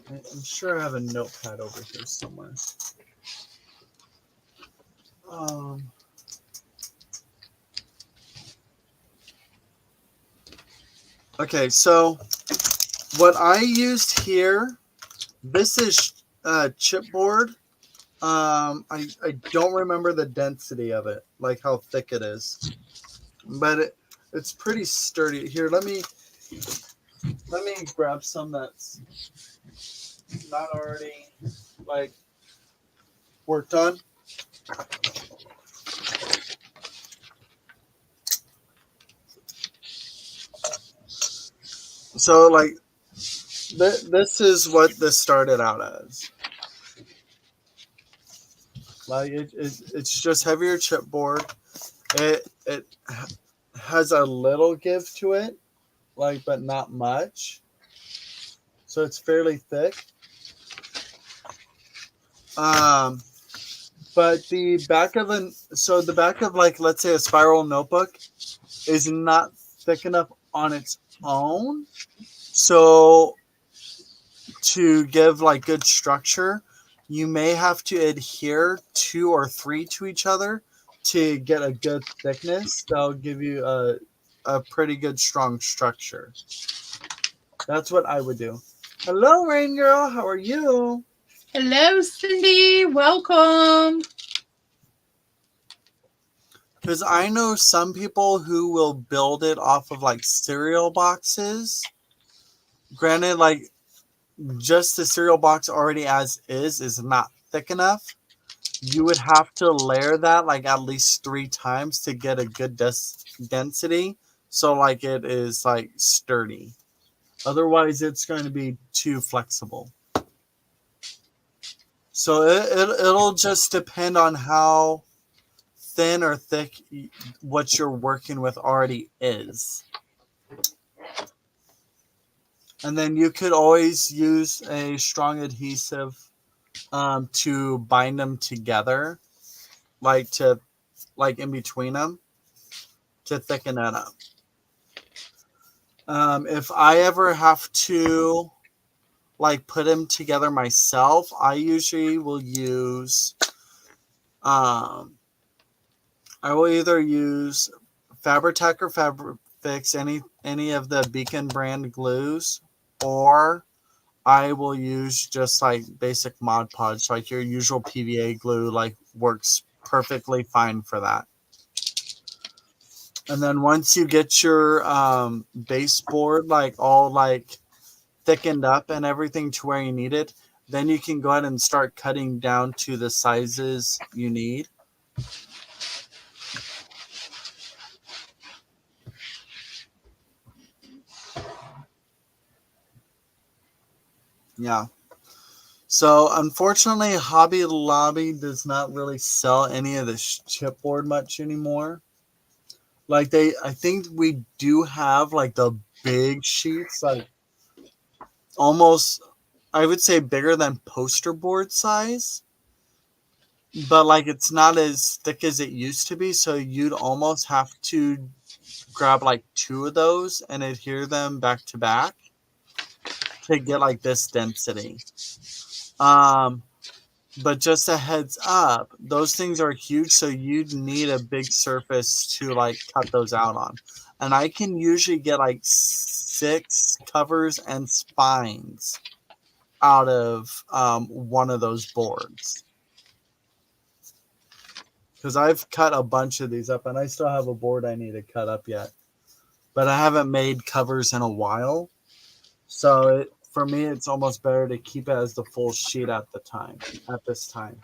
I'm sure I have a notepad over here somewhere. Okay, so what I used here, this is chipboard. I don't remember the density of it, like how thick it is, but it's pretty sturdy. Here, let me grab some that's not already like worked on. So like this is what this started out as. Like it's just heavier chipboard. It has a little give to it, like but not much. So it's fairly thick. But the back of the back of like let's say a spiral notebook is not thick enough on its own. So to give like good structure, you may have to adhere 2 or 3 to each other to get a good thickness, they'll give you a pretty good strong structure. That's what I would do. Hello, Rain Girl. How are you? Hello, Cindy. Welcome. Because I know some people who will build it off of like cereal boxes. Granted, like just the cereal box already as is not thick enough. You would have to layer that like at least 3 times to get a good density. So like it is like sturdy. Otherwise, it's going to be too flexible. So it'll just depend on how thin or thick what you're working with already is. And then you could always use a strong adhesive to bind them together, like in between them to thicken that up. If I ever have to like put them together myself, I usually will use I will either use Fabri-Tac or Fabri-Fix, any of the Beacon brand glues, or I will use just like basic Mod Podge, like your usual PVA glue, like works perfectly fine for that. And then once you get your baseboard like all like thickened up and everything to where you need it, then you can go ahead and start cutting down to the sizes you need. Yeah. So unfortunately, Hobby Lobby does not really sell any of this chipboard much anymore. Like I think we do have like the big sheets, like almost, I would say bigger than poster board size, but like it's not as thick as it used to be. So you'd almost have to grab like 2 of those and adhere them back to back to get like this density. But just a heads up, those things are huge, so you'd need a big surface to like cut those out on. And I can usually get like 6 covers and spines out of one of those boards. Because I've cut a bunch of these up, and I still have a board I need to cut up yet. But I haven't made covers in a while. So for me, it's almost better to keep it as the full sheet at this time.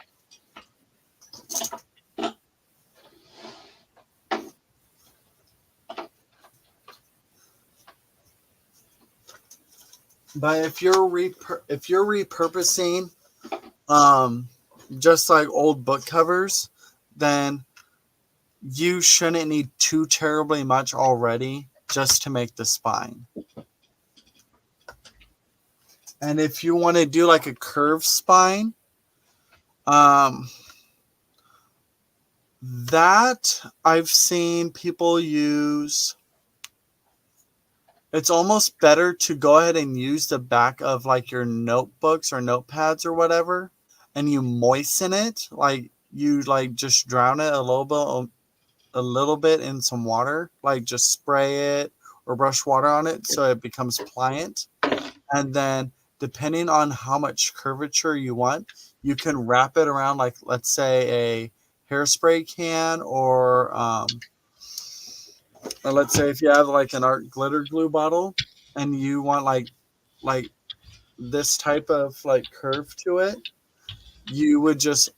But if you're repurposing just like old book covers, then you shouldn't need too terribly much already just to make the spine. And if you want to do like a curved spine, that I've seen people use. It's almost better to go ahead and use the back of like your notebooks or notepads or whatever, and you moisten it, like you like just drown it a little bit in some water, like just spray it or brush water on it so it becomes pliant. And then depending on how much curvature you want, you can wrap it around like, let's say, a hairspray can, or let's say if you have like an art glitter glue bottle and you want like this type of like curve to it, you would just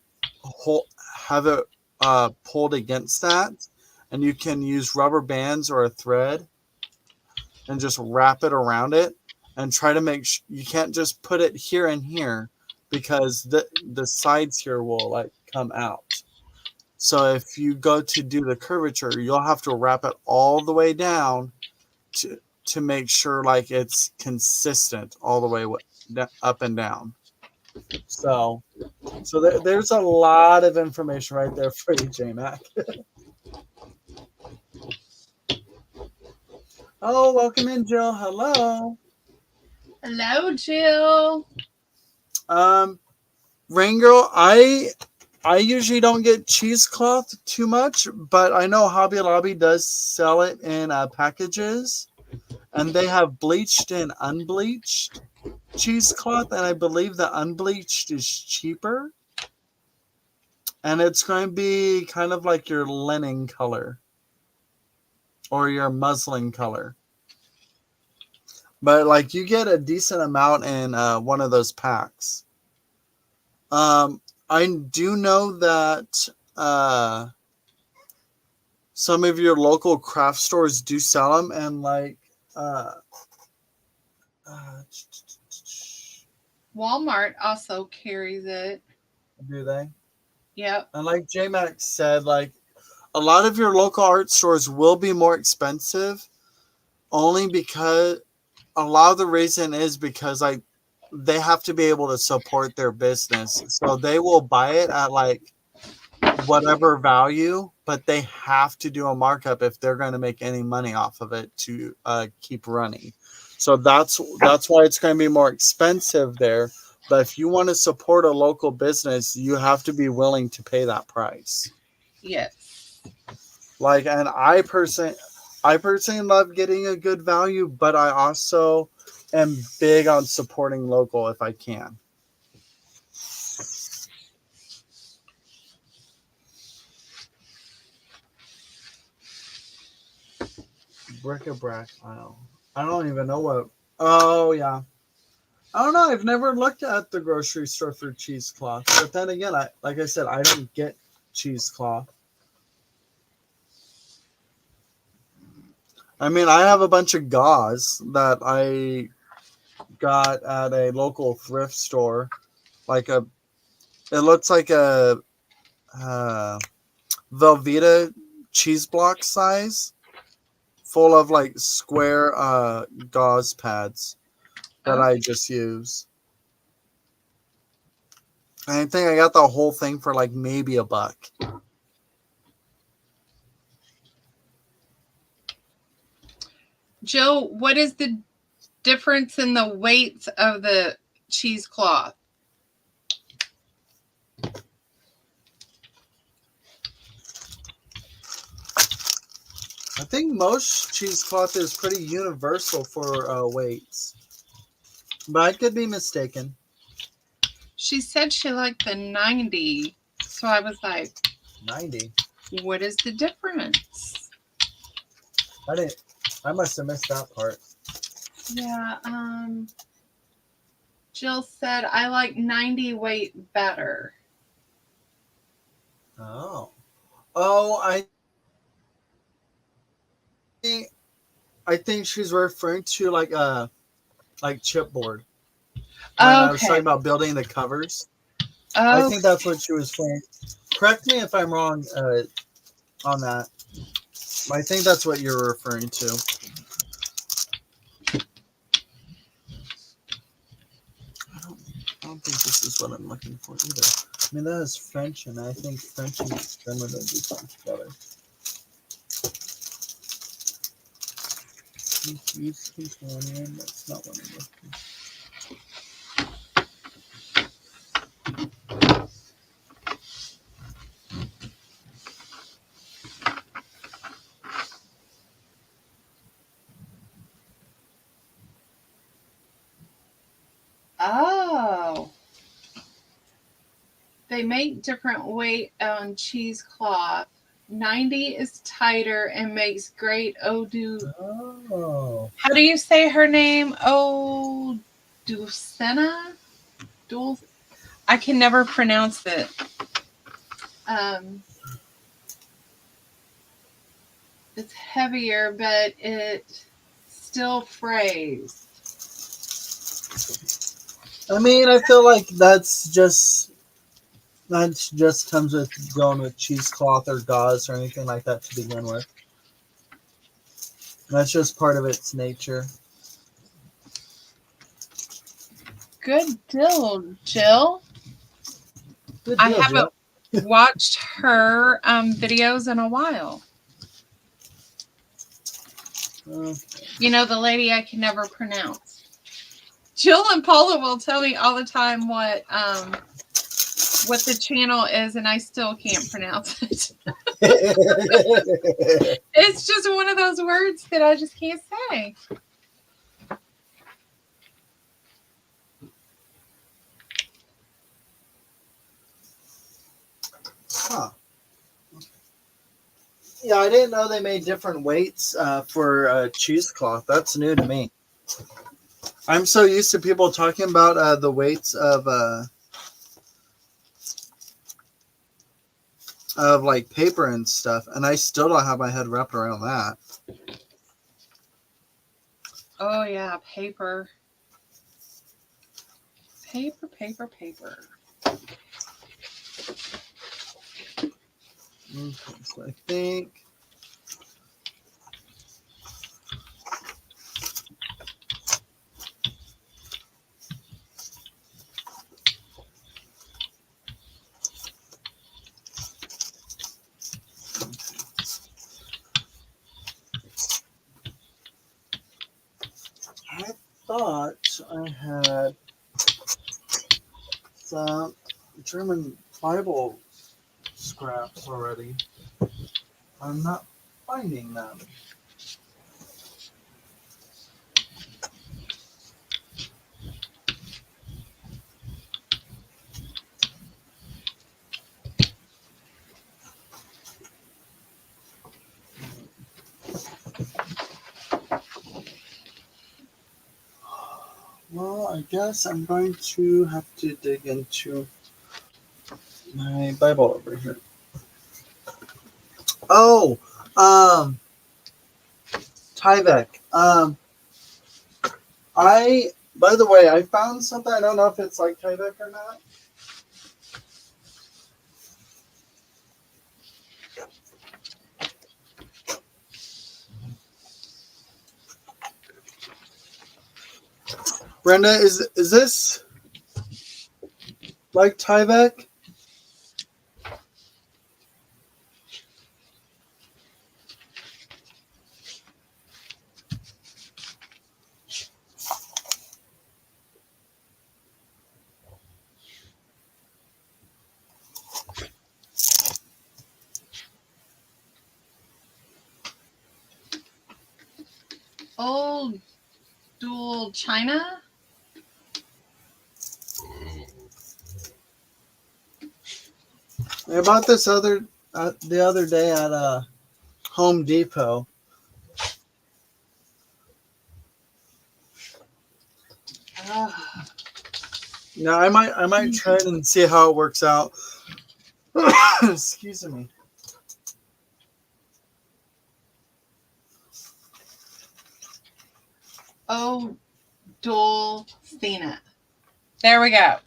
have it pulled against that, and you can use rubber bands or a thread and just wrap it around it and try to make you can't just put it here and here, because the sides here will like come out. So if you go to do the curvature, you'll have to wrap it all the way down to make sure like it's consistent all the way up and down. So there's a lot of information right there for you, J-Mac. Oh, welcome in, Jill. Hello. Hello, Jill. Rain Girl, I I usually don't get cheesecloth too much, but I know Hobby Lobby does sell it in packages, and they have bleached and unbleached cheesecloth, and I believe the unbleached is cheaper, and it's going to be kind of like your linen color or your muslin color. But like you get a decent amount in one of those packs. I do know that some of your local craft stores do sell them, and like uh, uh, Walmart also carries it. do they? Yep. And like J Max said, like a lot of your local art stores will be more expensive, only because a lot of the reason is because like they have to be able to support their business, so they will buy it at like whatever value, but they have to do a markup if they're going to make any money off of it to keep running. So that's why it's going to be more expensive there. But if you want to support a local business, you have to be willing to pay that price. Yes. Like, and I personally love getting a good value, but I also am big on supporting local if I can. Bric-a-brac aisle. I don't even know what. Oh yeah, I don't know. I've never looked at the grocery store for cheesecloth, but then again, like I said, I don't get cheesecloth. I mean, I have a bunch of gauze that I got at a local thrift store. Like it looks like a uh, Velveeta cheese block size, full of like square gauze pads that Oh, I just use. I think I got the whole thing for like maybe $1. Jill, what is the difference in the weights of the cheesecloth? I think most cheesecloth is pretty universal for weights, but I could be mistaken. She said she liked the 90. So I was like, 90. what is the difference? I didn't. I must have missed that part. Yeah, Jill said I like 90 weight better. Oh. Oh, think I think she's referring to like chipboard when I was Okay. talking about building the covers. I Oh, think that's what she was saying. Correct me if I'm wrong on that. I think that's what you're referring to. I don't. I don't think this is what I'm looking for either. I mean, that is French, and I think French and German would be fun together. Use companion. That's not what I'm looking for. oh. They make different weight on cheesecloth. 90 is tighter and makes great Odu. Oh. How do you say her name? Odusena? Dul- I can never pronounce it. Um, it's heavier, but it still frays. I mean, I feel like that just comes with going with cheesecloth or gauze or anything like that to begin with. That's just part of its nature. Good deal, Jill. Good I deal, haven't Jill. watched her videos in a while. Uh, You know, the lady I can never pronounce. Jill and Paula will tell me all the time what what the channel is, and I still can't pronounce it. It's just one of those words that I just can't say. Huh. Yeah, I didn't know they made different weights for cheesecloth. That's new to me. I'm so used to people talking about the weights of like paper and stuff, and I still don't have my head wrapped around that. Oh yeah, paper. Paper, paper, paper. Okay, so I think I thought I had some German Bible scraps already. I'm not finding them. Well, I guess I'm going to have to dig into my Bible over here. Oh, Tyvek. By the way, I found something. I don't know if it's like Tyvek or not. Brenda, is this like Tyvek? Old dual China. I bought this the other day at Home Depot. Now I might try it and see how it works out. Excuse me. Oh, dual Cena. There we go.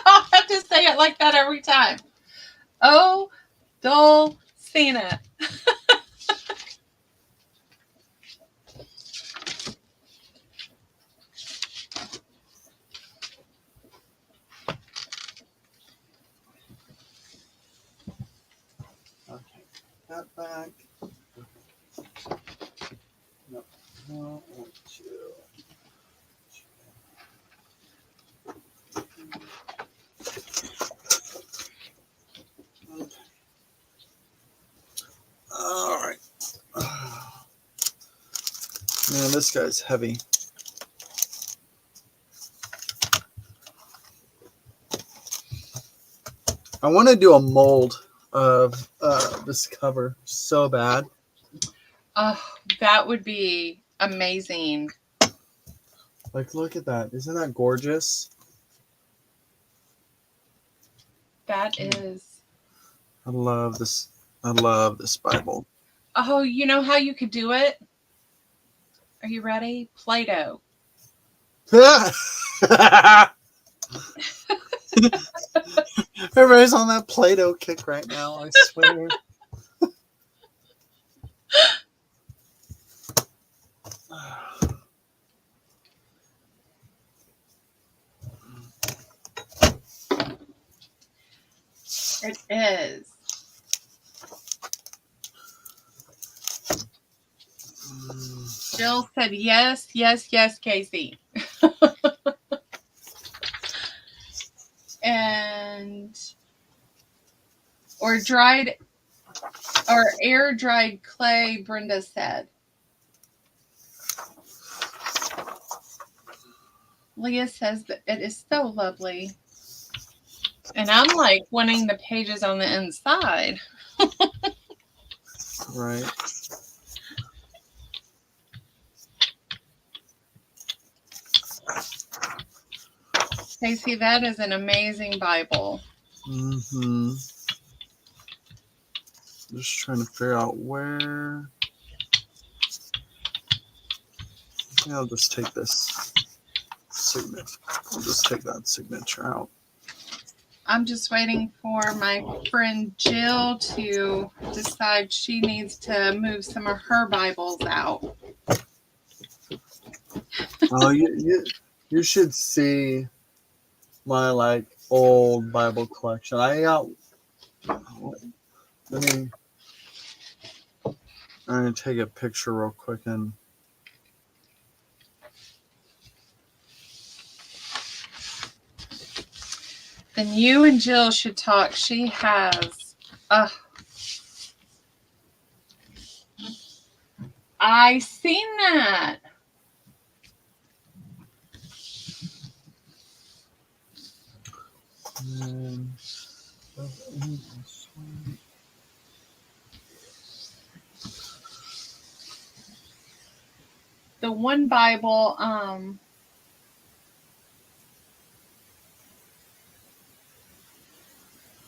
I'll have to say it like that every time. Oh, dual Cena. Okay, that back. No, no, 1, 2. Okay. All right. Man, this guy's heavy. I want to do a mold of this cover so bad. Oh, that would be amazing. Like, look at that. Isn't that gorgeous? That is. I love this. I love this Bible. Oh, you know how you could do it? Are you ready? Play-Doh. Everybody's on that Play-Doh kick right now, I swear. It is. Jill said yes, yes, yes, Casey. And Or dried or air dried clay, Brenda said. Leah says that it is so lovely. And I'm like wanting the pages on the inside. Right. Stacey, that is an amazing Bible. Mm-hmm. Just trying to figure out where. Yeah, I'll just take this signature. I'll just take that signature out. I'm just waiting for my friend Jill to decide she needs to move some of her Bibles out. Oh, you should see my like old Bible collection. I got. Let me. I'm gonna take a picture real quick and. Then you and Jill should talk. She has. I seen that. The one Bible,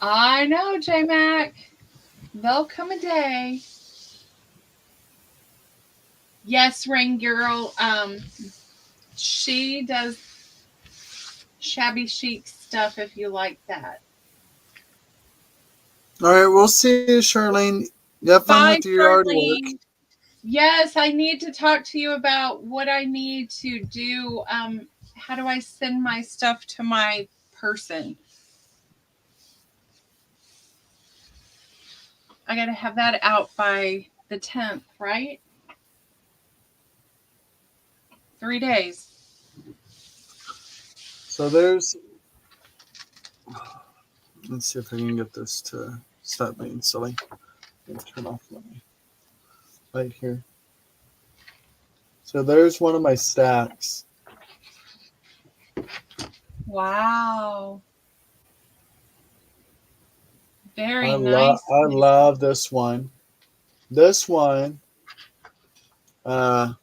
I know, J Mac. There'll come a day. Yes, Rain Girl. She does shabby chic stuff if you like that. All right, we'll see you, Charlene. You have fun Bye, with your yard work. Charlene. Yes, I need to talk to you about what I need to do. How do I send my stuff to my person? I got to have that out by the 10th, right? 3 days. So there's. Let's see if I can get this to stop being silly. Turn off my light here. So there's one of my stacks. Wow. Very nice. I love this one. This one, right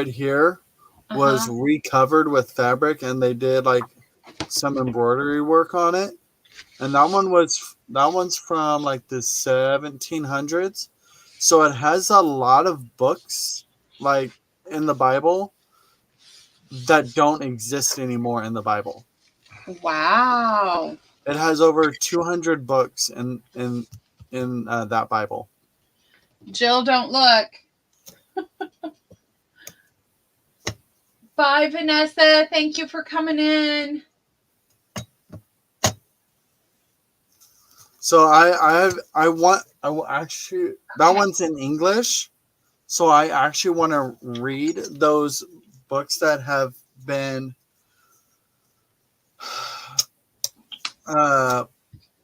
here, was recovered with fabric, and they did like some embroidery work on it. And that one's from like the 1700s. So it has a lot of books like in the Bible that don't exist anymore in the Bible. Wow. It has over 200 books in that Bible. Jill, don't look. Bye, Vanessa. Thank you for coming in. So actually that one's in English. So I actually want to read those books that have been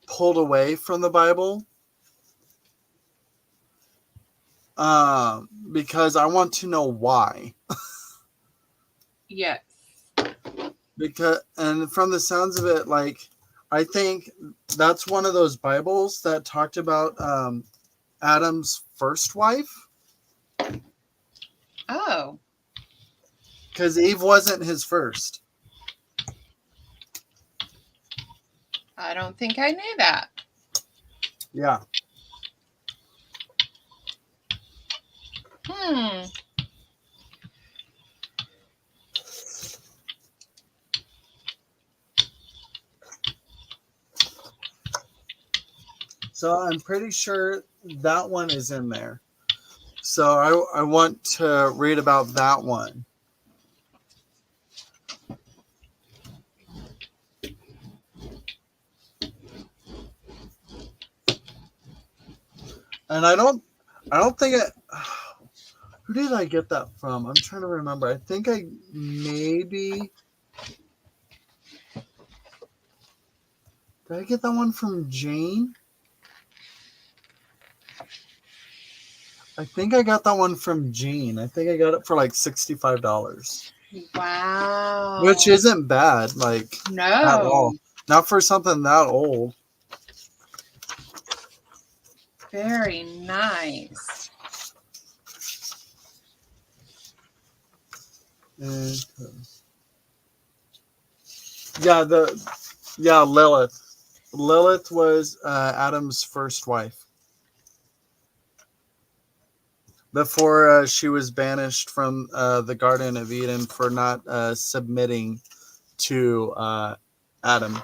pulled away from the Bible. Because I want to know why. Yes. And from the sounds of it, like I think that's one of those Bibles that talked about Adam's first wife. Oh. Because Eve wasn't his first. I don't think I knew that. Yeah. So I'm pretty sure that one is in there. So I want to read about that one. And I don't think it. Who did I get that from? I'm trying to remember. I think I maybe. Did I get that one from Jane? I think I got that one from Gene. I think I got it for like $65. Wow. Which isn't bad, like at No. all. Not for something that old. Very nice. And, yeah, Lilith. Lilith was Adam's first wife before she was banished from the Garden of Eden for not submitting to Adam.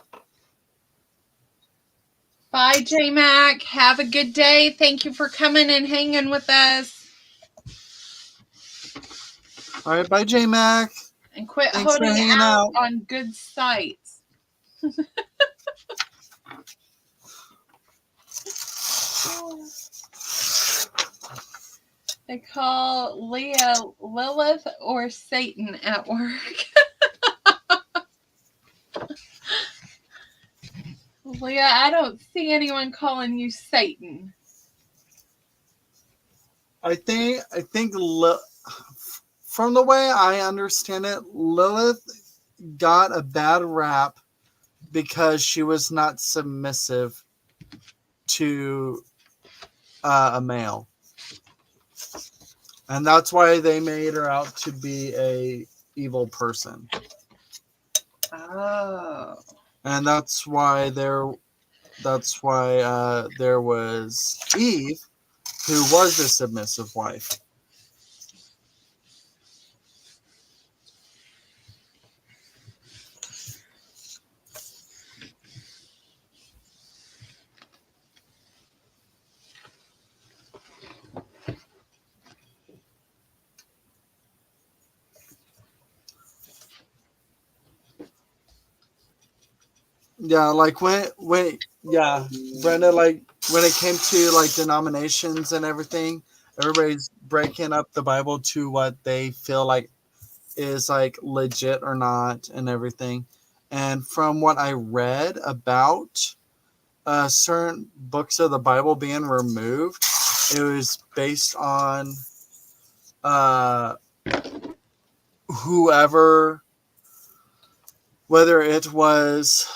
Bye, J Mac. Have a good day. Thank you for coming and hanging with us. All right, bye, J Mac. And quit Thanks for holding hanging out out. on good sites. They call Leah Lilith or Satan at work. Leah, I don't see anyone calling you Satan. I think from the way I understand it, Lilith got a bad rap because she was not submissive to a male, and that's why they made her out to be a evil person. Oh. And that's why there was Eve, who was the submissive wife. Yeah, like Brenda, like when it came to like denominations and everything, everybody's breaking up the Bible to what they feel like is like legit or not and everything. And from what I read about certain books of the Bible being removed, it was based on uh, whoever, whether it was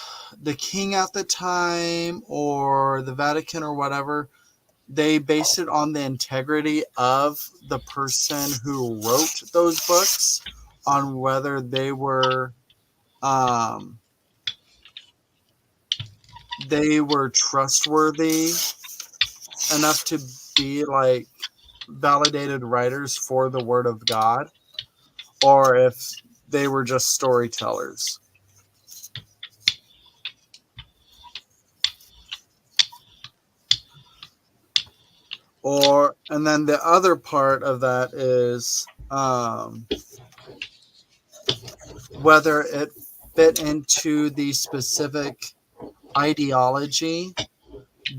the king at the time or the Vatican or whatever. They based it on the integrity of the person who wrote those books, on whether they were trustworthy enough to be like validated writers for the Word of God, or if they were just storytellers. And then the other part of that is whether it fit into the specific ideology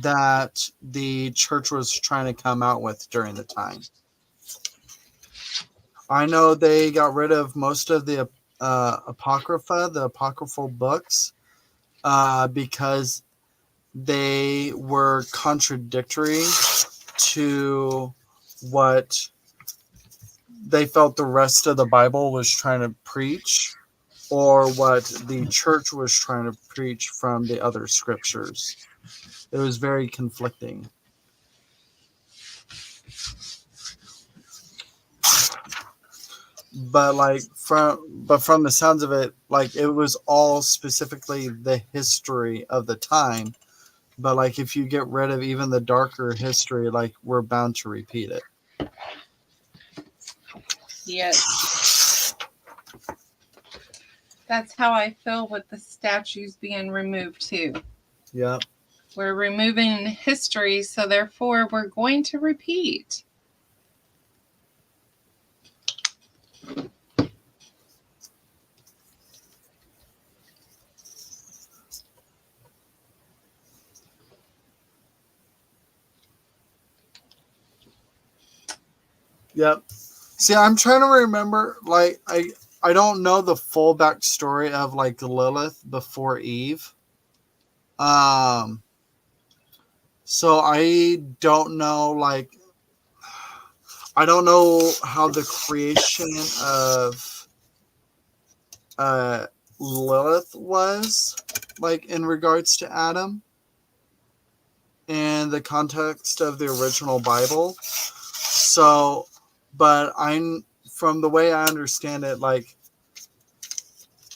that the church was trying to come out with during the time. I know they got rid of most of the Apocrypha, the apocryphal books, because they were contradictory to what they felt the rest of the Bible was trying to preach, or what the church was trying to preach from the other scriptures. It was very conflicting. But from the sounds of it, like it was all specifically the history of the time. But like if you get rid of even the darker history, like we're bound to repeat it. Yes. That's how I feel with the statues being removed too. Yeah. We're removing history, so therefore we're going to repeat. Yep. See, I'm trying to remember. Like, I don't know the full backstory of like Lilith before Eve. So I don't know. Like, I don't know how the creation of uh, Lilith was, like in regards to Adam, in the context of the original Bible. So, but I'm from the way I understand it, like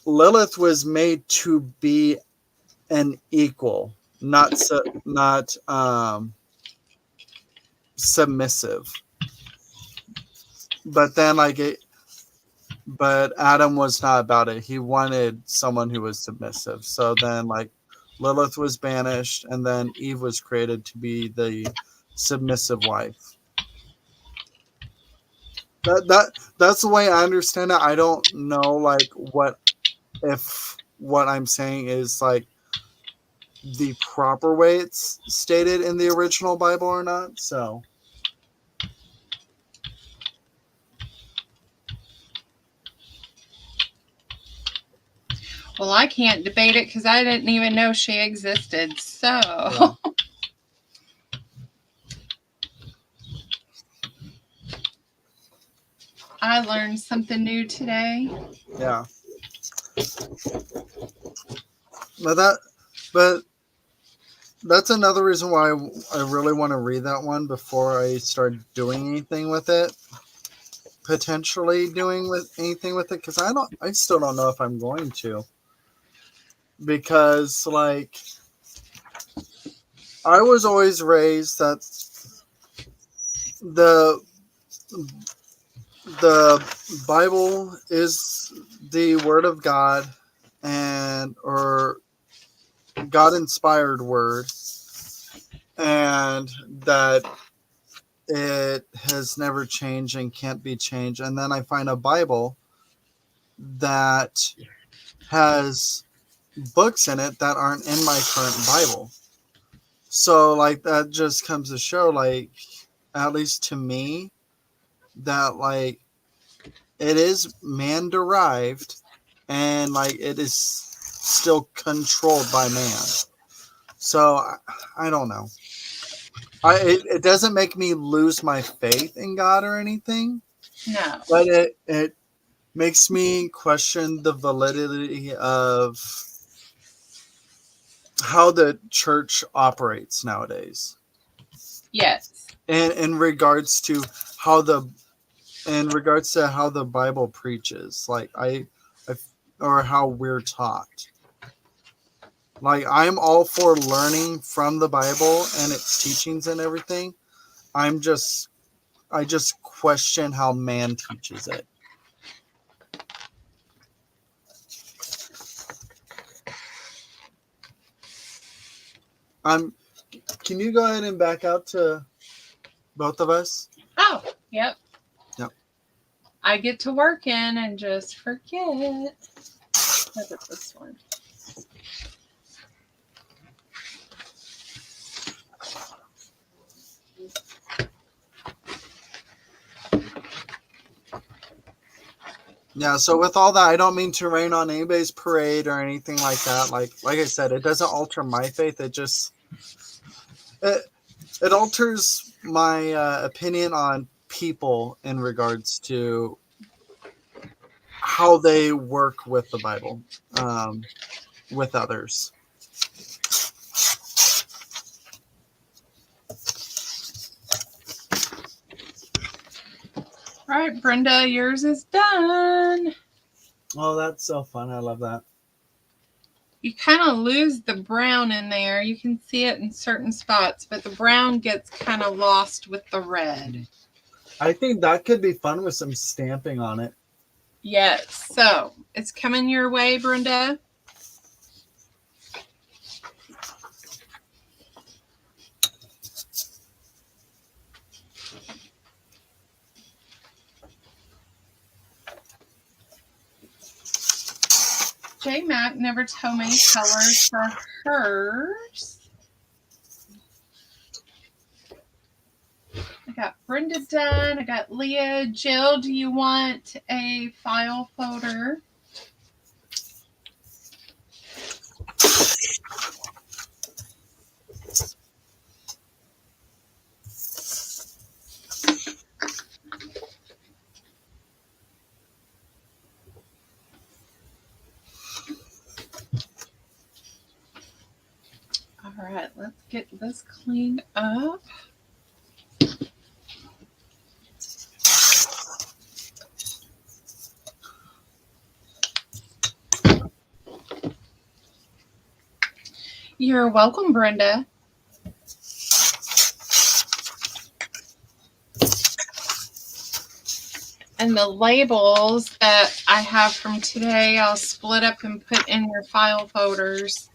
Lilith was made to be an equal, not submissive. But then but Adam was not about it. He wanted someone who was submissive. So then like Lilith was banished and then Eve was created to be the submissive wife. That's the way I understand it. I don't know like what I'm saying is like the proper way it's stated in the original Bible or not. So Well, I can't debate it because I didn't even know she existed. So yeah. I learned something new today. Yeah. But that's another reason why I really want to read that one before I start doing anything with it. Potentially doing with anything with it, because I still don't know if I'm going to. Because like I was always raised that the the Bible is the word of God and or God inspired word, and that it has never changed and can't be changed. And then I find a Bible that has books in it that aren't in my current Bible. So like that just comes to show, like, at least to me, that like it is man derived and like it is still controlled by man. So I don't know. It doesn't make me lose my faith in God or anything. No. But it makes me question the validity of how the church operates nowadays. Yes. And in regards to how the Bible preaches, like I or how we're taught. Like I'm all for learning from the Bible and its teachings and everything. I just question how man teaches it. I'm Can you go ahead and back out to both of us? Oh, yep. Yep. I get to work in and just forget. Look at this one. Yeah, so with all that, I don't mean to rain on anybody's parade or anything like that. Like I said, it doesn't alter my faith. It alters my opinion on people in regards to how they work with the Bible, with others. All right, Brenda, yours is done. Oh, that's so fun. I love that. You kind of lose the brown in there. You can see it in certain spots, but the brown gets kind of lost with the red. I think that could be fun with some stamping on it. Yes. So it's coming your way, Brenda. J Mac never told me colors for hers. I got Brenda done. I got Leah. Jill, do you want a file folder? All right, let's get this cleaned up. You're welcome, Brenda. And the labels that I have from today, I'll split up and put in your file folders.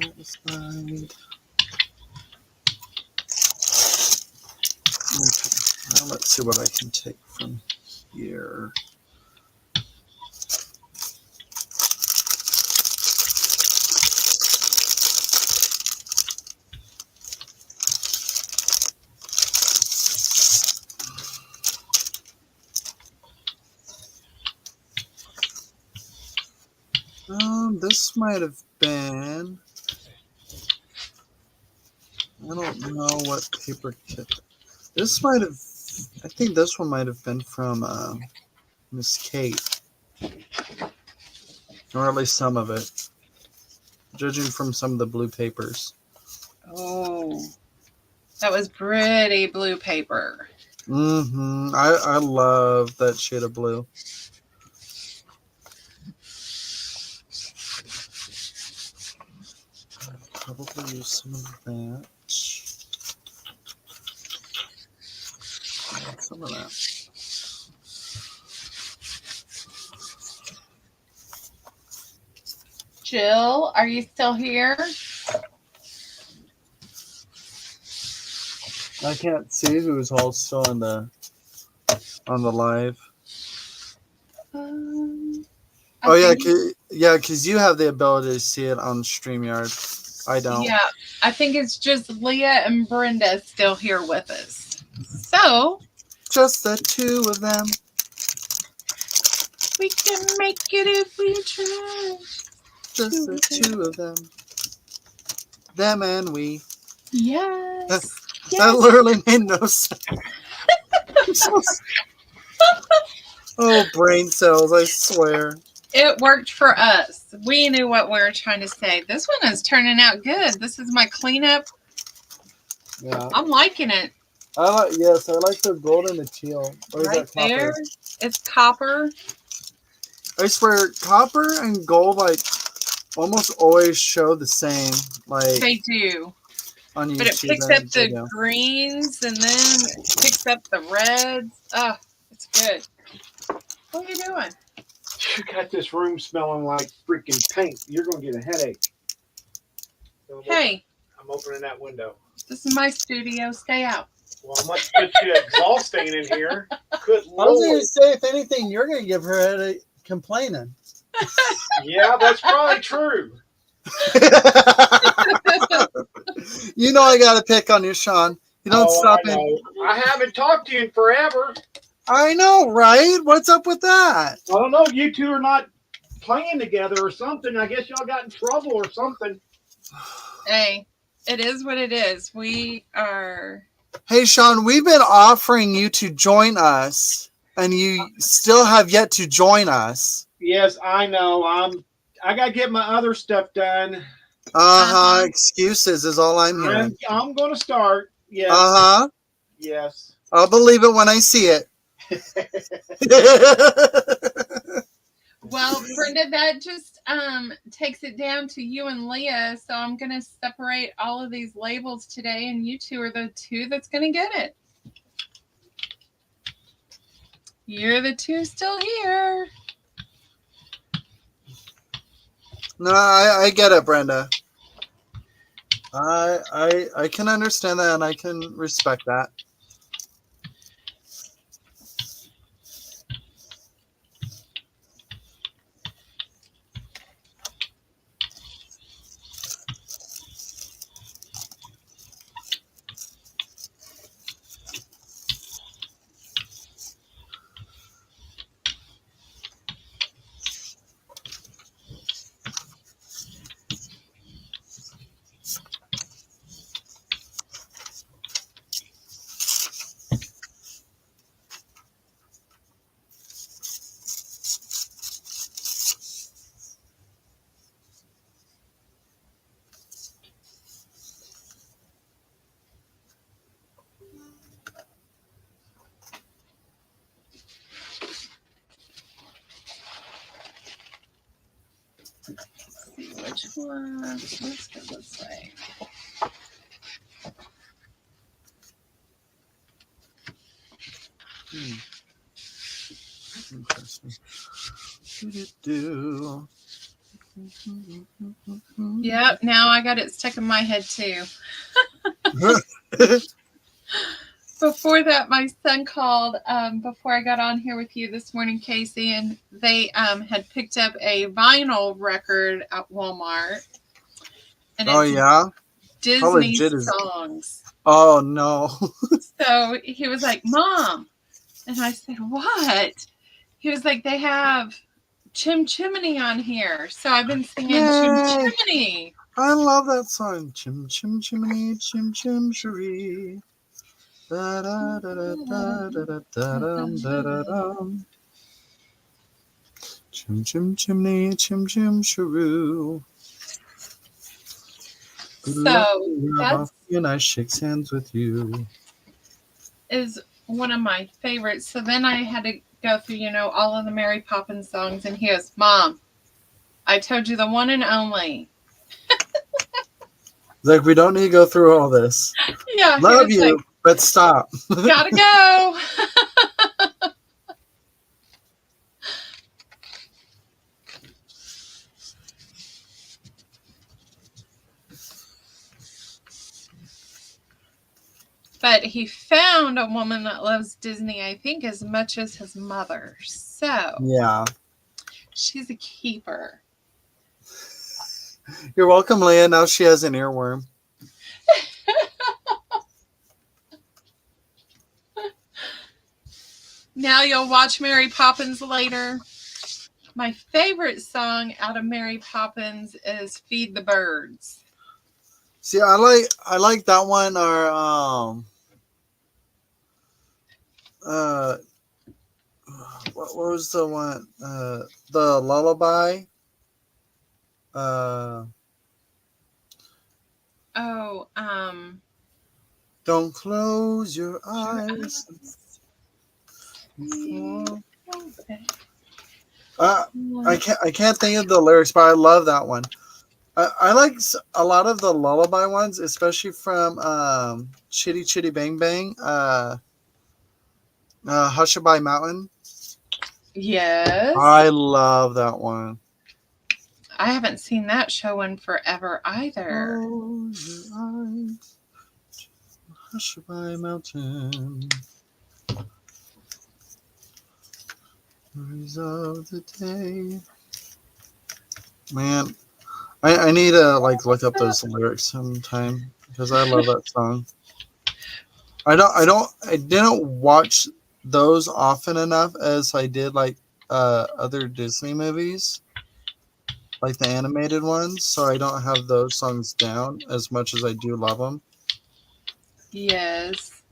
Okay, now let's see what I can take from here. This might have been. I don't know what paper kit. This might have. I think this one might have been from Miss Kate, or at least some of it, judging from some of the blue papers. Oh, that was pretty blue paper. Mm-hmm. I love that shade of blue. I'll probably use some of that. Some of that. Jill, are you still here? I can't see who's all still on the live. Oh yeah, because you have the ability to see it on StreamYard. I don't. Yeah, I think it's just Leah and Brenda still here with us. So just the two of them. We can make it if we try. Just the two of them. Them and we. Yes. That literally made no sense. Oh, brain cells, I swear. It worked for us. We knew what we were trying to say. This one is turning out good. This is my cleanup. Yeah. I'm liking it. I like the gold and the teal. Or right is that copper? there. It's copper. I swear, copper and gold almost always show the same. They do. On YouTube, but it picks up the greens and then it picks up the reds. Oh, it's good. What are you doing? You got this room smelling like freaking paint. You're going to get a headache. So I'm opening that window. This is my studio. Stay out. Well, I must get you exhausting in here. Good Lord. I was going to say, if anything, you're going to give her a headache complaining. Yeah, that's probably true. You know I got to pick on you, Sean. You don't stop it. I haven't talked to you in forever. I know, right? What's up with that? I don't know. You two are not playing together or something. I guess y'all got in trouble or something. Hey, it is what it is. We are. Hey, Sean, we've been offering you to join us, and you still have yet to join us. Yes, I know. I got to get my other stuff done. Excuses is all I'm hearing. I'm going to start. Yes. Yes. I'll believe it when I see it. Well, Brenda, that just takes it down to you and Leah. So I'm going to separate all of these labels today, and you two are the two that's going to get it. You're the two still here. No, I get it, Brenda. I can understand that, and I can respect that. Let's go this way. Interesting. Yep, now I got it stuck in my head too. Before that, my son called before I got on here with you this morning, Casey, and they had picked up a vinyl record at Walmart. And oh, yeah? Disney songs. Oh, no. So he was like, Mom. And I said, what? He was like, they have Chim Chimney on here. So I've been singing Chim Chimney. I love that song. Chim Chim Chimney, Chim Chim Cherie. Da da da da da da da da da da. Chim Chim Chimney, Chim Chim Cheroo. So that's and I shakes hands with you. Is one of my favorites. So then I had to go through, all of the Mary Poppins songs, and he goes, Mom, I told you the one and only. Like, we don't need to go through all this. Yeah. Love you, like, but stop. Gotta go. But he found a woman that loves Disney, I think, as much as his mother. So yeah, she's a keeper. You're welcome, Leah. Now she has an earworm. Now you'll watch Mary Poppins later. My favorite song out of Mary Poppins is "Feed the Birds." See, I like that one. Or what was the one? The lullaby. Don't close your eyes. I can't think of the lyrics, but I love that one. I like a lot of the lullaby ones, especially from Chitty Chitty Bang Bang, Hushabye Mountain. Yes. I love that one. I haven't seen that show in forever either. Close your eyes, Hushabye Mountain. Stories of the day. Man, I need to look up those lyrics sometime because I love that song. I didn't watch those often enough as I did other Disney movies, like the animated ones, so I don't have those songs down as much as I do love them. Yes.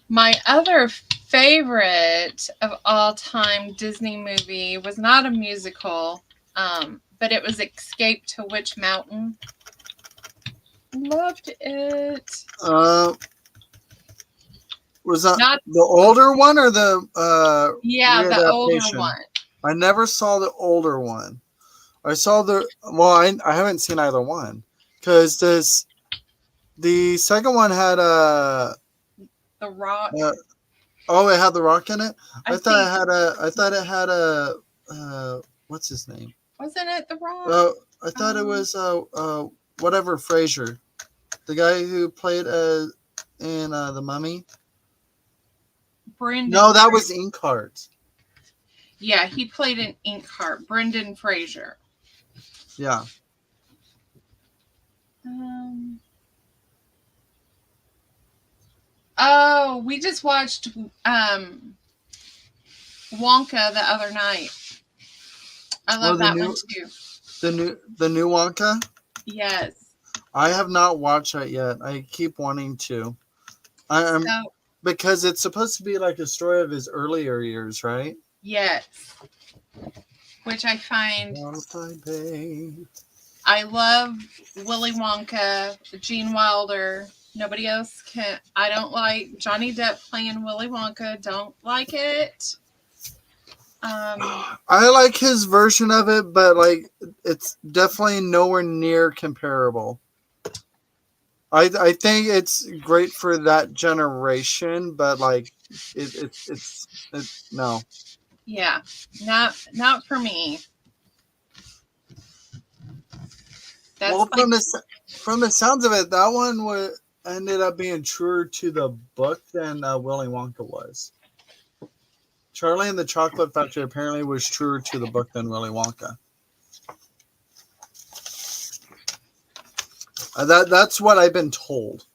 My other favorite of all time Disney movie was not a musical, but it was Escape to Witch Mountain. Loved it. Was that not the older one or the the older one? I never saw the older one. I saw I haven't seen either one because the second one had The Rock. It had The Rock in it. I thought it had a what's his name? Wasn't it The Rock? I thought it was whatever Fraser, the guy who played in The Mummy. Brendan. No, that was Inkheart. Yeah, he played in Inkheart. Brendan Fraser. Yeah. We just watched Wonka the other night. I love that one too. The new Wonka? Yes. I have not watched that yet. I keep wanting to. Because it's supposed to be like a story of his earlier years, right? Yes. Which I find... I love Willy Wonka, Gene Wilder. Nobody else can... I don't like Johnny Depp playing Willy Wonka. Don't like it. I like his version of it, but like it's definitely nowhere near comparable. I think it's great for that generation, but like it's no. Yeah, not for me. That's Well, like from the sounds of it, that one ended up being truer to the book than Willy Wonka was. Charlie and the Chocolate Factory apparently was truer to the book than Willy Wonka. That's what I've been told,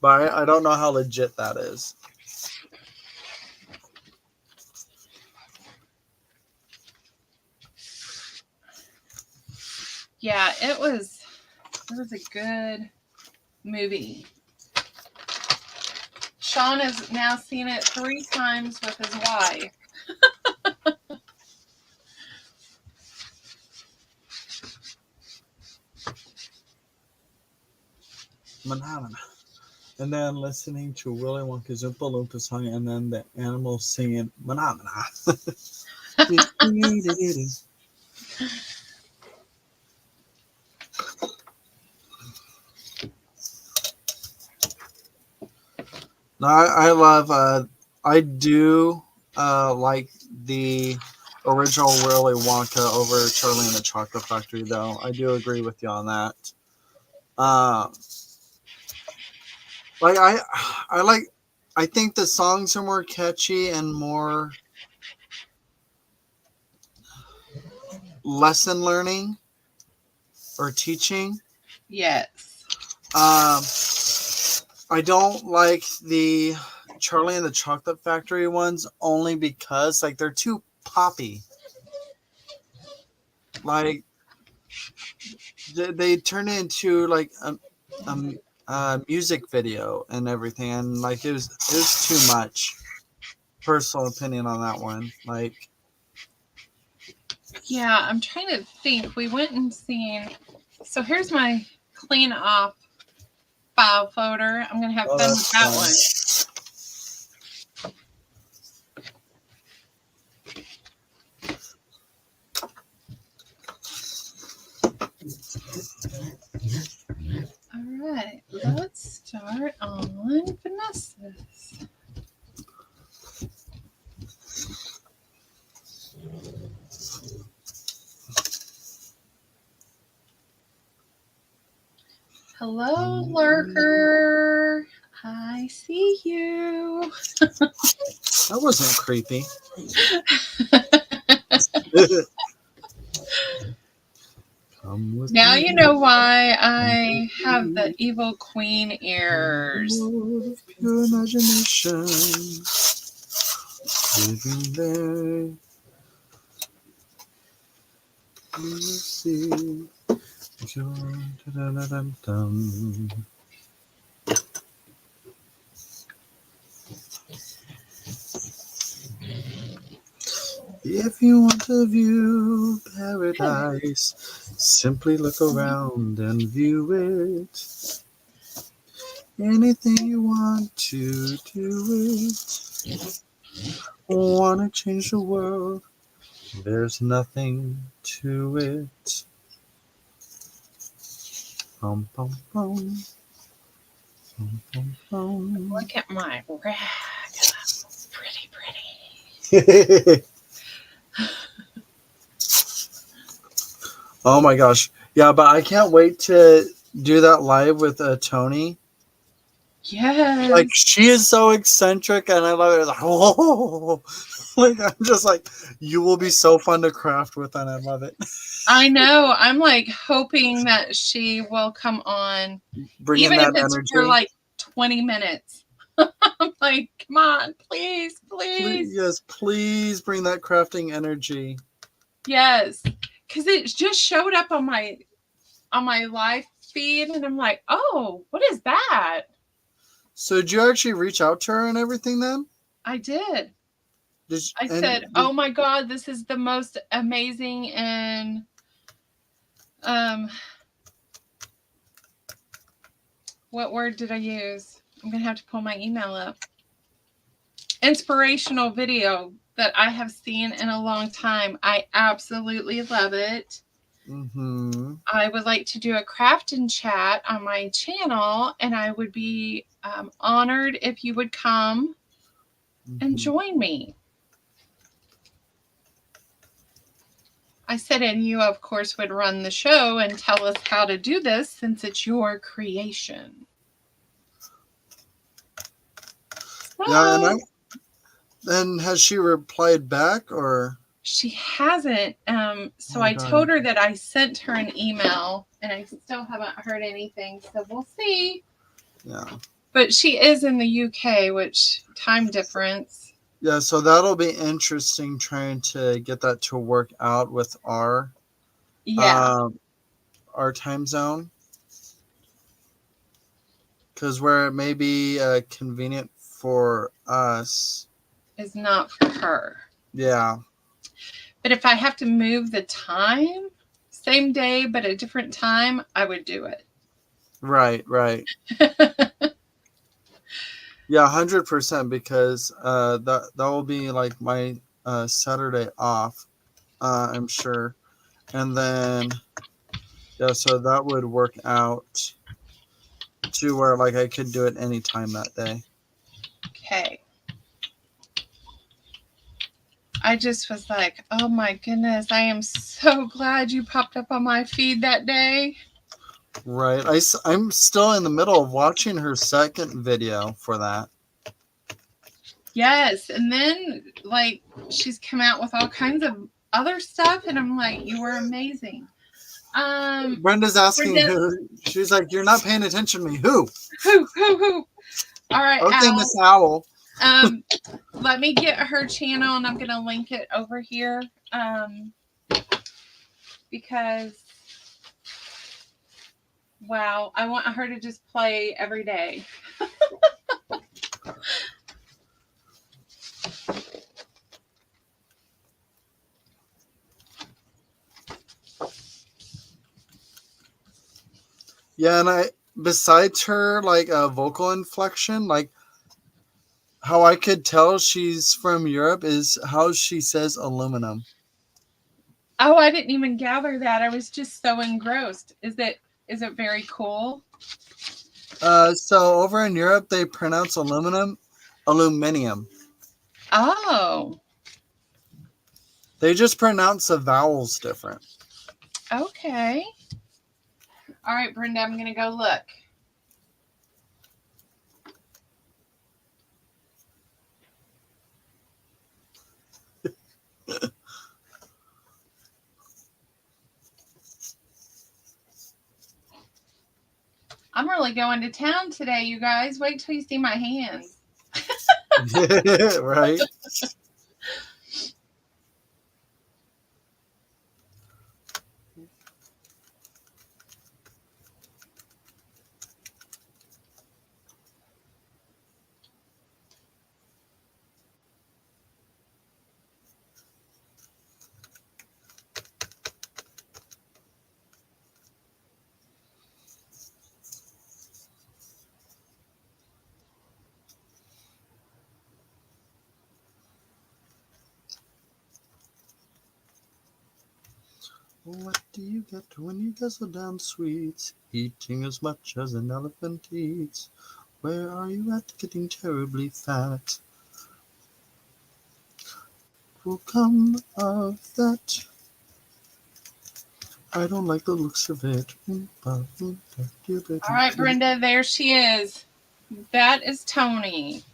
but I don't know how legit that is. yeah, it was a good movie. Sean has now seen it 3 times with his wife. And then listening to Willy Wonka's Oompa Loompa song, and then the animals singing Manamana. No, I love. I do like the original Willy Wonka over Charlie and the Chocolate Factory, though. I do agree with you on that. Like I like. I think the songs are more catchy and more lesson learning or teaching. Yes. I don't like the Charlie and the Chocolate Factory ones only because like they're too poppy. Like they turn into like a music video and everything, and like it was too much. Personal opinion on that one. Like, yeah, I'm trying to think. We went and seen. So here's my clean off file folder. I'm gonna have fun with that one. All right, let's start on Vanessa's. Hello, lurker. I see you. That wasn't creepy. Now you know why I have the evil queen ears. Pure imagination. Living there. You see. If you want to view paradise, simply look around and view it. Anything you want to do it. Want to change the world, there's nothing to it. Bum, bum, bum. Bum, bum, bum. Look at my rag. Pretty. Oh my gosh. Yeah, but I can't wait to do that live with Tony. Yes. Like, she is so eccentric and I love it. It's like, oh, like, I'm just like, you will be so fun to craft with and I love it. I know. I'm like hoping that she will come on. Bring even in if that it's energy. for like 20 minutes. I'm like, come on, please. Yes, please bring that crafting energy. Yes. Because it just showed up on my live feed and I'm like, oh, what is that? So did you actually reach out to her and everything then? I did. I said, oh my God, this is the most amazing and what word did I use? I'm gonna have to pull my email up. inspirational video that I have seen in a long time. I absolutely love it. Mm-hmm. I would like to do a craft and chat on my channel, and I would be honored if you would come and join me. I said, and you, of course, would run the show and tell us how to do this since it's your creation. Yeah, and then has she replied back or? She hasn't. So I told her that I sent her an email, and I still haven't heard anything. So we'll see. Yeah. But she is in the UK, which time difference. Yeah, so that'll be interesting trying to get that to work out with our time zone. Because where it may be convenient for us is not for her. Yeah. But if I have to move the time, same day but a different time, I would do it. Right. Yeah, 100%, because that will be like my Saturday off, I'm sure. And then so that would work out to where like I could do it anytime that day. Okay. I just was like, oh my goodness, I am so glad you popped up on my feed that day. Right. I'm still in the middle of watching her second video for that. Yes. And then like she's come out with all kinds of other stuff, and I'm like, you were amazing. Brenda's asking who. She's like, you're not paying attention to me. Who? All right. Okay, Miss Owl. Let me get her channel, and I'm gonna link it over here. Because wow, I want her to just play every day. Yeah, and besides her like vocal inflection, like how I could tell she's from Europe is how she says aluminum. Oh, I didn't even gather that. I was just so engrossed. Is it very cool? So over in Europe they pronounce aluminium. Oh. They just pronounce the vowels different. Okay. All right, Brenda, I'm going to go look. I'm really going to town today, you guys. Wait till you see my hands. Right. What do you get when you guzzle down sweets, eating as much as an elephant eats? Where are you at, getting terribly fat? Will come of that. I don't like the looks of it. All right, Brenda, there she is. That is Tony.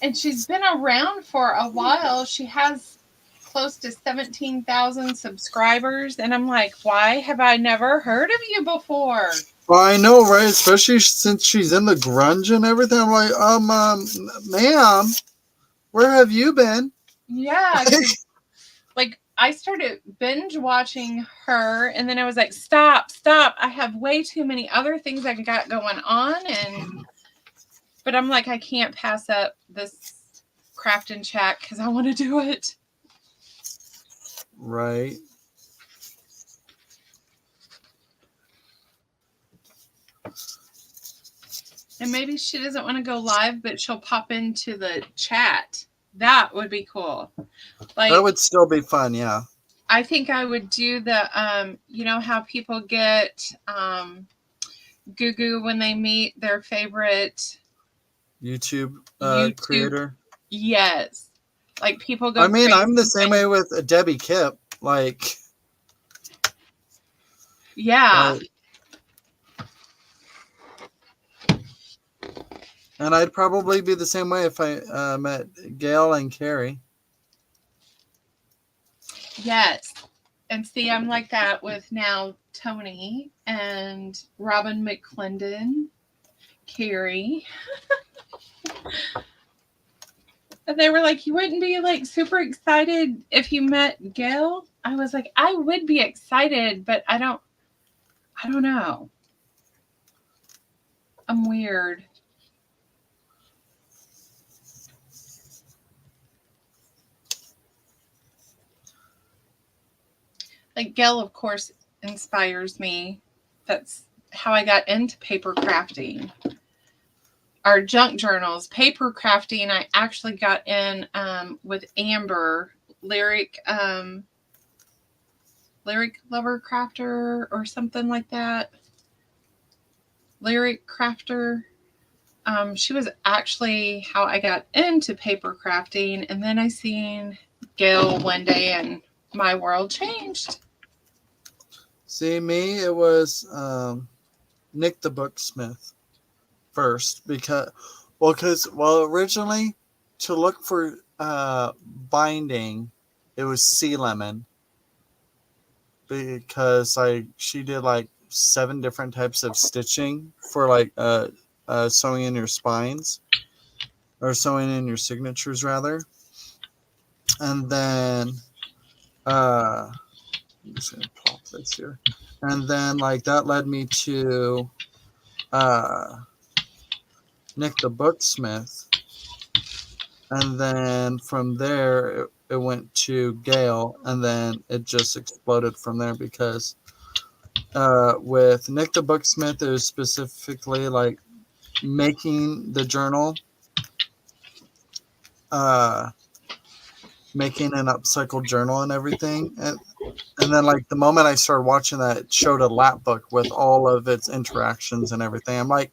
And she's been around for a while. She has close to 17,000 subscribers. And I'm like, why have I never heard of you before? Well, I know, right? Especially since she's in the grunge and everything. I'm like, ma'am, where have you been? Yeah. Like, I started binge watching her, and then I was like, stop. I have way too many other things I got going on. But I'm like, I can't pass up this craft and chat because I want to do it. Right. And maybe she doesn't want to go live, but she'll pop into the chat. That would be cool. Like, that would still be fun, yeah. I think I would do the you know how people get goo goo when they meet their favorite YouTube, YouTube creator. Yes. Like people go I mean, crazy. I'm the same way with Debbie Kipp. Like, yeah. And I'd probably be the same way if I met Gail and Carrie. Yes. And see, I'm like that with now Tony and Robin McClendon, Carrie. And they were like, you wouldn't be like super excited if you met Gail? I was like, I would be excited, but I don't know. I'm weird. Like Gail, of course, inspires me. That's how I got into paper crafting. Our junk journals, paper crafting, I actually got in with Amber, lyric lover crafter or something like that. Lyric crafter. She was actually how I got into paper crafting, and then I seen Gail one day, and my world changed. See, me, it was Nick the Booksmith first because originally to look for binding, it was Sea Lemon because she did like 7 different types of stitching for like sewing in your spines or sewing in your signatures rather, and then I'm just gonna plop this here, and then like that led me to Nick the Booksmith, and then from there it went to Gale, and then it just exploded from there because with Nick the Booksmith it was specifically like making the journal, making an upcycled journal and everything, and then like the moment I started watching that, it showed a lap book with all of its interactions and everything. I'm like,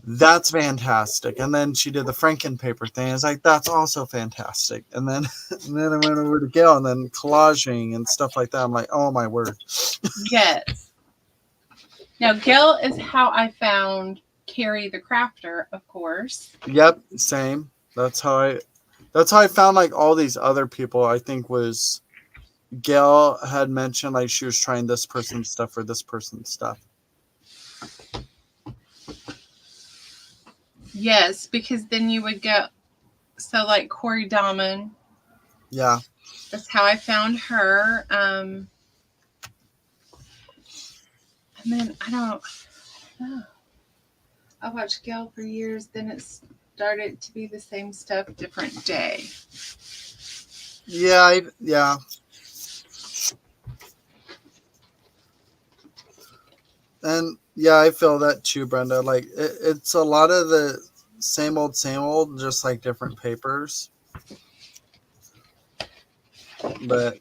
that's fantastic. And then she did the Franken paper thing. It's like, that's also fantastic. And then I went over to Gail and then collaging and stuff like that. I'm like, oh my word. Yes. Now Gail is how I found Carrie the crafter, of course. Yep, same. That's how I found like all these other people. I think was Gail had mentioned like she was trying this person's stuff or this person's stuff. Yes, because then you would go, so like Corey Dahman. Yeah. That's how I found her. And then I don't know. I watched Gail for years. Then it started to be the same stuff, different day. Yeah, yeah. And yeah, I feel that too, Brenda. Like it's a lot of the same old, just like different papers. But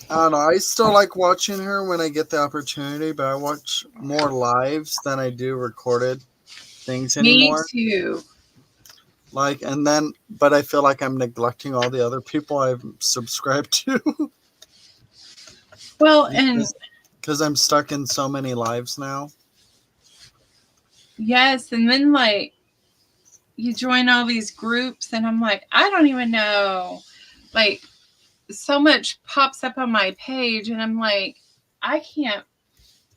I don't know. I still like watching her when I get the opportunity, but I watch more lives than I do recorded things anymore. Me too. Like, and then, but I feel like I'm neglecting all the other people I've subscribed to. Well, and because I'm stuck in so many lives now. Yes, and then like you join all these groups, and I'm like, I don't even know. Like, so much pops up on my page, and I'm like, I can't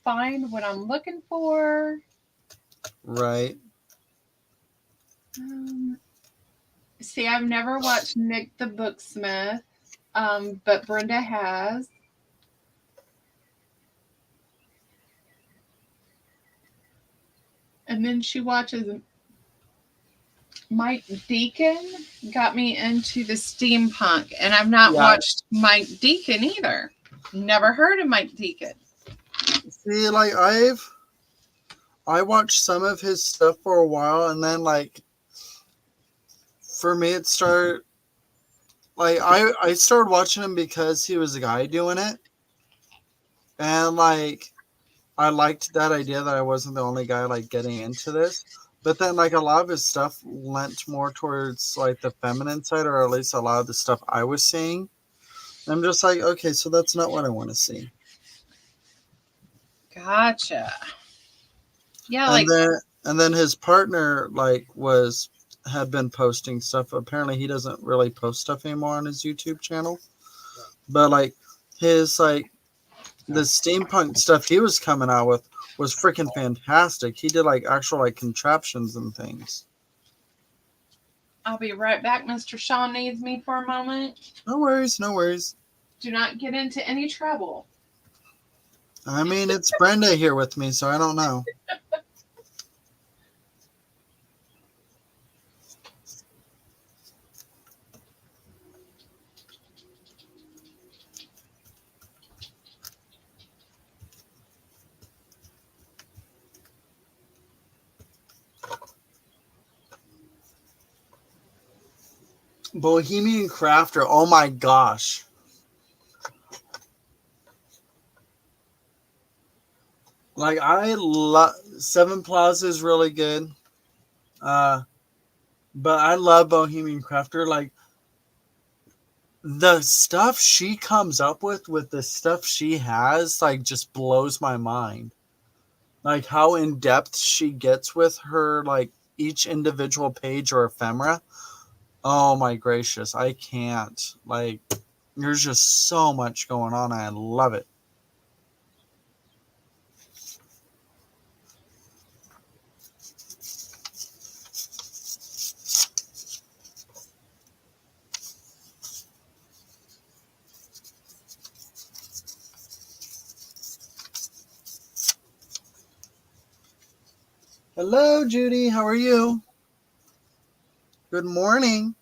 find what I'm looking for. Right. See, I've never watched Nick the Booksmith, but Brenda has. And then she watches Mike Deacon got me into the steampunk, and I've not Yeah. watched Mike Deacon either. Never heard of Mike Deacon. See, like I watched some of his stuff for a while, and then like for me it started like I started watching him because he was a guy doing it, and like I liked that idea that I wasn't the only guy like getting into this. But then like a lot of his stuff lent more towards like the feminine side, or at least a lot of the stuff I was seeing. I'm just like, okay, so that's not what I want to see. Gotcha. Yeah, And then his partner like had been posting stuff. Apparently he doesn't really post stuff anymore on his YouTube channel. But like his like the steampunk stuff he was coming out with was freaking fantastic. He did like actual like contraptions and things. I'll be right back. Mr. Sean needs me for a moment. No worries, no worries. Do not get into any trouble. I mean, it's Brenda here with me, so I don't know. Bohemian Crafter, oh my gosh. Like I love Seven Plaza is really good. But I love Bohemian Crafter. Like the stuff she comes up with the stuff she has, like just blows my mind. Like how in depth she gets with her like each individual page or ephemera. Oh my gracious, I can't. Like there's just so much going on. I love it. Hello, Judy. How are you? Good morning.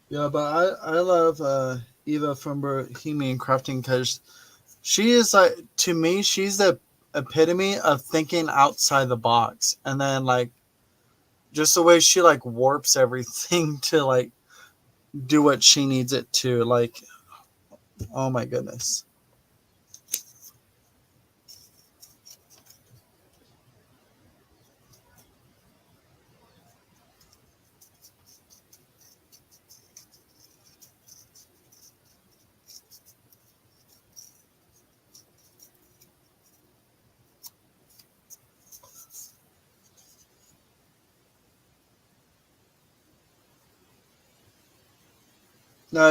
Yeah, but I love Eva from Bohemian Crafting because she is like, to me, she's the epitome of thinking outside the box, and then like just the way she like warps everything to like do what she needs it to. Like, oh my goodness.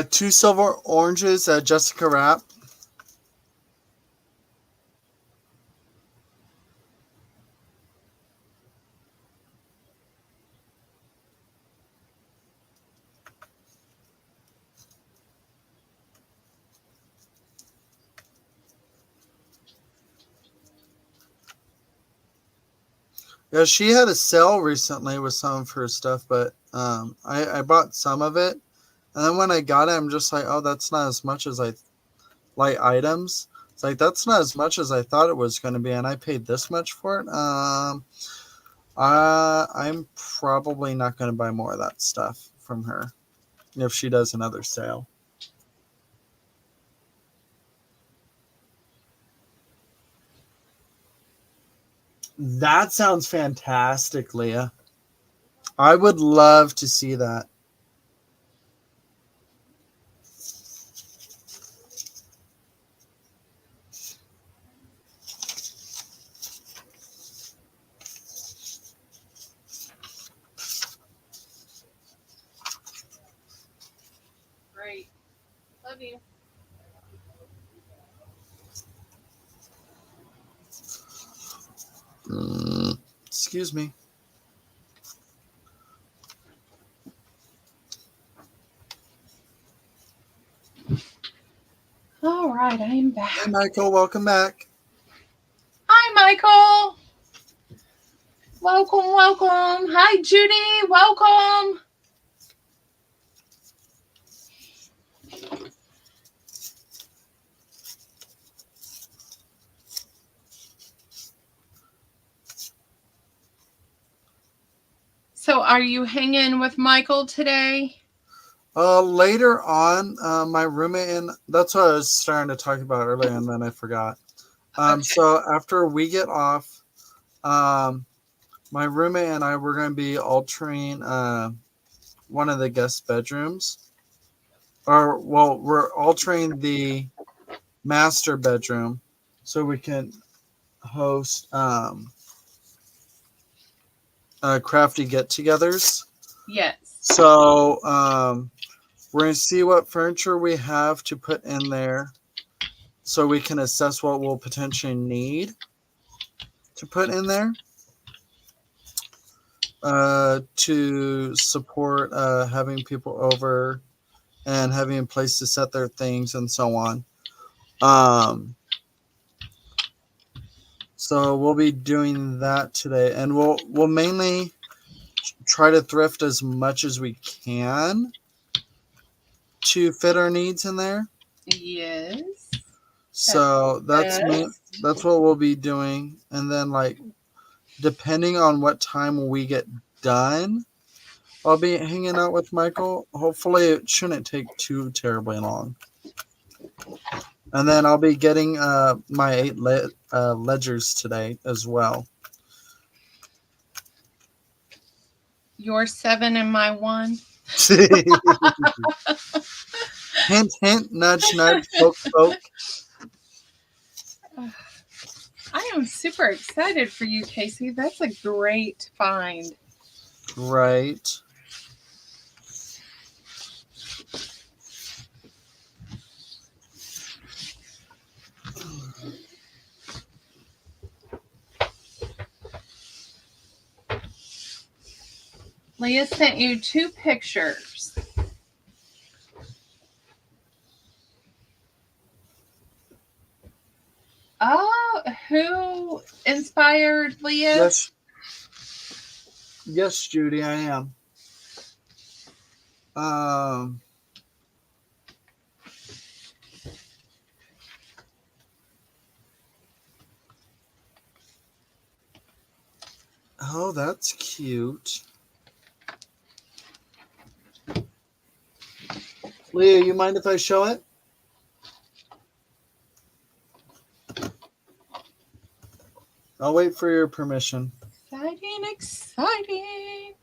Two silver oranges, Jessica Rapp. Yeah, she had a sale recently with some of her stuff, but I bought some of it, and then when I got it, I'm just like, oh, that's not as much as I like items. It's like that's not as much as I thought it was going to be, and I paid this much for it. I'm probably not going to buy more of that stuff from her if she does another sale. That sounds fantastic, Leah. I would love to see that. Love you. Excuse me. All right, I am back. Hey, Michael, welcome back. Hi, Michael. Welcome, welcome. Hi, Judy. Welcome. So, are you hanging with Michael today? Later on, my roommate and that's what I was starting to talk about earlier, and then I forgot. Okay. So after we get off, my roommate and I were going to be altering one of the guest bedrooms, or well, we're altering the master bedroom so we can host crafty get-togethers. Yes. So we're going to see what furniture we have to put in there so we can assess what we'll potentially need to put in there to support having people over and having a place to set their things and so on. So we'll be doing that today, and we'll mainly try to thrift as much as we can to fit our needs in there. Yes. So that's what we'll be doing, and then like depending on what time we get done, I'll be hanging out with Michael. Hopefully, it shouldn't take too terribly long. And then I'll be getting my 8 ledgers today as well. Your 7 and my 1. Hint, hint, nudge, nudge, poke, poke. I am super excited for you, Casey. That's a great find. Right. Leah sent you 2 pictures. Oh, who inspired Leah? Yes, Judy, I am. Oh, that's cute. Leah, you mind if I show it? I'll wait for your permission. Exciting, exciting.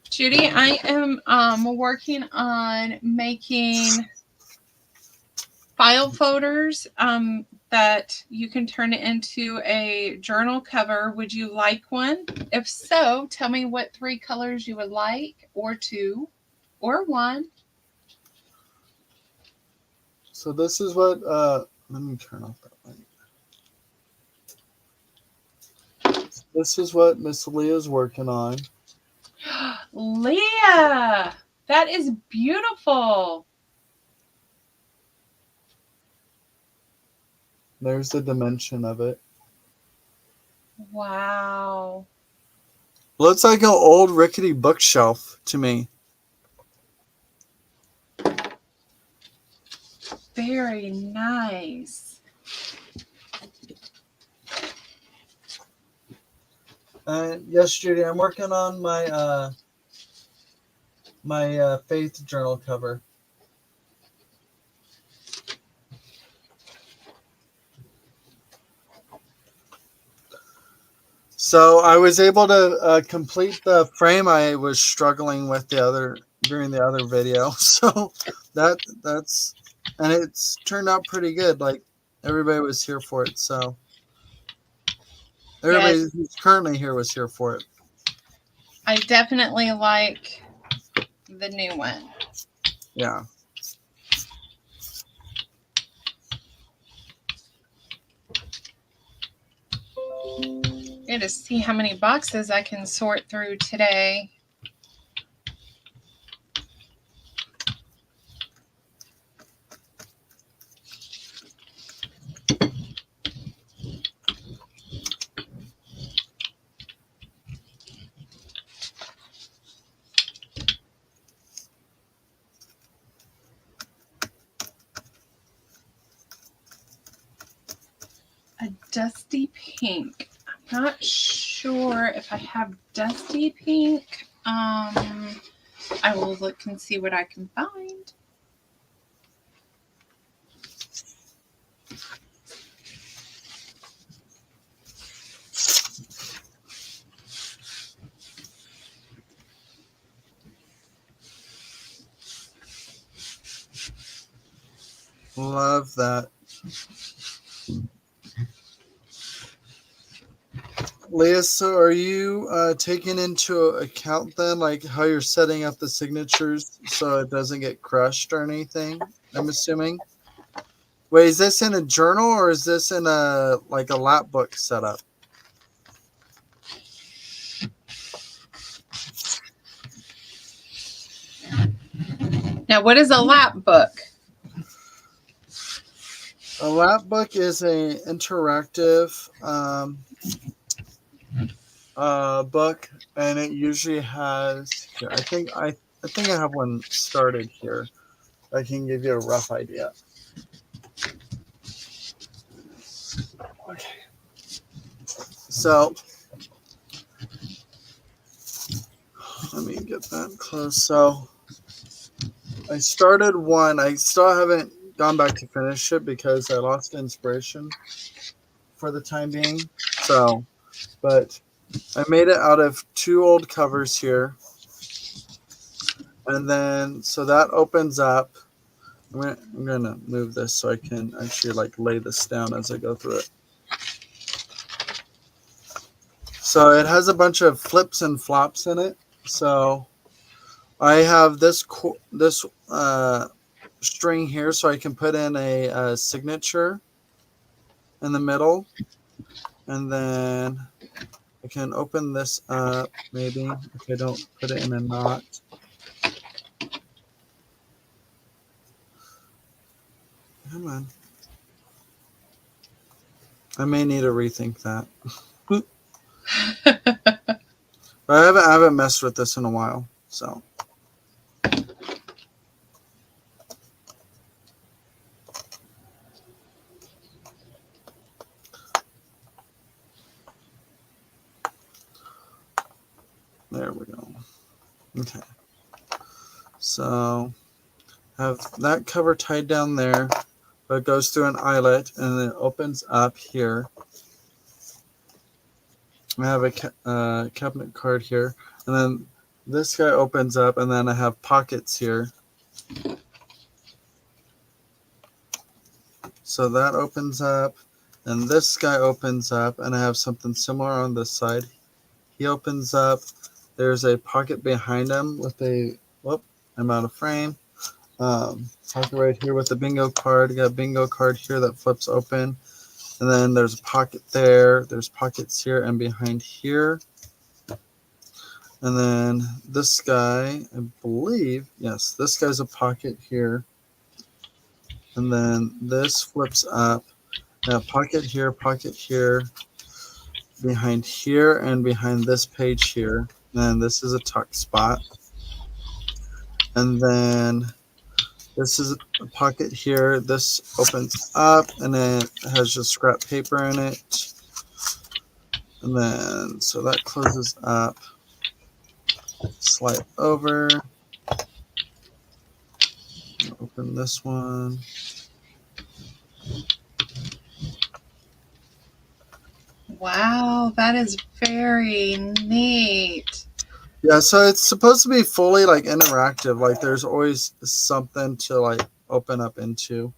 Judy, I am working on making file folders that you can turn it into a journal cover. Would you like one? If so, tell me what 3 colors you would like, or 2, or 1. So this is what let me turn off that light. This is what Miss Leah's working on. Leah, that is beautiful. There's the dimension of it. Wow. Looks like an old rickety bookshelf to me. Very nice. Yes, Judy, I'm working on my my faith journal cover. So I was able to complete the frame I was struggling with during the other video. So that's and it's turned out pretty good. Like everybody was here for it. So everybody who's currently here was here for it. I definitely like the new one. Yeah. I'm going to see how many boxes I can sort through today. A dusty pink. I'm not sure if I have dusty pink. I will look and see what I can find. Love that. Leah, so are you taking into account then like how you're setting up the signatures so it doesn't get crushed or anything? I'm assuming. Wait, is this in a journal or is this in a like a lap book setup? Now, what is a lap book? A lap book is a interactive book, and it usually has. Here, I think I have one started here. I can give you a rough idea. Okay. So let me get that close. So I started one. I still haven't gone back to finish it because I lost inspiration for the time being. So, but I made it out of 2 old covers here. And then, so that opens up. I'm gonna move this so I can actually like lay this down as I go through it. So it has a bunch of flips and flops in it. So I have this string here, so I can put in a signature in the middle, and then I can open this up maybe if I don't put it in a knot. Come on. I may need to rethink that. But I haven't messed with this in a while, so. There we go. Okay. So have that cover tied down there, but it goes through an eyelet and then it opens up here. I have a cabinet card here, and then this guy opens up, and then I have pockets here. So that opens up, and this guy opens up, and I have something similar on this side. He opens up. There's a pocket behind him with a, whoop, I'm out of frame. Pocket right here with the bingo card. You got a bingo card here that flips open. And then there's a pocket there. There's pockets here and behind here. And then this guy, I believe, yes, this guy's a pocket here. And then this flips up. Now pocket here, behind here, and behind this page here. And this is a tuck spot. And then this is a pocket here. This opens up, and then it has just scrap paper in it. And then, so that closes up. Slide over. Open this one. Wow, that is very neat. Yeah, so it's supposed to be fully like interactive. Like there's always something to like open up into.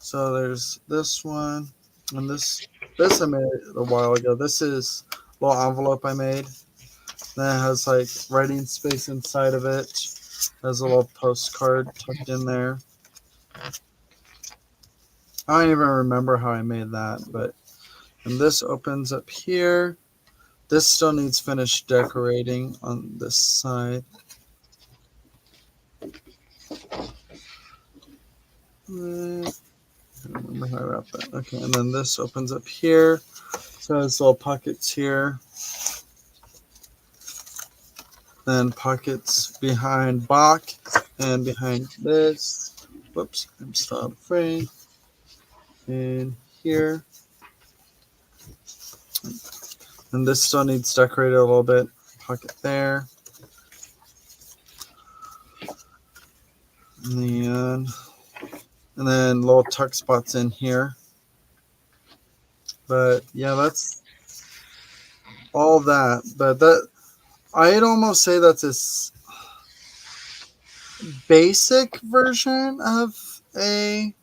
So there's this one, and this I made a while ago. This is a little envelope I made. Then it has like writing space inside of it. There's a little postcard tucked in there. I don't even remember how I made that, but and this opens up here. This still needs finished decorating on this side. I don't remember how I wrapped that. Okay, and then this opens up here. So there's little pockets here. Then pockets behind Bach and behind this. Whoops, I'm still out of frame. And here. And this still needs decorated a little bit. Pocket there. And then little tuck spots in here. But yeah, that's all that. But that I'd almost say that's a basic version of a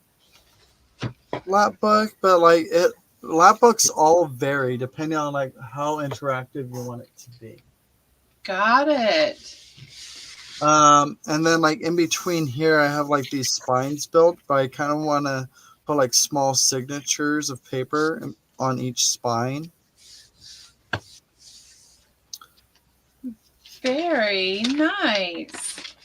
lap book, but like lap books all vary depending on like how interactive you want it to be. Got it. And then like in between here, I have like these spines built, but I kind of want to put like small signatures of paper on each spine. Very nice.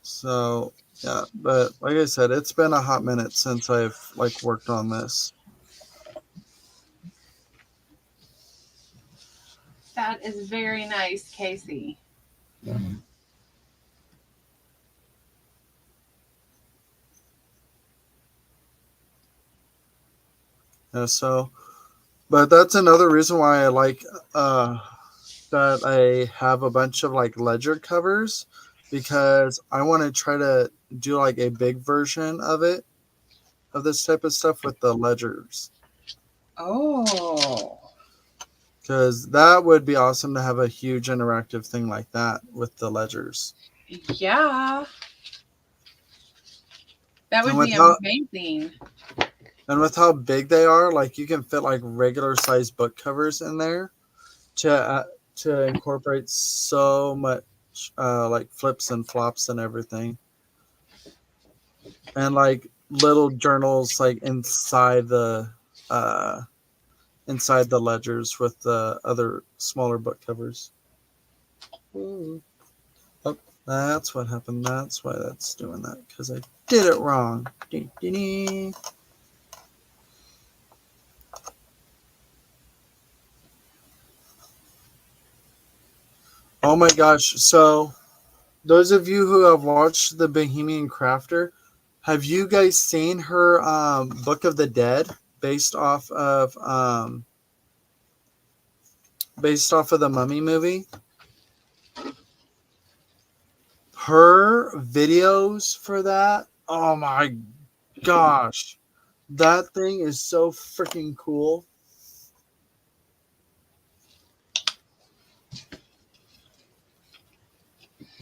So yeah, but like I said, it's been a hot minute since I've like worked on this. That is very nice, Casey. Mm-hmm. Yeah, so, but that's another reason why I like that I have a bunch of like ledger covers, because I want to try to do like a big version of it, of this type of stuff with the ledgers. Oh. Because that would be awesome to have a huge interactive thing like that with the ledgers. Yeah. That would be amazing. And with how big they are, like you can fit like regular size book covers in there to incorporate so much like flips and flops and everything. And like little journals like inside the ledgers with the other smaller book covers. Ooh. Oh, that's what happened. That's why that's doing that, because I did it wrong. Oh my gosh. So those of you who have watched The Bohemian Crafter, have you guys seen her Book of the Dead based off of the Mummy movie? Her videos for that, oh my gosh. That thing is so freaking cool.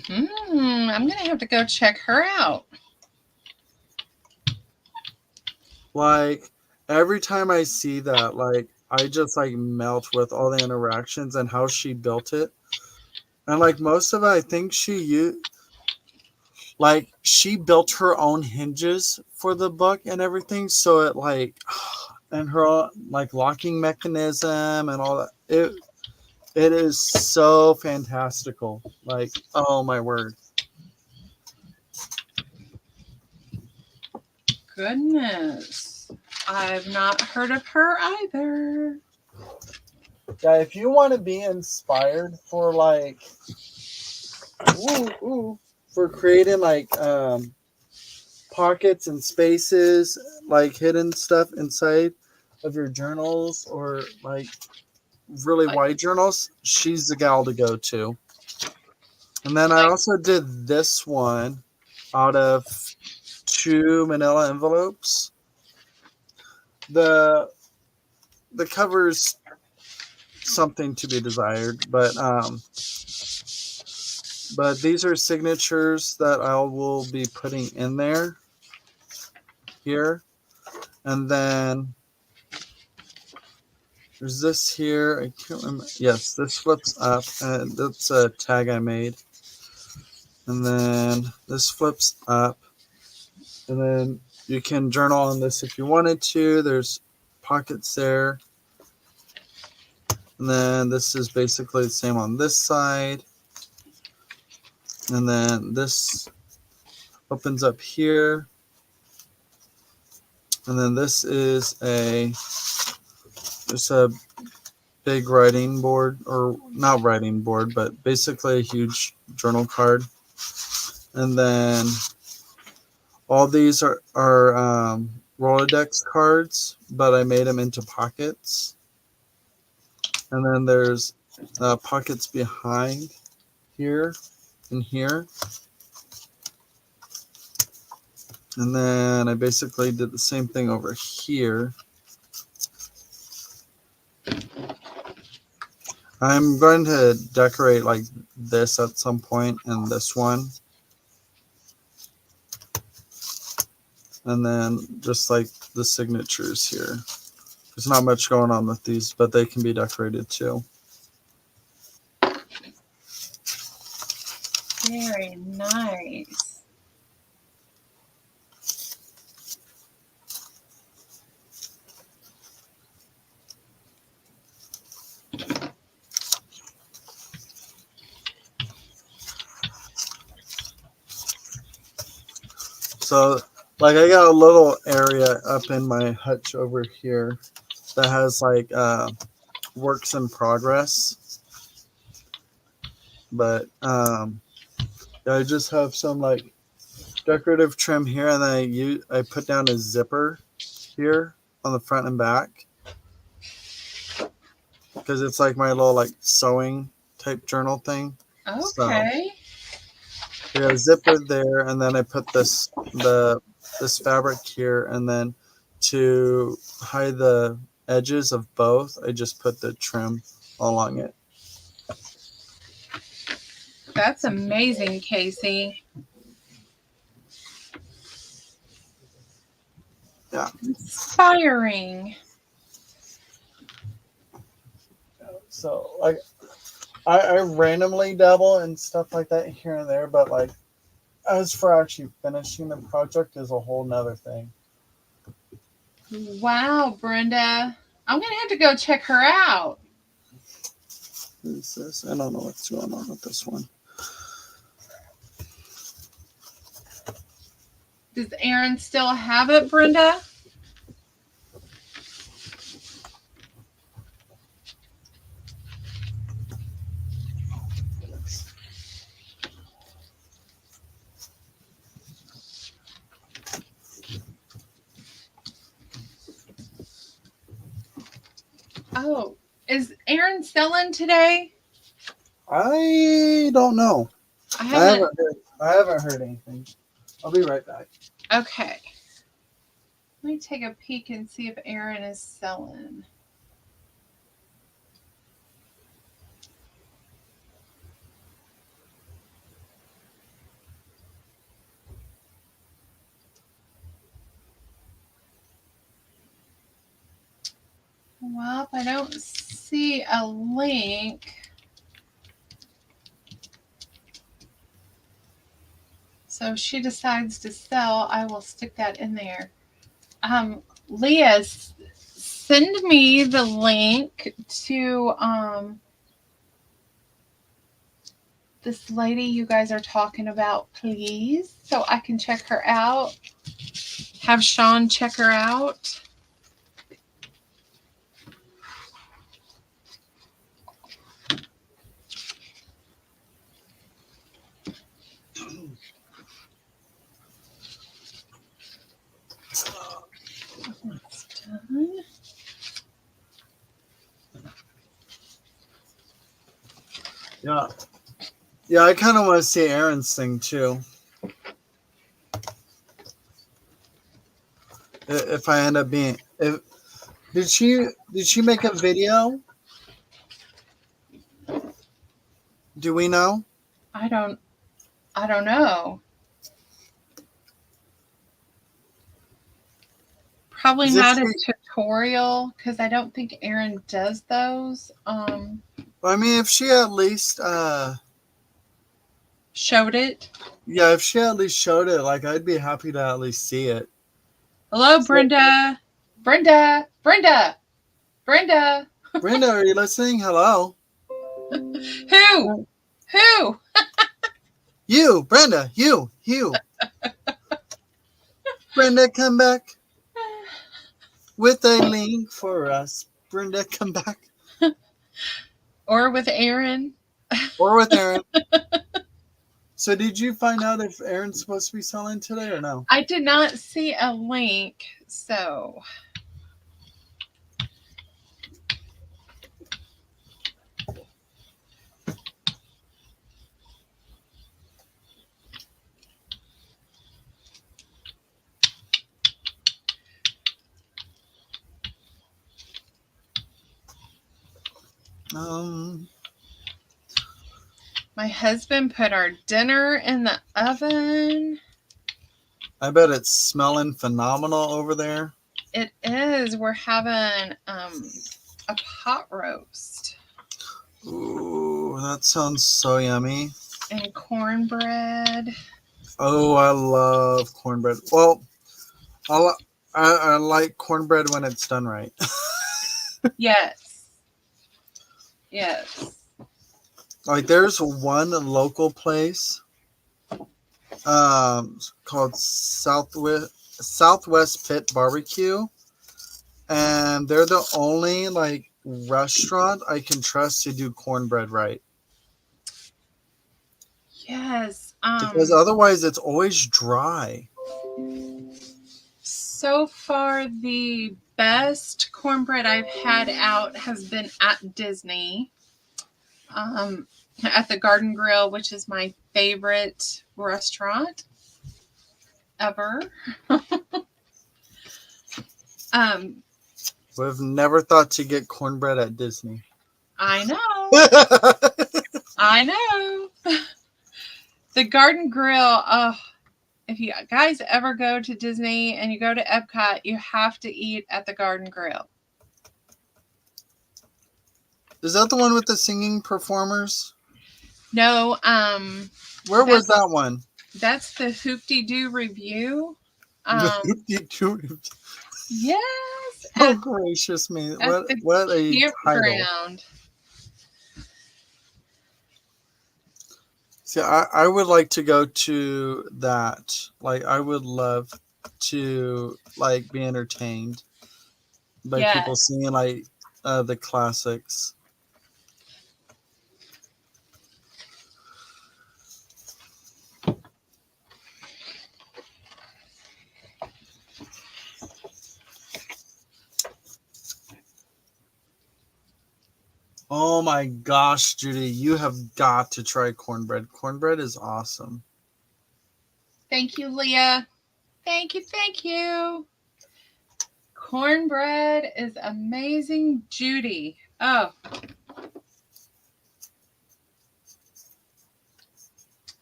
I'm going to have to go check her out. Like, every time I see that, like, I just, like, melt with all the interactions and how she built it. And, like, most of it, I think she built her own hinges for the book and everything. So it, like, and her, like, locking mechanism and all that. It is so fantastical. Like, oh my word. Goodness. I've not heard of her either. Yeah, if you want to be inspired for like for creating like pockets and spaces, like hidden stuff inside of your journals or like really wide journals, she's the gal to go to. And then I also did this one out of 2 manila envelopes. The cover's something to be desired, but these are signatures that I will be putting in there here. And then There's this here. I can't remember. Yes, this flips up. That's a tag I made. And then this flips up. And then you can journal on this if you wanted to. There's pockets there. And then this is basically the same on this side. And then this opens up here. And then this is just a big writing board, or not writing board, but basically a huge journal card. And then all these are Rolodex cards, but I made them into pockets. And then there's pockets behind here and here. And then I basically did the same thing over here. I'm going to decorate like this at some point, and this one. And then just like the signatures here. There's not much going on with these, but they can be decorated too. Very nice. So, like, I got a little area up in my hutch over here that has like works in progress. But I just have some like decorative trim here, and then I put down a zipper here on the front and back because it's like my little like sewing type journal thing. Okay. So, yeah, zipper there, and then I put this fabric here, and then to hide the edges of both, I just put the trim along it. That's amazing, Casey. Yeah. Inspiring. So like I randomly dabble in stuff like that here and there, but like as for actually finishing the project is a whole nother thing. Wow, Brenda. I'm gonna have to go check her out. Who's this? I don't know what's going on with this one. Does Aaron still have it, Brenda? Oh, is Aaron selling today? I don't know. I haven't heard anything. I'll be right back. Okay. Let me take a peek and see if Aaron is selling. Well, I don't see a link. So if she decides to sell, I will stick that in there. Leah, send me the link to this lady you guys are talking about, please, so I can check her out. Have Sean check her out. That's done. Yeah. Yeah, I kind of want to see Aaron's thing too. If I end up being, did she make a video? Do we know? I don't know. Probably not a tutorial because I don't think Erin does those. I mean, if she at least showed it. Yeah, if she at least showed it, like I'd be happy to at least see it. Hello, Brenda. Brenda. Brenda. Brenda. Brenda, are you listening? Hello. Who? Who? You, Brenda. You. Brenda, come back with a link for us. Brenda, come back. Or with Erin. Or with Erin. So did you find out if Erin's supposed to be selling today or no? I did not see a link, so. My husband put our dinner in the oven. I bet it's smelling phenomenal over there. It is. We're having a pot roast. Ooh, that sounds so yummy. And cornbread. Oh, I love cornbread. Well, I like cornbread when it's done right. Yes. Yes. Like there's one local place called Southwest Pit Barbecue, and they're the only like restaurant I can trust to do cornbread right. Yes. Because otherwise it's always dry. So far the best cornbread I've had out has been at Disney. At the Garden Grill, which is my favorite restaurant ever. We've never thought to get cornbread at Disney. I know. I know. The Garden Grill, if you guys ever go to Disney and you go to Epcot, you have to eat at the Garden Grill. Is that the one with the singing performers? No, where was that one? That's the Hoop-Dee-Doo Review. The Hoop-Dee-Doo Review. Yes. Oh, gracious me. What a title. See, I would like to go to that. Like, I would love to, like, be entertained by people singing, like, the classics. Oh my gosh, Judy, you have got to try cornbread. Cornbread is awesome. Thank you, Leah. Thank you. Cornbread is amazing, Judy. Oh.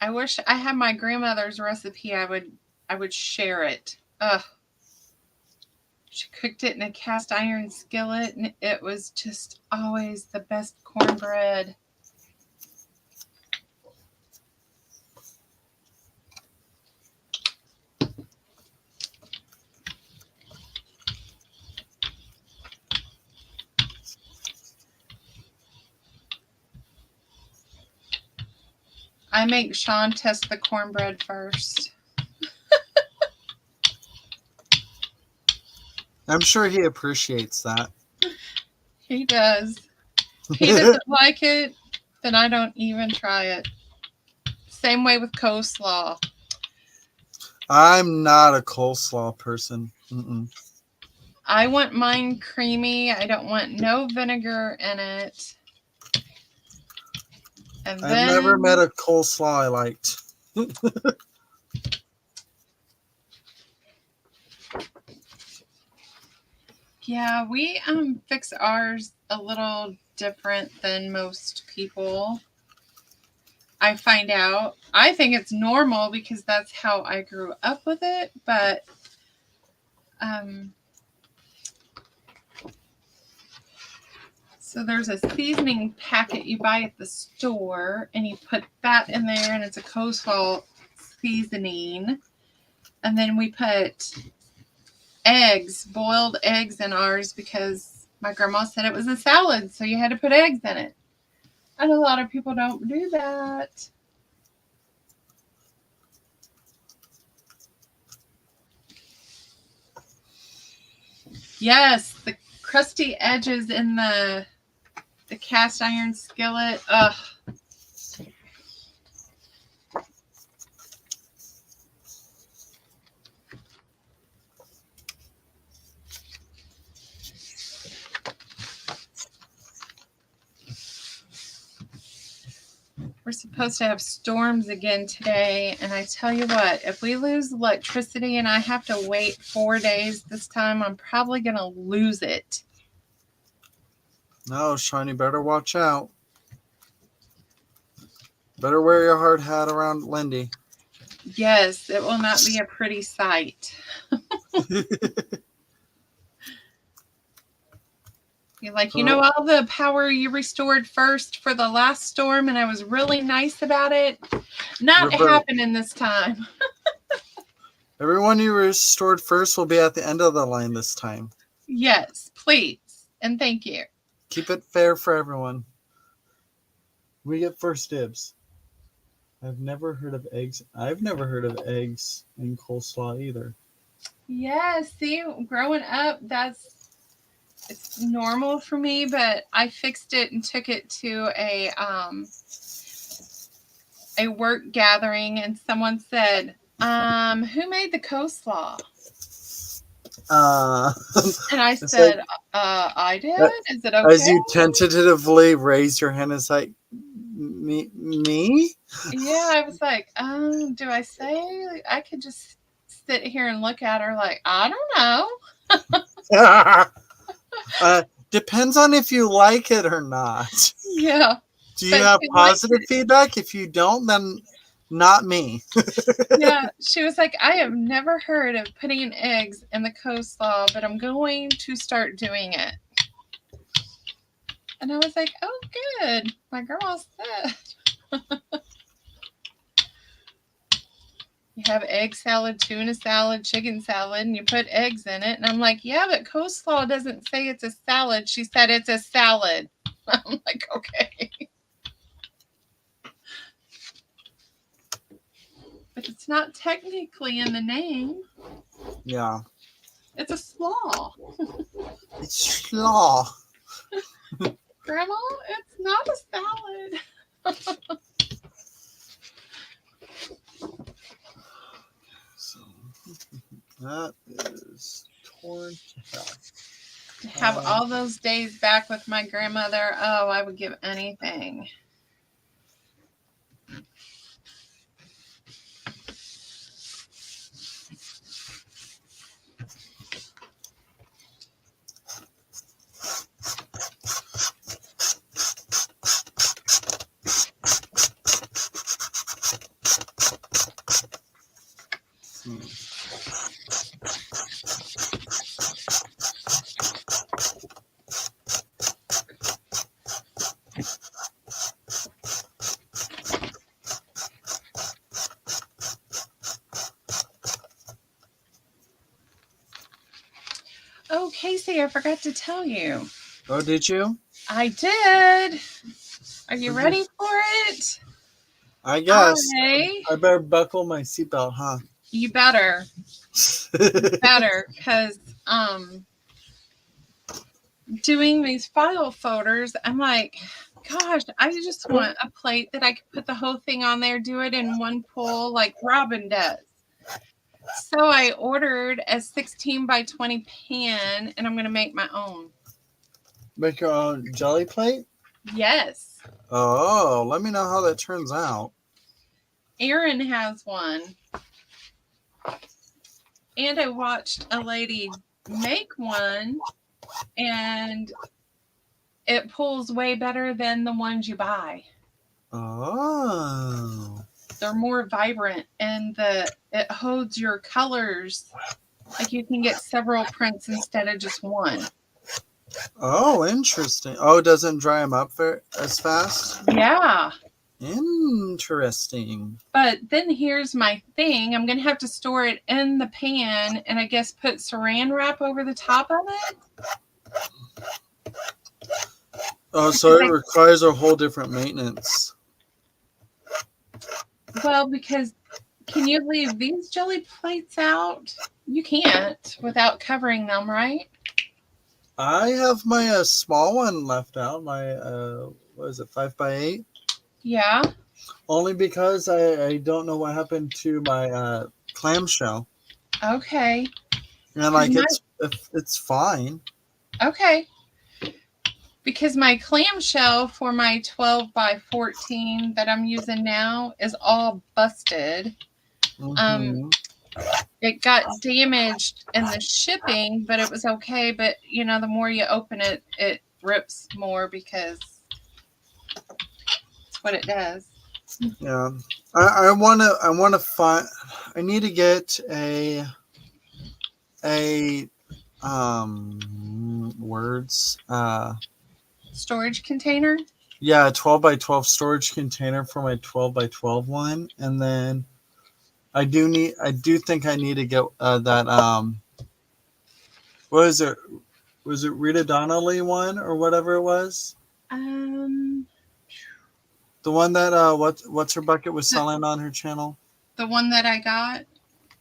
I wish I had my grandmother's recipe. I would share it. Ugh. She cooked it in a cast iron skillet, and it was just always the best cornbread. I make Sean test the cornbread first. I'm sure he appreciates that. He does. He doesn't like it, then I don't even try it. Same way with coleslaw. I'm not a coleslaw person. Mm-mm. I want mine creamy. I don't want no vinegar in it. And I've never met a coleslaw I liked. Yeah, we fix ours a little different than most people. I find out. I think it's normal because that's how I grew up with it, but So there's a seasoning packet you buy at the store, and you put that in there, and it's a coleslaw seasoning. And then we put eggs, boiled eggs in ours because my grandma said it was a salad, so you had to put eggs in it. And a lot of people don't do that. Yes, the crusty edges in the cast iron skillet. Ugh. We're supposed to have storms again today, and I tell you what, if we lose electricity and I have to wait 4 days this time, I'm probably going to lose it. No, Shiny, better watch out. Better wear your hard hat around Lindy. Yes, it will not be a pretty sight. You're like, you know, all the power you restored first for the last storm, and I was really nice about it. Not happening this time. Everyone you restored first will be at the end of the line this time. Yes, please. And thank you. Keep it fair for everyone. We get first dibs. I've never heard of eggs. I've never heard of eggs in coleslaw either. Yeah, see, growing up, it's normal for me, but I fixed it and took it to a work gathering, and someone said, who made the coleslaw? And I said, I did. Is it okay? As you tentatively raise your hand, it's like, me? Yeah, I was like, do I say? I could just sit here and look at her like, I don't know. Depends on if you like it or not. Yeah. Do you have positive feedback? If you don't, then not me. Yeah, she was like, I have never heard of putting eggs in the coleslaw, but I'm going to start doing it. And I was like, oh, good. My grandma said. You have egg salad, tuna salad, chicken salad, and you put eggs in it. And I'm like, yeah, but coleslaw doesn't say it's a salad. She said it's a salad. I'm like, okay. But it's not technically in the name. Yeah. It's a slaw. It's slaw. Grandma, it's not a salad. So that is torn to hell. To have all those days back with my grandmother, oh, I would give anything. Oh, Casey, I forgot to tell you. Oh, did you? I did. Are you ready for it? I guess. I better buckle my seatbelt, huh? You better. You better, because doing these file folders, I'm like, gosh, I just want a plate that I could put the whole thing on there, do it in one pull like Robin does. So I ordered a 16 by 20 pan, and I'm going to make my own. Make your own jelly plate? Yes. Oh, let me know how that turns out. Erin has one. And I watched a lady make one, and it pulls way better than the ones you buy. Oh. They're more vibrant, and it holds your colors. Like you can get several prints instead of just one. Oh, interesting. Oh, it doesn't dry them up as fast? Yeah. Interesting. But then here's my thing. I'm going to have to store it in the pan and I guess put saran wrap over the top of it. Oh, so it requires a whole different maintenance. Well, because can you leave these jelly plates out? You can't without covering them, right? I have my small one left out. My what is it, 5x8? Yeah. Only because I don't know what happened to my clamshell. Okay. And like it's fine. Okay. Because my clamshell for my 12x14 that I'm using now is all busted. Mm-hmm. It got damaged in the shipping, but it was okay. But you know, the more you open it, it rips more because it's what it does. Yeah, I wanna find. I need to get a words Storage container. yeah, a 12x12 storage container for my 12x12 one, and then I do think I need to get that what is it? Was it Rita Donnelly one or whatever it was? Um, The one that what's her bucket was selling on her channel? the one that I got.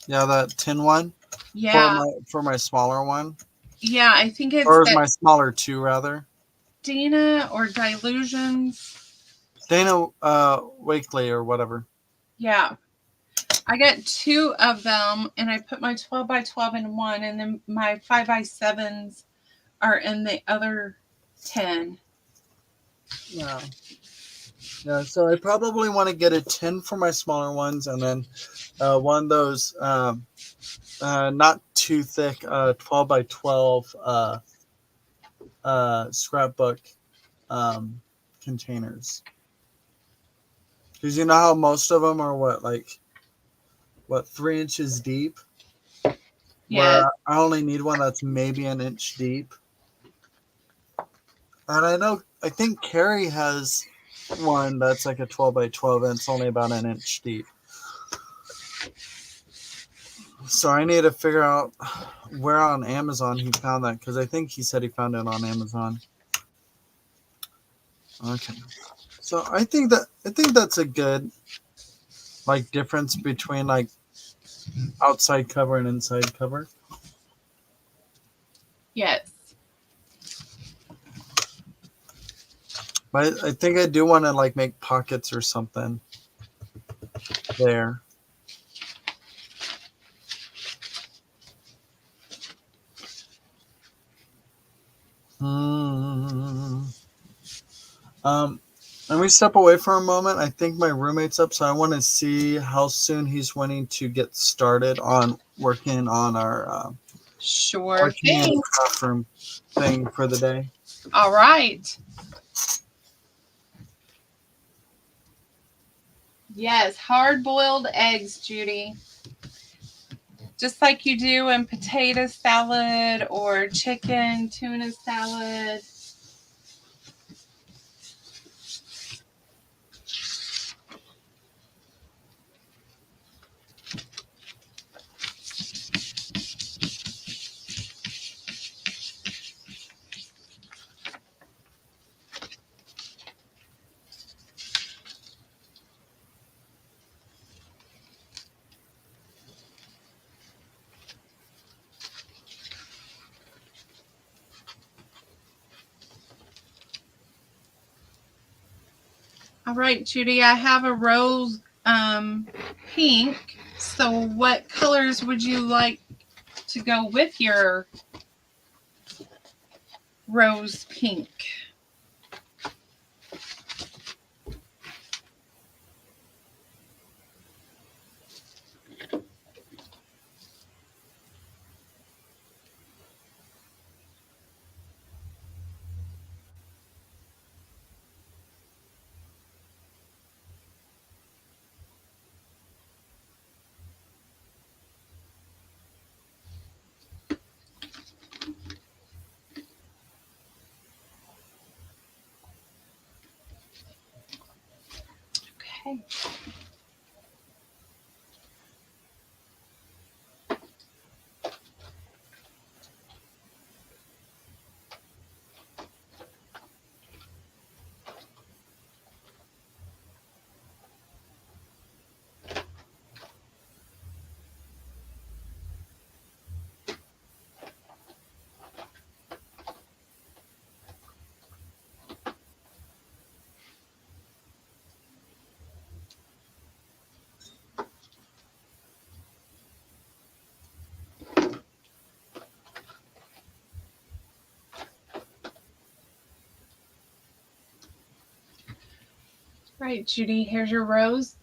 Yeah, that tin one. Yeah. For my smaller one. Yeah, I think it's Or that my smaller two rather. Dina or Dilutions. Dana Wakely or whatever. Yeah. I got 2 of them and I put my 12x12 in one and then my 5x7s are in the other 10. Yeah. Yeah, so I probably want to get a 10 for my smaller ones and then one of those not too thick 12x12 scrapbook containers. Because you know how most of them are what 3 inches deep? Yes. Where I only need one that's maybe an inch deep. And I think Carrie has one that's like a 12x12 and it's only about an inch deep. So I need to figure out where on Amazon he found that because I think he said he found it on Amazon. Okay. So I think that's a good like difference between like outside cover and inside cover. Yes. But I think I do want to like make pockets or something there. Hmm. Let me step away for a moment. I think my roommate's up, so I want to see how soon he's wanting to get started on working on our Sure working in thing. the craft room thing for the day. All right. Yes, hard-boiled eggs, Judy. Just like you do in potato salad or chicken tuna salad. All right, Judy, I have a rose pink. So what colors would you like to go with your rose pink? Okay. Right, Judy, here's your rose.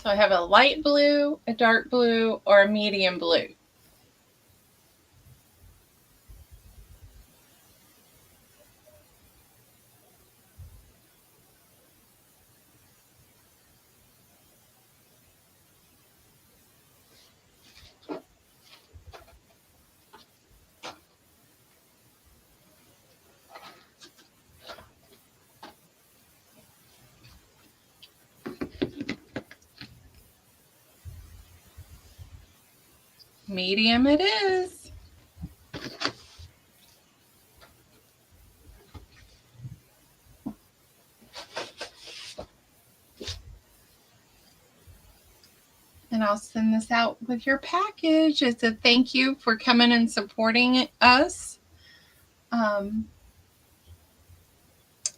So I have a light blue, a dark blue, or a medium blue. Medium it is. And I'll send this out with your package. It's a thank you for coming and supporting us.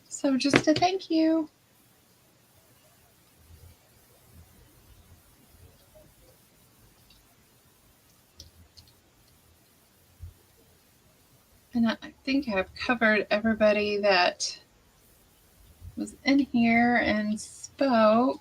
So just a thank you. And I think I've covered everybody that was in here and spoke.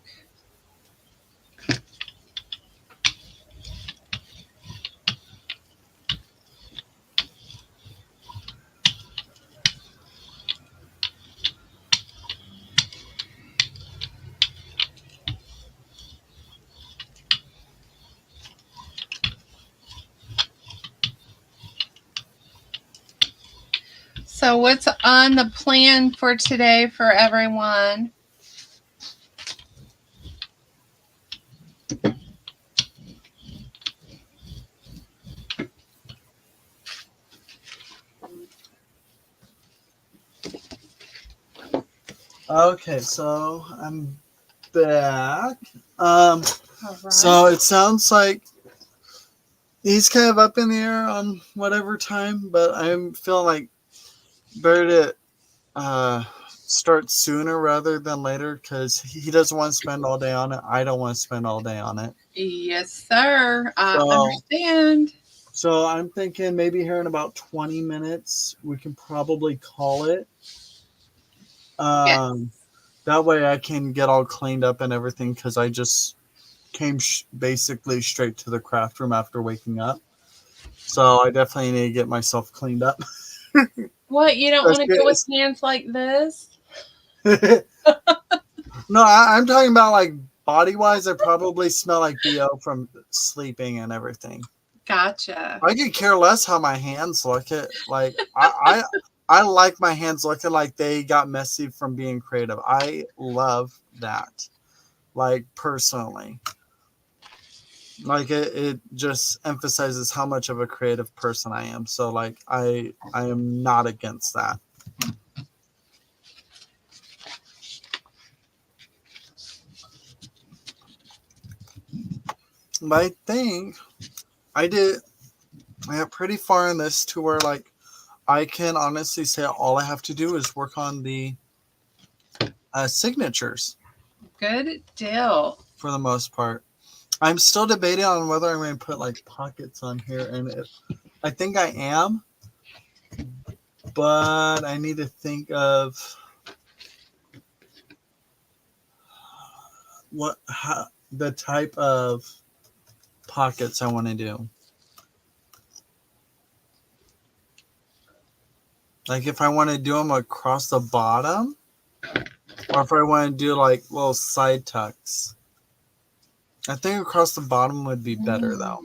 So what's on the plan for today for everyone? Okay, so I'm back. So it sounds like he's kind of up in the air on whatever time, but I'm feeling like better to start sooner rather than later because he doesn't want to spend all day on it. I don't want to spend all day on it. Yes, sir. I understand. So I'm thinking maybe here in about 20 minutes we can probably call it. Yes. That way I can get all cleaned up and everything because I just came basically straight to the craft room after waking up. So I definitely need to get myself cleaned up. What, you don't want to go with hands like this? No, I'm talking about like body-wise. I probably smell like BO from sleeping and everything. Gotcha. I could care less how my hands look. Like I like my hands looking like they got messy from being creative. I love that. Like personally. Like it just emphasizes how much of a creative person I am. So like I am not against that. But I think I got pretty far in this to where like I can honestly say all I have to do is work on the signatures. Good deal. For the most part. I'm still debating on whether I'm going to put like pockets on here, and I think I am, but I need to think of the type of pockets I want to do. Like if I want to do them across the bottom, or if I want to do like little side tucks. I think across the bottom would be better though.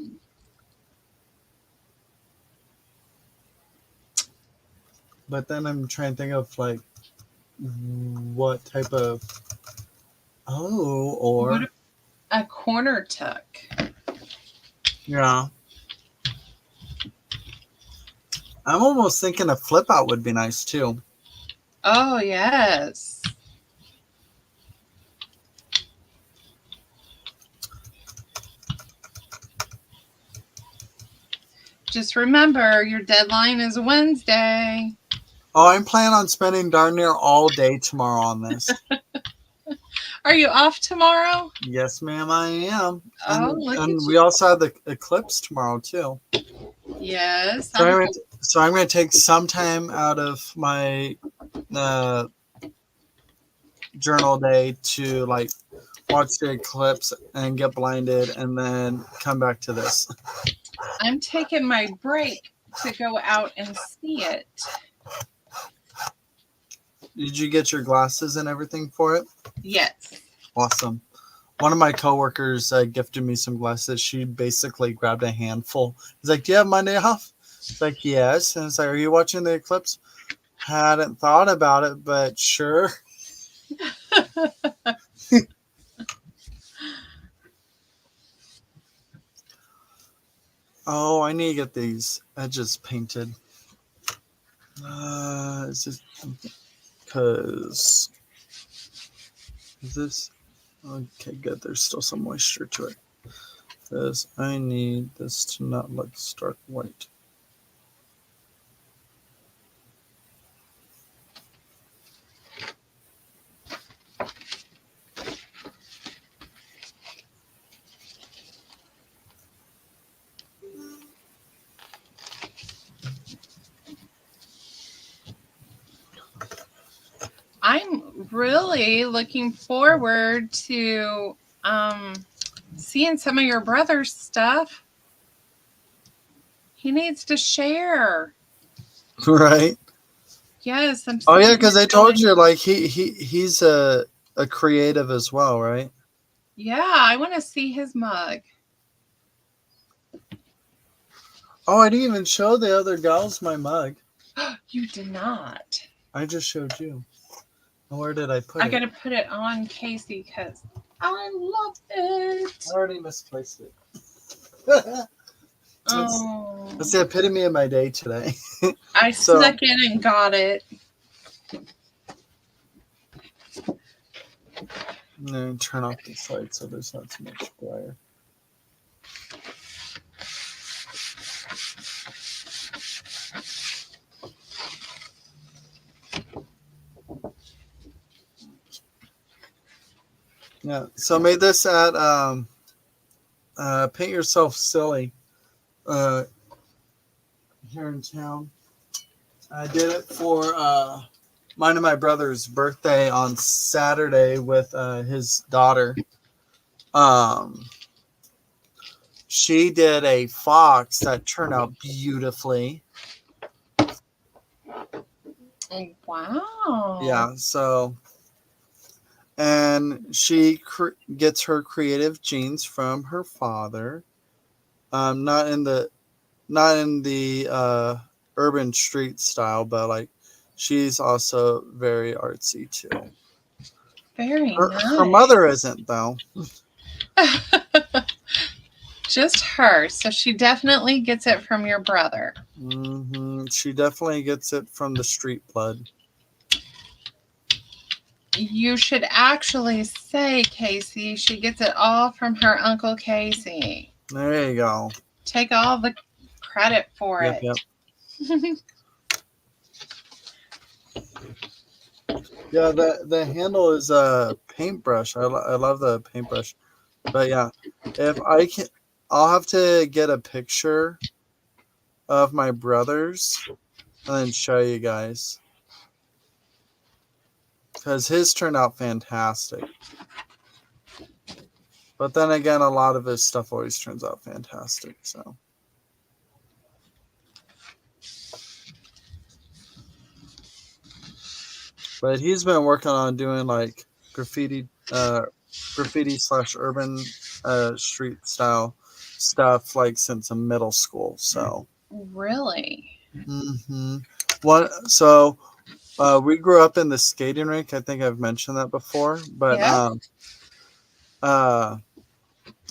But then I'm trying to think of like What type of? Oh, or What a corner tuck. yeah. I'm almost thinking a flip out would be nice too. Oh, yes. Just remember, your deadline is Wednesday. Oh, I'm planning on spending darn near all day tomorrow on this. Are you off tomorrow? Yes, ma'am, I am. Oh, look at And we you. also have the eclipse tomorrow too. Yes. So I'm going to take some time out of my journal day to like watch the eclipse and get blinded, and then come back to this. I'm taking my break to go out and see it. Did you get your glasses and everything for it? Yes. Awesome. One of my coworkers gifted me some glasses. She basically grabbed a handful. He's like, "Do you have Monday off?" It's like, "Yes." And it's like, "Are you watching the eclipse?" Hadn't thought about it, but sure. Oh, I need to get these edges painted. Is this because is this okay? Good. There's still some moisture to it. Because I need this to not look stark white. I'm really looking forward to seeing some of your brother's stuff. He needs to share. Right? Yes, I'm. Oh yeah, because I told you like he's a creative as well, right? Yeah, I want to see his mug. Oh, I didn't even show the other gals my mug. You did not. I just showed you. Where did I put I it? gotta put it on Casey because I love it. I already misplaced it. That's the epitome of my day today. I snuck in and got it. No, turn off the light so there's not too much glare. Yeah, so I made this at Paint Yourself Silly here in town. I did it for mine and my brother's birthday on Saturday with his daughter. She did a fox that turned out beautifully. Wow. Yeah, so and she gets her creative genes from her father. Not in the urban street style, but like she's also very artsy too. Very nice. Her mother isn't though. Just her. So she definitely gets it from your brother. Mm-hmm. She definitely gets it from the street blood. You should actually say, Casey, she gets it all from her Uncle Casey. There you go. Take all the credit for it. Yep. Yeah, the handle is a paintbrush. I love the paintbrush. But yeah, if I can, I'll have to get a picture of my brother's and then show you guys. Because his turned out fantastic. But then again, a lot of his stuff always turns out fantastic. So. But he's been working on doing like graffiti / urban street style stuff like since middle school. So really, mm-hmm. So we grew up in the skating rink. I think I've mentioned that before, but Yeah. uh,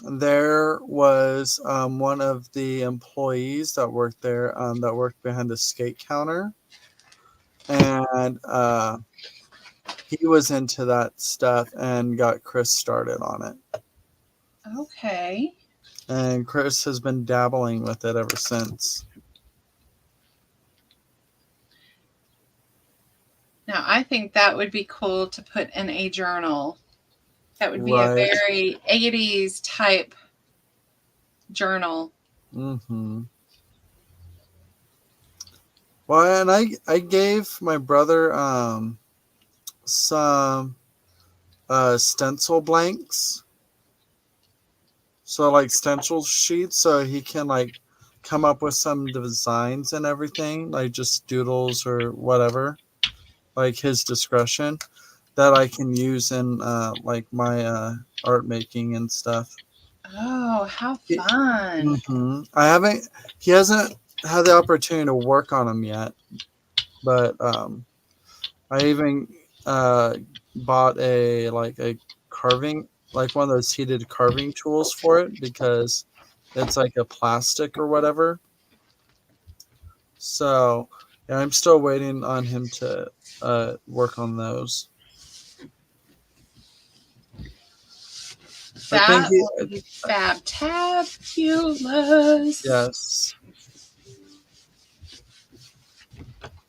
there was one of the employees that worked there that worked behind the skate counter, and he was into that stuff and got Chris started on it. Okay. And Chris has been dabbling with it ever since. Now, I think that would be cool to put in a journal. That would be a Right. very 80s type journal. Mm-hmm. Well, and I gave my brother some stencil blanks. So like stencil sheets so he can like come up with some designs and everything, like just doodles or whatever, like his discretion that I can use in like my art making and stuff. Oh, how fun. I haven't he hasn't had the opportunity to work on them yet, but I even uh, bought a carving, like one of those heated carving tools for it because it's like a plastic or whatever. So yeah, I'm still waiting on him to work on those. I think That will be fabulous. yes.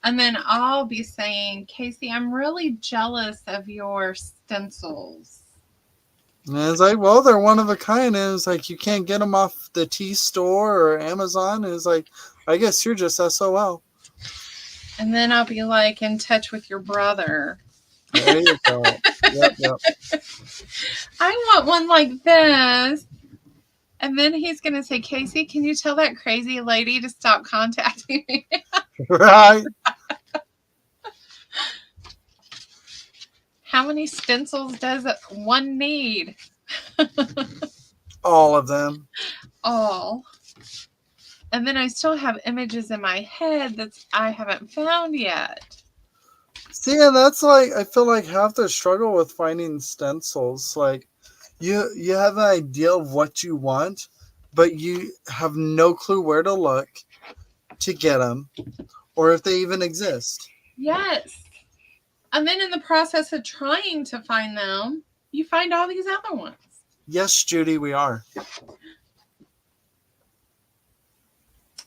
And then I'll be saying, Casey, I'm really jealous of your stencils. And it's like, well, they're one of a kind. And it's like you can't get them off the T store or Amazon. And it's like, I guess you're just SOL. And then I'll be like in touch with your brother. There you go. Yep. I want one like this. And then he's going to say, Casey, can you tell that crazy lady to stop contacting me? Right. How many stencils does one need? All of them. All. And then I still have images in my head that I haven't found yet. See, and that's like I feel like half the struggle with finding stencils. Like you have an idea of what you want, but you have no clue where to look to get them, or if they even exist. Yes. And then in the process of trying to find them, you find all these other ones. Yes, Judy, we are.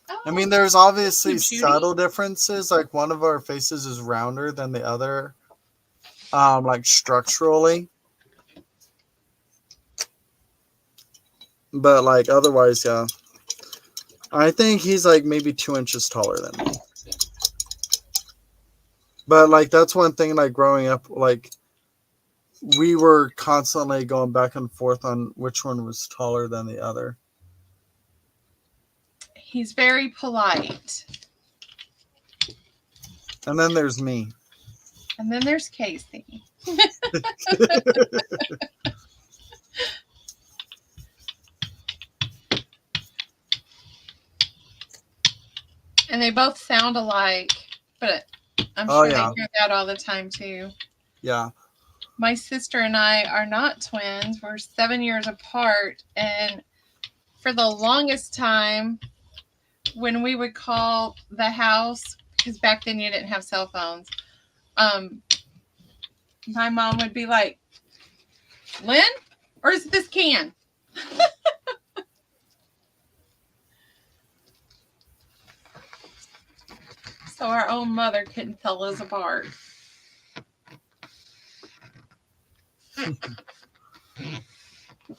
Oh, I mean, there's obviously Judy. subtle differences. Like one of our faces is rounder than the other, like structurally. But like otherwise, yeah. I think he's like maybe 2 inches taller than me. But like that's one thing. Like growing up, like we were constantly going back and forth on which one was taller than the other. He's very polite. And then there's me. And then there's Casey. And they both sound alike, but I'm sure they hear that all the time too. Yeah. My sister and I are not twins. We're 7 years apart. And for the longest time, when we would call the house, because back then you didn't have cell phones, my mom would be like, Lynn, or is it this can? So our own mother couldn't tell us apart.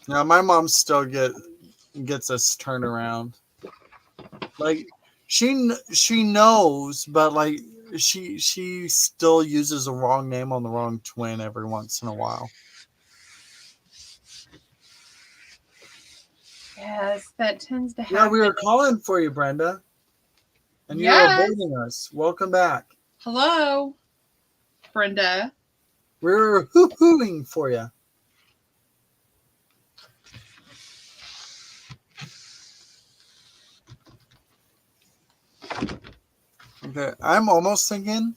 Yeah, my mom still gets us turned around. Like she knows, but like she still uses the wrong name on the wrong twin every once in a while. Yes, that tends to happen. Yeah, we were calling for you, Brenda. And you were avoiding us. Welcome back. Hello, Brenda. We were hoo-hooing for you. Okay, I'm almost thinking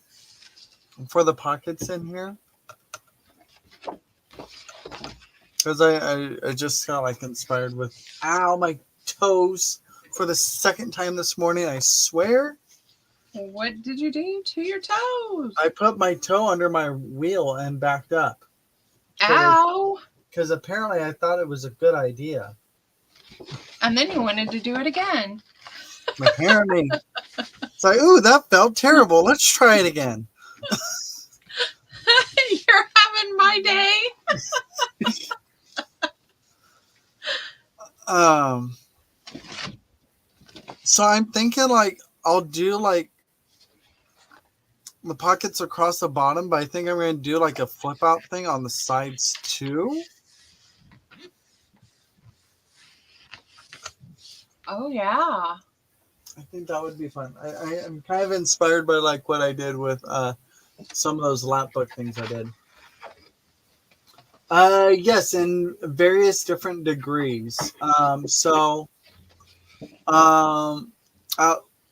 for the pockets in here. Because I just got like inspired with, ow, my toes for the second time this morning, I swear. What did you do to your toes? I put my toe under my wheel and backed up. Ow! Because apparently I thought it was a good idea. And then you wanted to do it again. Apparently. It's like, ooh, that felt terrible. Let's try it again. You're having my day. So I'm thinking like I'll do like the pockets across the bottom, but I think I'm going to do like a flip out thing on the sides too. Oh yeah. I think that would be fun. I am kind of inspired by like what I did with some of those lap book things I did. Yes, in various different degrees. I'll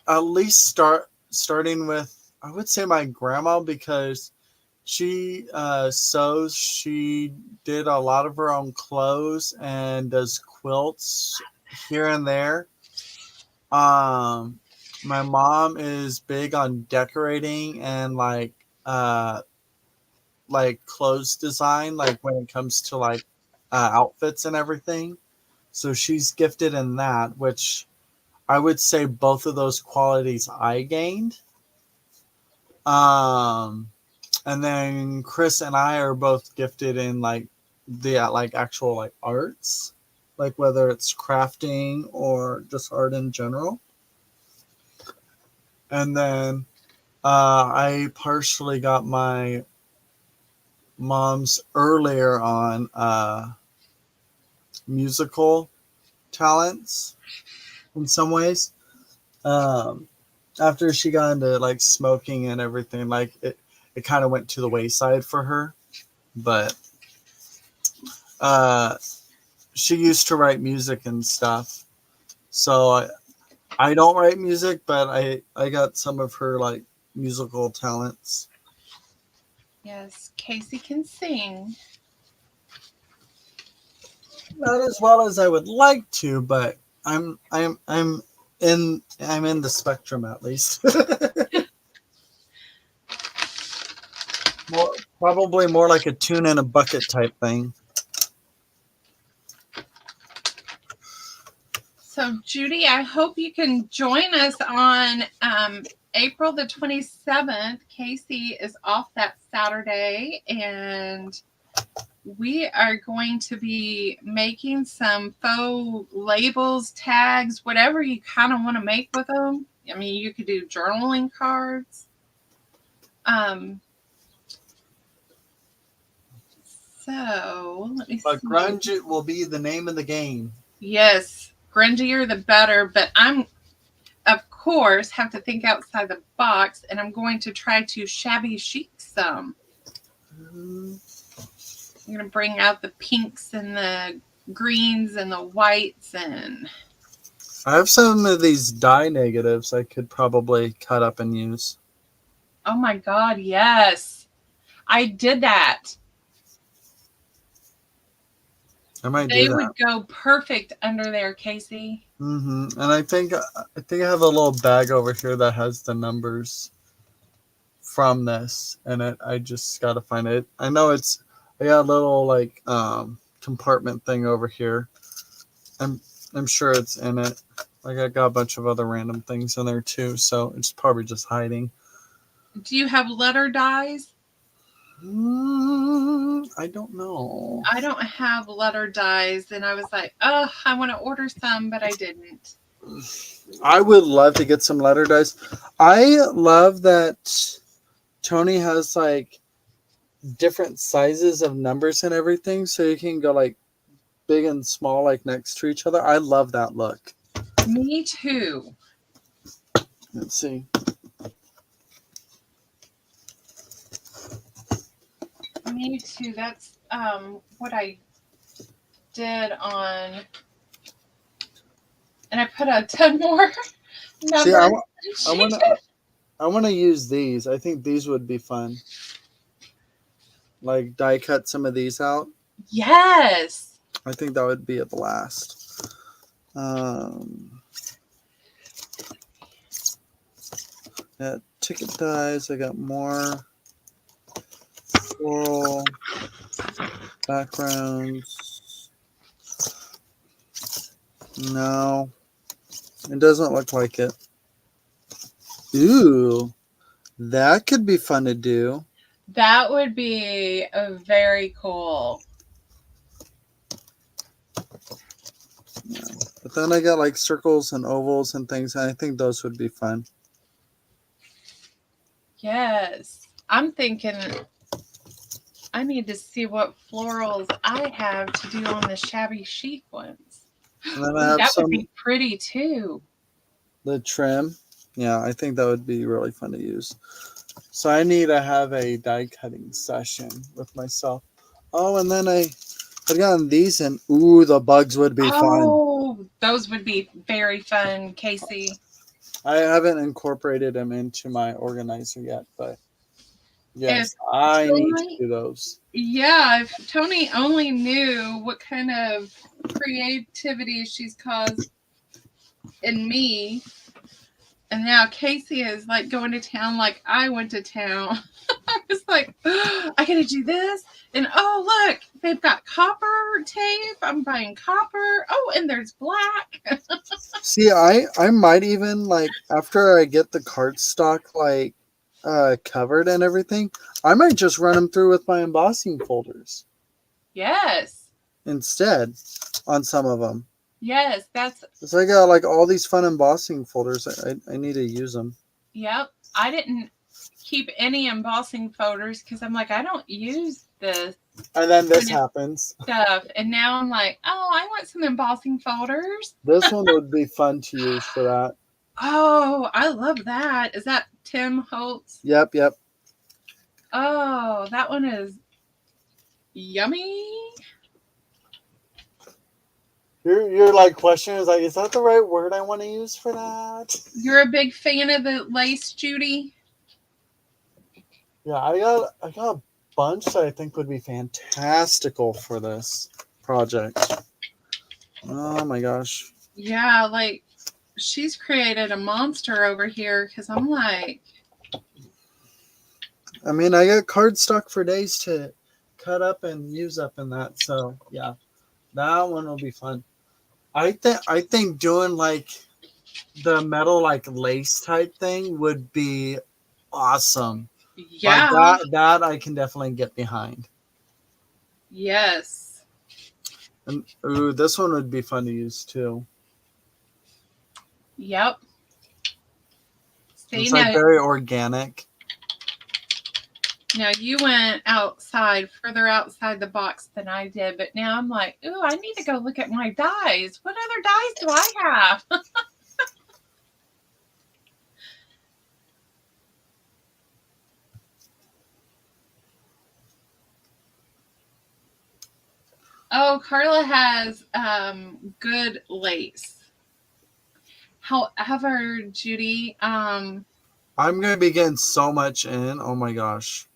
at least starting with, I would say, my grandma, because she sews. She did a lot of her own clothes and does quilts here and there. My mom is big on decorating and like clothes design, like when it comes to like outfits and everything. So she's gifted in that, which I would say both of those qualities I gained. And then Chris and I are both gifted in like the like actual like arts, like whether it's crafting or just art in general. And then I partially got my mom's earlier on musical talents in some ways. After she got into like smoking and everything, like it kind of went to the wayside for her. But she used to write music and stuff. So I don't write music, but I got some of her like musical talents. Yes, Casey can sing. Not as well as I would like to, but I'm in the spectrum at least. Probably more like a tune in a bucket type thing. So Judy, I hope you can join us on April the 27th. Casey is off that Saturday, and we are going to be making some faux labels, tags, whatever you kind of want to make with them. I mean, you could do journaling cards. So let me see. But grunge will be the name of the game. Yes, grungier the better. But I'm, of course, have to think outside the box, and I'm going to try to shabby chic some. I'm going to bring out the pinks and the greens and the whites, and I have some of these dye negatives I could probably cut up and use. oh my God, yes. I did that. I might They do that. would go perfect under there, Casey. And I think I have a little bag over here that has the numbers from this in it. I just got to find it. I know I got a little like compartment thing over here. I'm sure it's in it. Like I got a bunch of other random things in there too, so it's probably just hiding. Do you have letter dyes? I don't know. I don't have letter dyes, and I was like, oh, I want to order some, but I didn't. I would love to get some letter dyes. I love that Tony has like different sizes of numbers and everything, so you can go like big and small like next to each other. I love that look. Me too. Let's see. Me too. That's what I did on, and I put a ton more numbers. See, I want to use these. I think these would be fun. Like die cut some of these out. Yes. I think that would be a blast. Yeah, ticket dies. I got more floral backgrounds. No, it doesn't look like it. Ooh, that could be fun to do. That would be a very cool. Yeah. But then I got like circles and ovals and things, and I think those would be fun. Yes. I'm thinking I need to see what florals I have to do on the shabby chic ones. And then Ooh, I have that would some be pretty too. the trim. Yeah, I think that would be really fun to use. So I need to have a die cutting session with myself. Oh, and then I gotten these, and ooh, the bugs would be fun. Oh, those would be very fun, Casey. I haven't incorporated them into my organizer yet, but If yes, I need to Tony, do those. yeah, if Tony only knew what kind of creativity she's caused in me, and now Casey is like going to town like I went to town. I was like, oh, I gotta do this. And oh, look, they've got copper tape. I'm buying copper. Oh, and there's black. See, I might even like after I get the cardstock like covered and everything, I might just run them through with my embossing folders Yes. instead on some of them. Yes, that's. So I got like all these fun embossing folders. I need to use them. Yep. I didn't keep any embossing folders because I'm like, I don't use this And then this happens. stuff. And now I'm like, oh, I want some embossing folders. This one would be fun to use for that. Oh, I love that. Is that Tim Holtz? Yep, yep. Oh, that one is yummy. Your like question is like, is that the right word I want to use for that? You're a big fan of the lace, Judy? Yeah, I got a bunch that I think would be fantastical for this project. Oh my gosh. Yeah, like she's created a monster over here because I'm like, I mean, I got cardstock for days to cut up and use up in that. So yeah, that one will be fun. I think doing like the metal like lace type thing would be awesome. yeah, Like that I can definitely get behind. yes, And ooh, this one would be fun to use too. yep. See, It's like very organic. now you went outside, further outside the box than I did, but now I'm like, ooh, I need to go look at my dies. What other dies do I have? Oh, Carla has good lace. However, Judy, I'm gonna be getting so much in. Oh my gosh.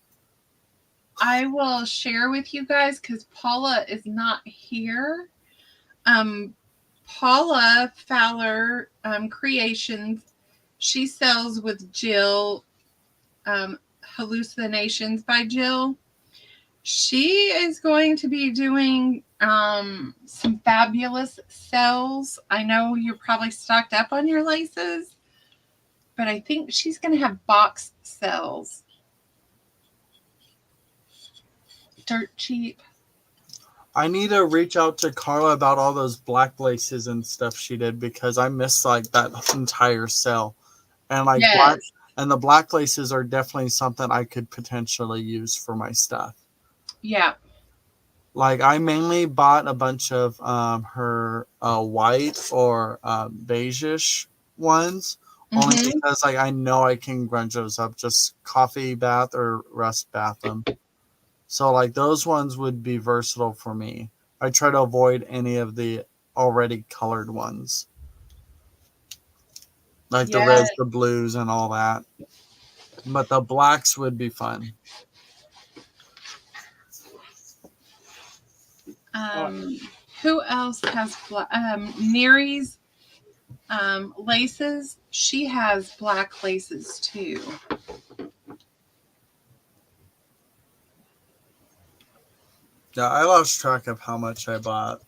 I will share with you guys because Paula is not here. Paula Fowler Creations, she sells with Jill, Hallucinations by Jill. She is going to be doing some fabulous sales. I know you're probably stocked up on your laces, but I think she's going to have box sales. Dirt cheap. I need to reach out to Carla about all those black laces and stuff she did because I missed like that entire sale. And like black Yes. and the black laces are definitely something I could potentially use for my stuff. Yeah. Like I mainly bought a bunch of her white or beigeish ones only because like I know I can grunge those up, just coffee bath or rust bath them. So like those ones would be versatile for me. I try to avoid any of the already colored ones. Like the Yes. reds, the blues and all that. But the blacks would be fun. Who else has Neri's laces? She has black laces too. Yeah, I lost track of how much I bought,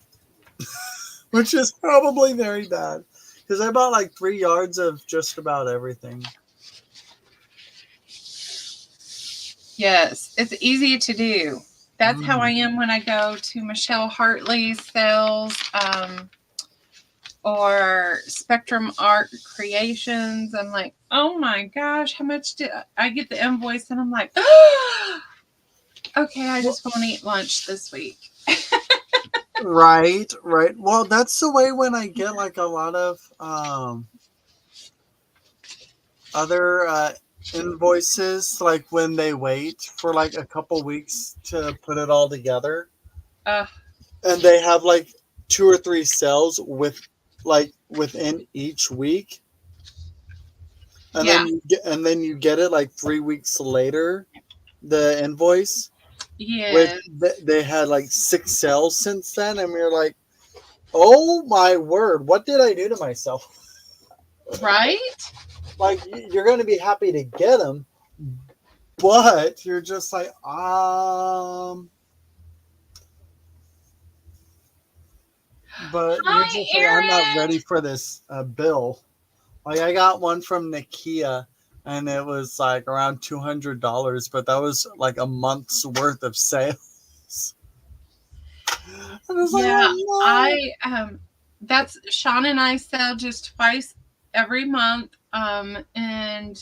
which is probably very bad because I bought like 3 yards of just about everything. Yes, it's easy to do. That's how I am when I go to Michelle Hartley's sales or Spectrum Art Creations. I'm like, oh my gosh, how much did I get the invoice? And I'm like, oh, okay, I just won't eat lunch this week. Right. Well, that's the way when I get like a lot of other invoices, like when they wait for like a couple weeks to put it all together. And they have like 2 or 3 sales within each week. And then you get it like 3 weeks later, the invoice. Yeah. They had like 6 sales since then, and we were like, oh my word, what did I do to myself? Right? Like, you're going to be happy to get them, but you're just like, but Hi, you're just like, I'm not ready for this bill. Like, I got one from Nikia, and it was like around $200, but that was like a month's worth of sales. Yeah, that's Sean and I sell just twice every month. And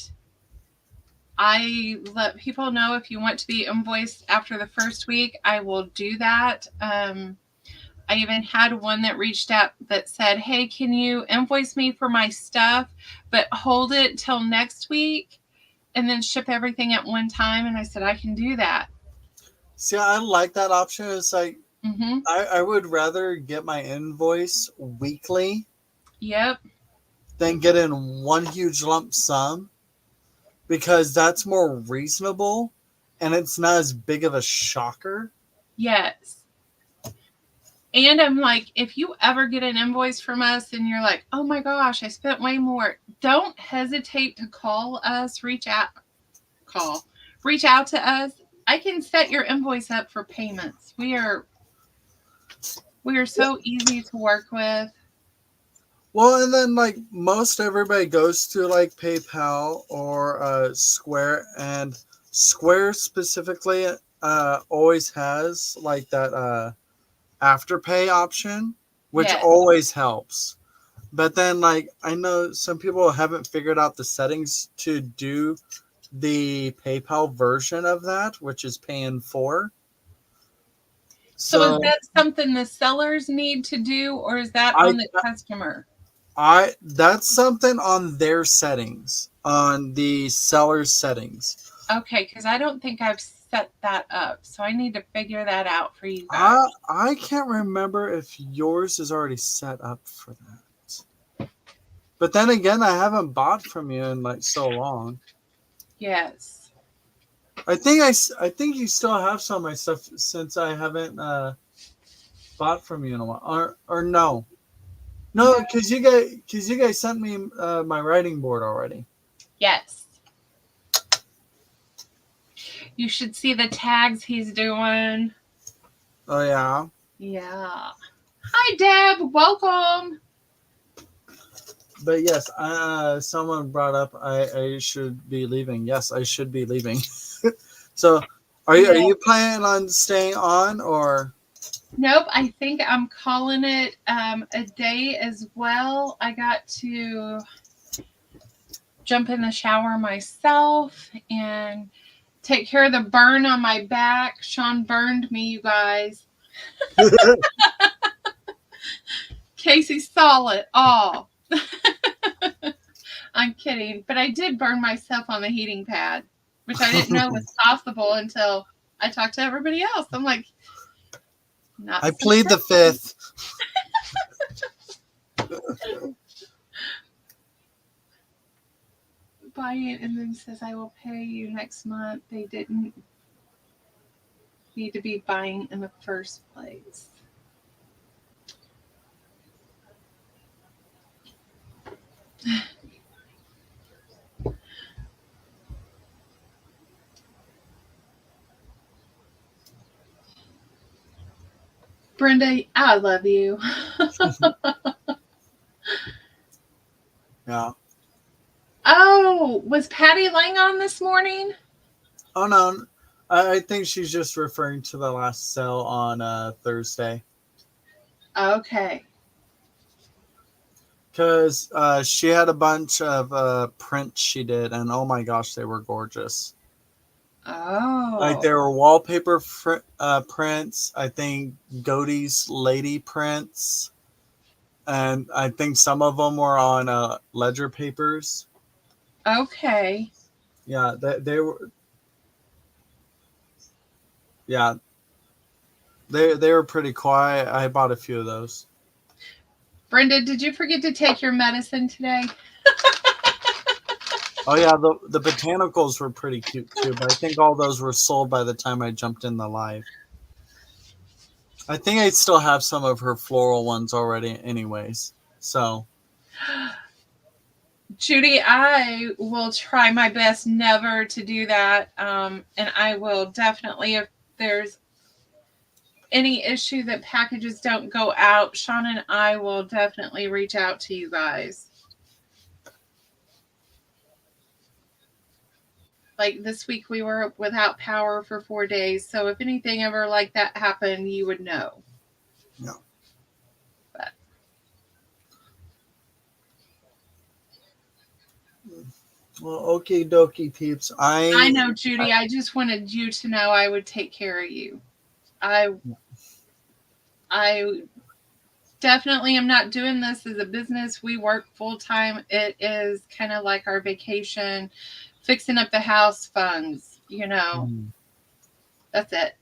I let people know if you want to be invoiced after the first week, I will do that. I even had one that reached out that said, hey, can you invoice me for my stuff, but hold it till next week and then ship everything at one time? And I said, I can do that. See, I like that option. It's like, I would rather get my invoice weekly. Yep. Than get in one huge lump sum, because that's more reasonable and it's not as big of a shocker. Yes. And I'm like, if you ever get an invoice from us and you're like, oh my gosh, I spent way more, don't hesitate to call us, reach out to us. I can set your invoice up for payments. We are so easy to work with. Well, and then like most everybody goes to like PayPal or Square, and Square specifically always has like that Afterpay option, which always helps. But then, like, I know some people haven't figured out the settings to do the PayPal version of that, which is Pay in 4. So is that something the sellers need to do, or is that on the customer? That's something on their settings, on the seller's settings. Okay, because I don't think I've set that up, so I need to figure that out for you guys. I can't remember if yours is already set up for that. But then again, I haven't bought from you in like so long. Yes. I think you still have some of my stuff since I haven't bought from you in a while. Or no. No, because you guys sent me my writing board already. Yes. You should see the tags he's doing. Oh yeah. Yeah. Hi, Deb. Welcome. But yes, someone brought up I should be leaving. Yes, I should be leaving. So, are you planning on staying on or? Nope. I think I'm calling it a day as well. I got to jump in the shower myself and take care of the burn on my back. Sean burned me, you guys. Casey saw it all. I'm kidding, but I did burn myself on the heating pad, which I didn't know was possible until I talked to everybody else. I'm like, I plead the fifth. buy it and then says I will pay you next month. They didn't need to be buying in the first place. Brenda, I love you. Yeah. Oh, was Patty Lang on this morning? Oh no, I think she's just referring to the last sale on Thursday. Okay. Because she had a bunch of prints she did, and oh my gosh, they were gorgeous. Oh. Like there were wallpaper prints. I think Godey's lady prints, and I think some of them were on ledger papers. Okay. Yeah, they were. Yeah, they were pretty cool. I bought a few of those. Brenda, did you forget to take your medicine today? Oh yeah, the botanicals were pretty cute too, but I think all those were sold by the time I jumped in the live. I think I still have some of her floral ones already anyways. So Judy, I will try my best never to do that. And I will definitely, if there's any issue that packages don't go out, Sean and I will definitely reach out to you guys. Like this week, we were without power for 4 days. So if anything ever like that happened, you would know. yeah. But Well, okie dokie, peeps. I know, Judy. I just wanted you to know I would take care of you. I definitely am not doing this as a business. We work full time. It is kind of like our vacation, fixing up the house funds, you know. That's it.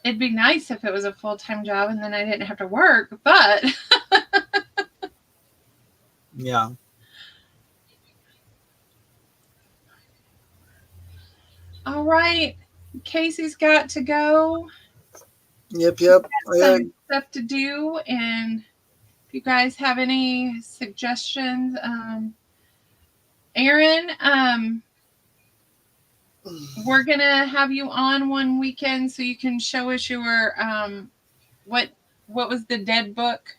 It'd be nice if it was a full-time job and then I didn't have to work, but yeah. All right. Casey's got to go. Yep. Some stuff to do, and if you guys have any suggestions, Aaron, we're gonna have you on one weekend so you can show us your what was the dead book?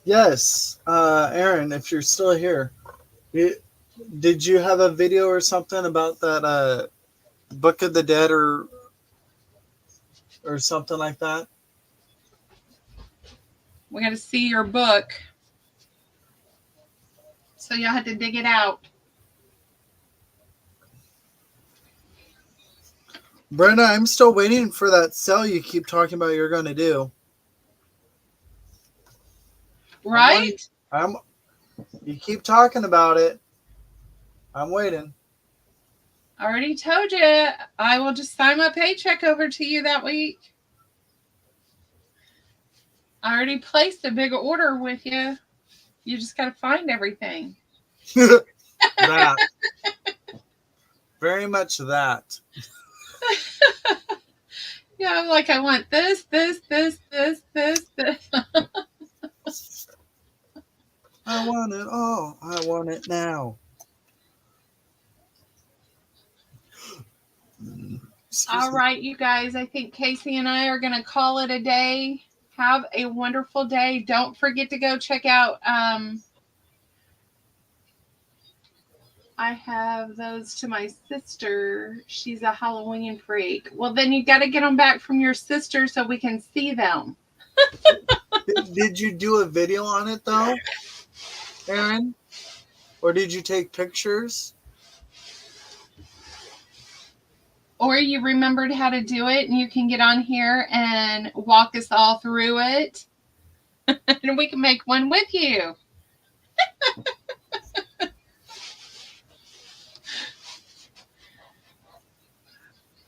Yes, Aaron, if you're still here, did you have a video or something about that Book of the Dead or something like that? We got to see your book, so you'll have to dig it out. Brenda, I'm still waiting for that sale you keep talking about you're going to do. Right? You keep talking about it. I'm waiting. I already told you. I will just sign my paycheck over to you that week. I already placed a big order with you. You just got to find everything. That. Very much that. Yeah, I'm like, I want this. I want it all. I want it now. All right, you guys. I think Casey and I are going to call it a day. Have a wonderful day. Don't forget to go check out. I have those to my sister. She's a Halloween freak. Well, then you got to get them back from your sister so we can see them. Did you do a video on it though, Aaron? Or did you take pictures? Or you remembered how to do it and you can get on here and walk us all through it. And we can make one with you.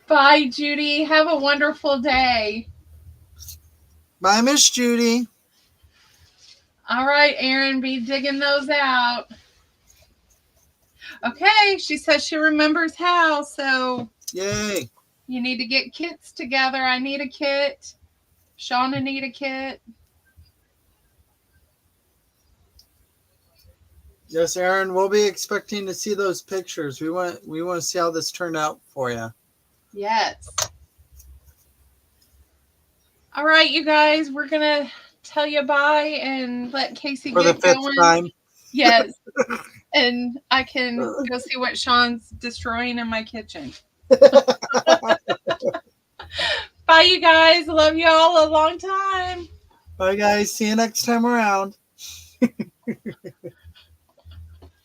Bye, Judy. Have a wonderful day. Bye, Miss Judy. All right, Erin, be digging those out. Okay, she says she remembers how, so yay. You need to get kits together. I need a kit. Shauna need a kit. Yes, Erin, we'll be expecting to see those pictures. We want to see how this turned out for you. Yes. All right, you guys, we're gonna tell you bye and let Casey For the get 5th going. time. Yes. And I can go see what Sean's destroying in my kitchen. Bye, you guys. Love you all a long time. Bye, guys. See you next time around.